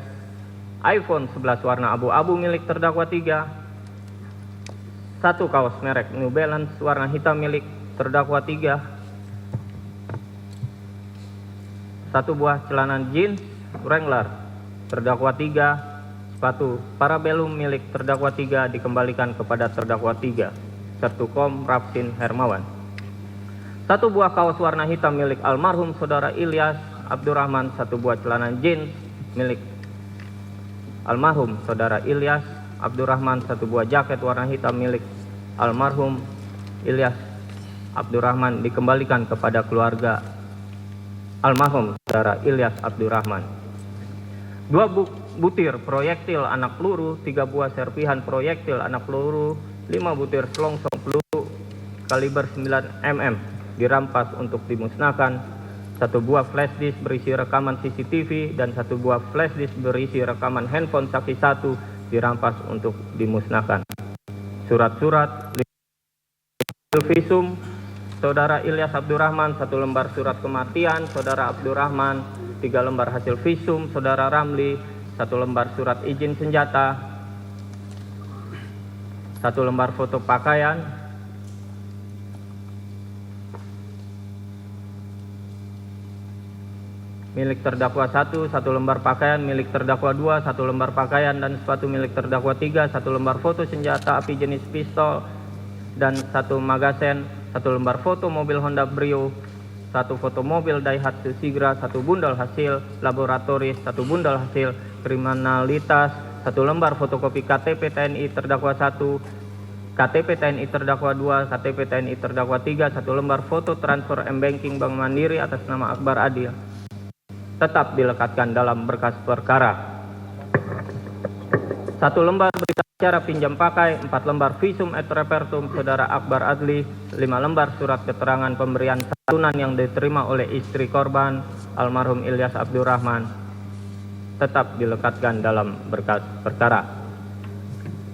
iPhone 11 warna abu-abu milik terdakwa 3, 1 kaos merek New Balance warna hitam milik terdakwa 3, 1 buah celana jeans Wrangler terdakwa 3, sepatu Parabellum milik terdakwa 3 dikembalikan kepada terdakwa 3, Sertukom Rafsin Hermawan. 1 buah kaos warna hitam milik almarhum saudara Ilyas Abdurrahman, 1 buah celana jeans milik almarhum saudara Ilyas Abdurrahman, 1 buah jaket warna hitam milik almarhum Ilyas Abdurrahman dikembalikan kepada keluarga almarhum saudara Ilyas Abdurrahman. 2 butir proyektil anak peluru, 3 buah serpihan proyektil anak peluru, 5 butir selongsong peluru kaliber 9 mm dirampas untuk dimusnahkan, 1 buah flash disk berisi rekaman CCTV dan 1 buah flash disk berisi rekaman handphone saksi 1 dirampas untuk dimusnahkan. Surat-surat visum saudara Ilyas Abdurrahman, 1 lembar surat kematian saudara Abdurrahman, 3 lembar hasil visum saudara Ramli, 1 lembar surat izin senjata, 1 lembar foto pakaian, milik terdakwa 1, 1 lembar pakaian milik terdakwa 2, 1 lembar pakaian dan sepatu milik terdakwa 3, 1 lembar foto senjata api jenis pistol dan 1 magazen, 1 lembar foto mobil Honda Brio, 1 foto mobil Daihatsu Sigra, 1 bundel hasil laboratoris, 1 bundel hasil kriminalitas, 1 lembar fotokopi KTP TNI terdakwa 1, KTP TNI terdakwa 2, KTP TNI terdakwa 3, 1 lembar foto transfer M-Banking Bank Mandiri atas nama Akbar Adil tetap dilekatkan dalam berkas perkara. 1 lembar berita acara pinjam pakai, 4 lembar visum et repertum saudara Akbar Adli, 5 lembar surat keterangan pemberian santunan yang diterima oleh istri korban almarhum Ilyas Abdurrahman tetap dilekatkan dalam berkas perkara.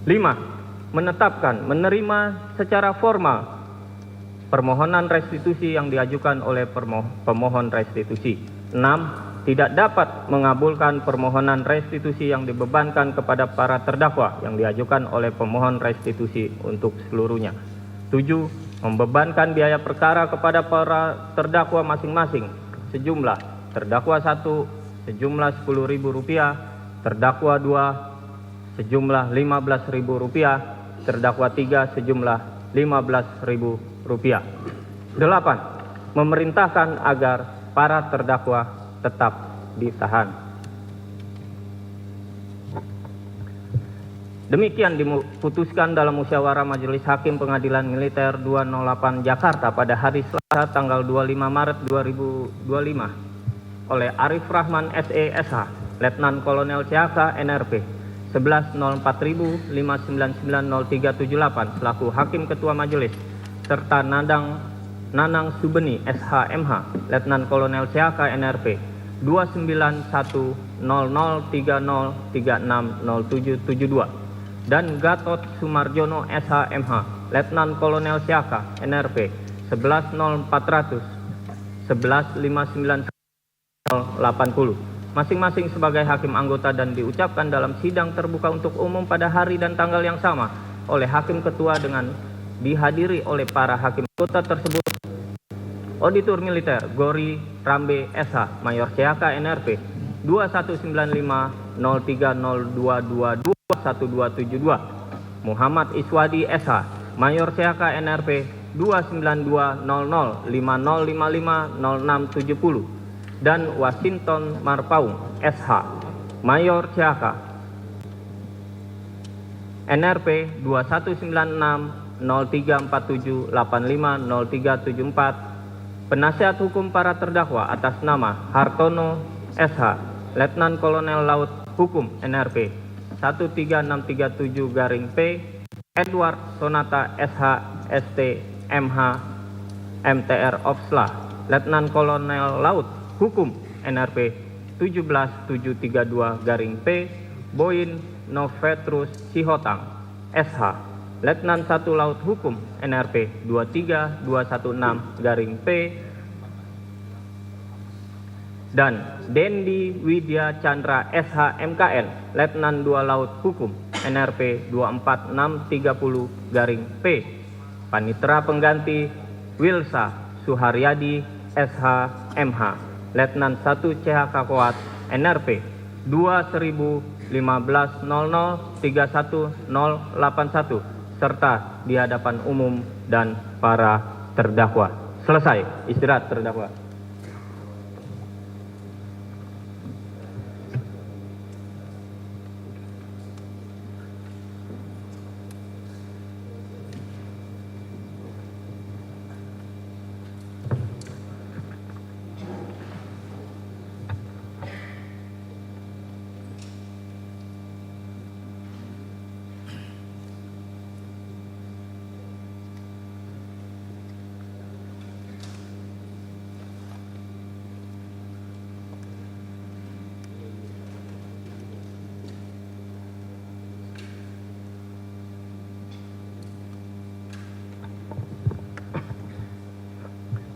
5. Menetapkan menerima secara formal permohonan restitusi yang diajukan oleh pemohon restitusi. 6. Tidak dapat mengabulkan permohonan restitusi yang dibebankan kepada para terdakwa yang diajukan oleh pemohon restitusi untuk seluruhnya. 7. Membebankan biaya perkara kepada para terdakwa masing-masing sejumlah terdakwa 1 sejumlah Rp10.000, terdakwa 2 sejumlah Rp15.000, terdakwa 3 sejumlah Rp15.000. 8. Memerintahkan agar para terdakwa tetap ditahan. Demikian diputuskan dalam musyawarah Majelis Hakim Pengadilan Militer 208 Jakarta pada hari Selasa tanggal 25 Maret 2025 oleh Arif Rahman SE SH, Letnan Kolonel CHK NRP 1104599038 selaku Hakim Ketua Majelis, serta Nanang Subeni SH MH, Letnan Kolonel CHK NRP 2910030360772 dan Gatot Sumarjono SH MH, Letnan Kolonel CHK NRP 110400 115980 masing-masing sebagai hakim anggota dan diucapkan dalam sidang terbuka untuk umum pada hari dan tanggal yang sama oleh Hakim Ketua dengan dihadiri oleh para hakim anggota tersebut: Auditor Militer Gori Rambe SH, Mayor CHK NRP 21950302221272, Muhammad Iswadi SH, Mayor CHK NRP 2920050550670, dan Washington Marpaung SH, Mayor CHK NRP 21960347850374, penasihat hukum para terdakwa atas nama Hartono SH, Letnan Kolonel Laut Hukum NRP 13637-P, Edward Sonata SH ST MH MTR Opsla, Letnan Kolonel Laut Hukum NRP 17732-P, Boyin Novetrus Sihotang SH, Letnan 1 Laut Hukum NRP 23216-P, dan Dendi Widya Chandra SH MKN, Letnan 2 Laut Hukum NRP 24630-P, Panitera Pengganti Wilsa Suharyadi SH MH, Letnan 1 CHK Koat NRP 201500310081 serta di hadapan umum dan para terdakwa. Selesai. Istirahat terdakwa.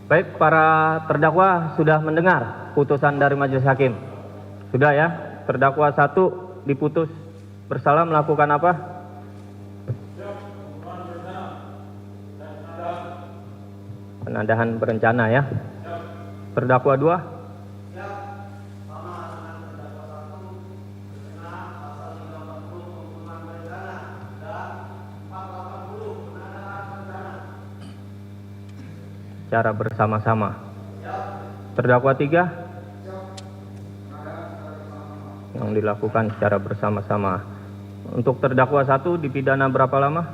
Baik, para terdakwa sudah mendengar putusan dari Majelis Hakim. Sudah ya, terdakwa 1 diputus bersalah melakukan apa? Penadahan berencana ya. Terdakwa 2? Secara bersama-sama. Terdakwa 3? Yang dilakukan secara bersama-sama. Untuk terdakwa 1 dipidana berapa lama?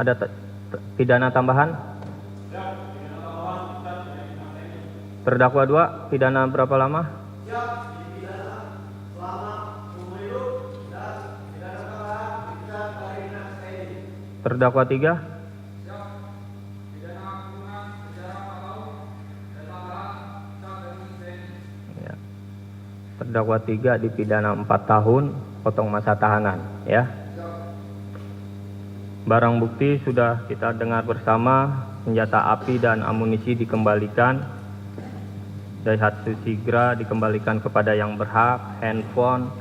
Ada pidana tambahan? Terdakwa 2 pidana berapa lama? Terdakwa 3? Ya. Terdakwa 3 dipidana 4 tahun, potong masa tahanan, ya. Barang bukti sudah kita dengar bersama, senjata api dan amunisi dikembalikan, Daihatsu Sigra dikembalikan kepada yang berhak, handphone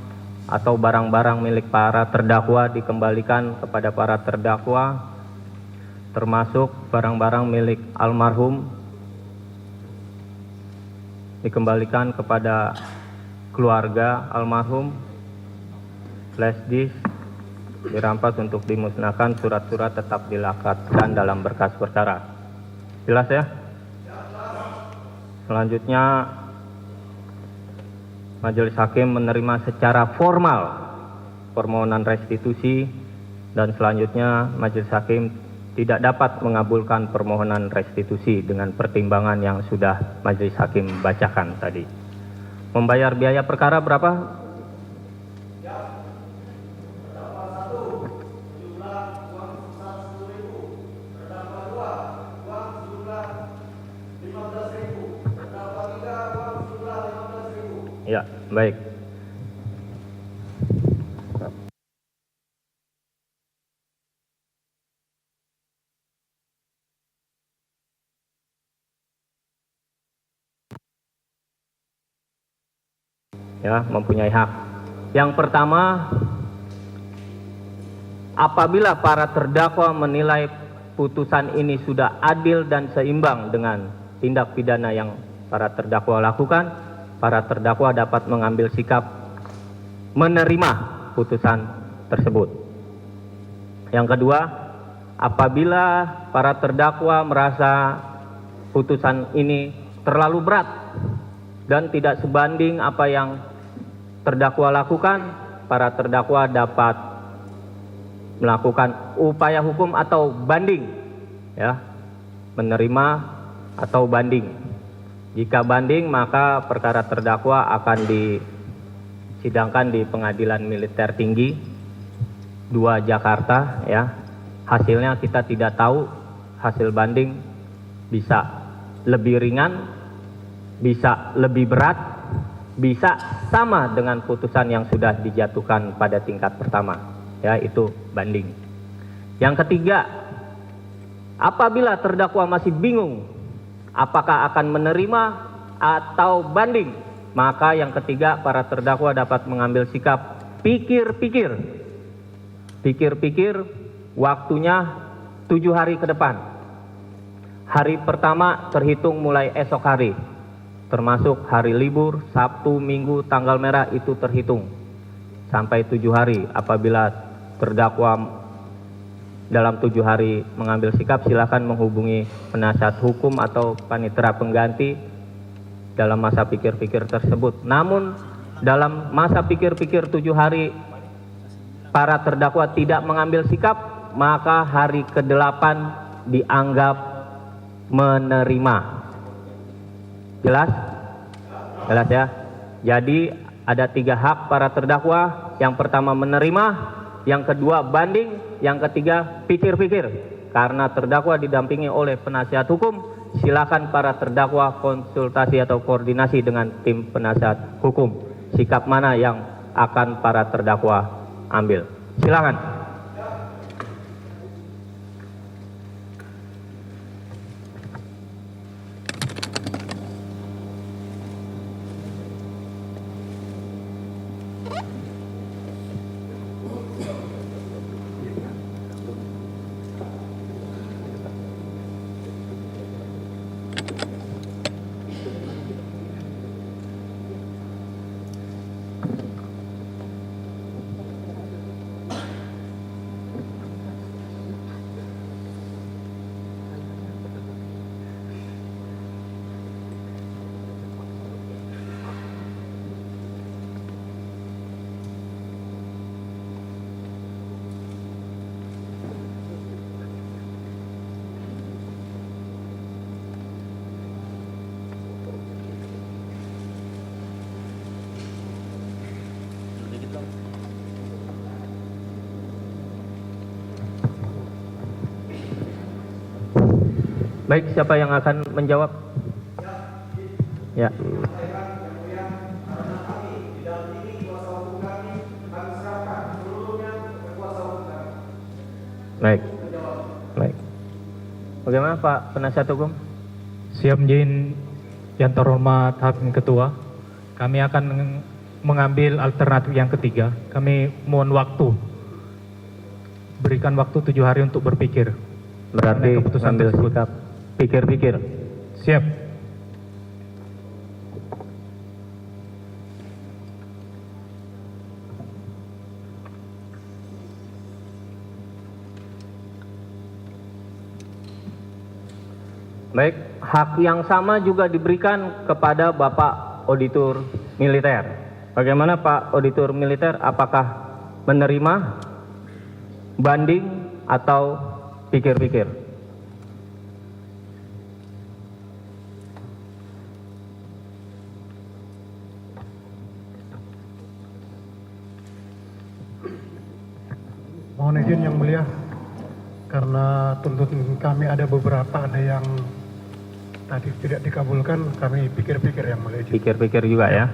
atau barang-barang milik para terdakwa dikembalikan kepada para terdakwa, termasuk barang-barang milik almarhum dikembalikan kepada keluarga almarhum, flash disk dirampas untuk dimusnahkan, surat-surat tetap dilekatkan dalam berkas perkara. Jelas ya? Selanjutnya Majelis Hakim menerima secara formal permohonan restitusi dan selanjutnya Majelis Hakim tidak dapat mengabulkan permohonan restitusi dengan pertimbangan yang sudah Majelis Hakim bacakan tadi. Membayar biaya perkara berapa? Ya, baik. Ya, mempunyai hak. Yang pertama, apabila para terdakwa menilai putusan ini sudah adil dan seimbang dengan tindak pidana yang para terdakwa lakukan, para terdakwa dapat mengambil sikap menerima putusan tersebut. Yang kedua, apabila para terdakwa merasa putusan ini terlalu berat dan tidak sebanding apa yang terdakwa lakukan, para terdakwa dapat melakukan upaya hukum atau banding, ya, menerima atau banding. Jika banding, maka perkara terdakwa akan disidangkan di Pengadilan Militer Tinggi 2 Jakarta, ya. Hasilnya kita tidak tahu, hasil banding bisa lebih ringan, bisa lebih berat, bisa sama dengan putusan yang sudah dijatuhkan pada tingkat pertama, ya, itu banding. Yang ketiga, apabila terdakwa masih bingung apakah akan menerima atau banding, maka yang ketiga, para terdakwa dapat mengambil sikap pikir-pikir. Pikir-pikir, waktunya 7 hari ke depan. Hari pertama terhitung mulai esok hari, termasuk hari libur, Sabtu, Minggu, tanggal merah itu terhitung sampai 7 hari. Apabila terdakwa dalam 7 hari mengambil sikap, silakan menghubungi penasihat hukum atau panitera pengganti dalam masa pikir-pikir tersebut. Namun dalam masa pikir-pikir 7 hari para terdakwa tidak mengambil sikap, maka hari ke-8 dianggap menerima. Jelas? Jelas, ya? Jadi ada 3 hak para terdakwa. Yang pertama menerima, yang kedua banding, yang ketiga pikir-pikir. Karena terdakwa didampingi oleh penasihat hukum, silakan para terdakwa konsultasi atau koordinasi dengan tim penasihat hukum. Sikap mana yang akan para terdakwa ambil? Silakan. Baik, siapa yang akan menjawab? Ya. Baik. Baik. Bagaimana Pak penasihat hukum? Siap Jin, yang terhormat Hakim Ketua. Kami akan mengambil alternatif yang ketiga. Kami mohon waktu. Berikan waktu 7 hari untuk berpikir. Berarti ambil sikap pikir-pikir. Siap. Baik, hak yang sama juga diberikan kepada Bapak Auditor Militer. Bagaimana Pak Auditor Militer, apakah menerima, banding, atau pikir-pikir? Mohon izin Yang Mulia, karena tuntutan kami ada beberapa, ada yang tadi tidak dikabulkan, kami pikir-pikir Yang Mulia. Pikir-pikir juga ya.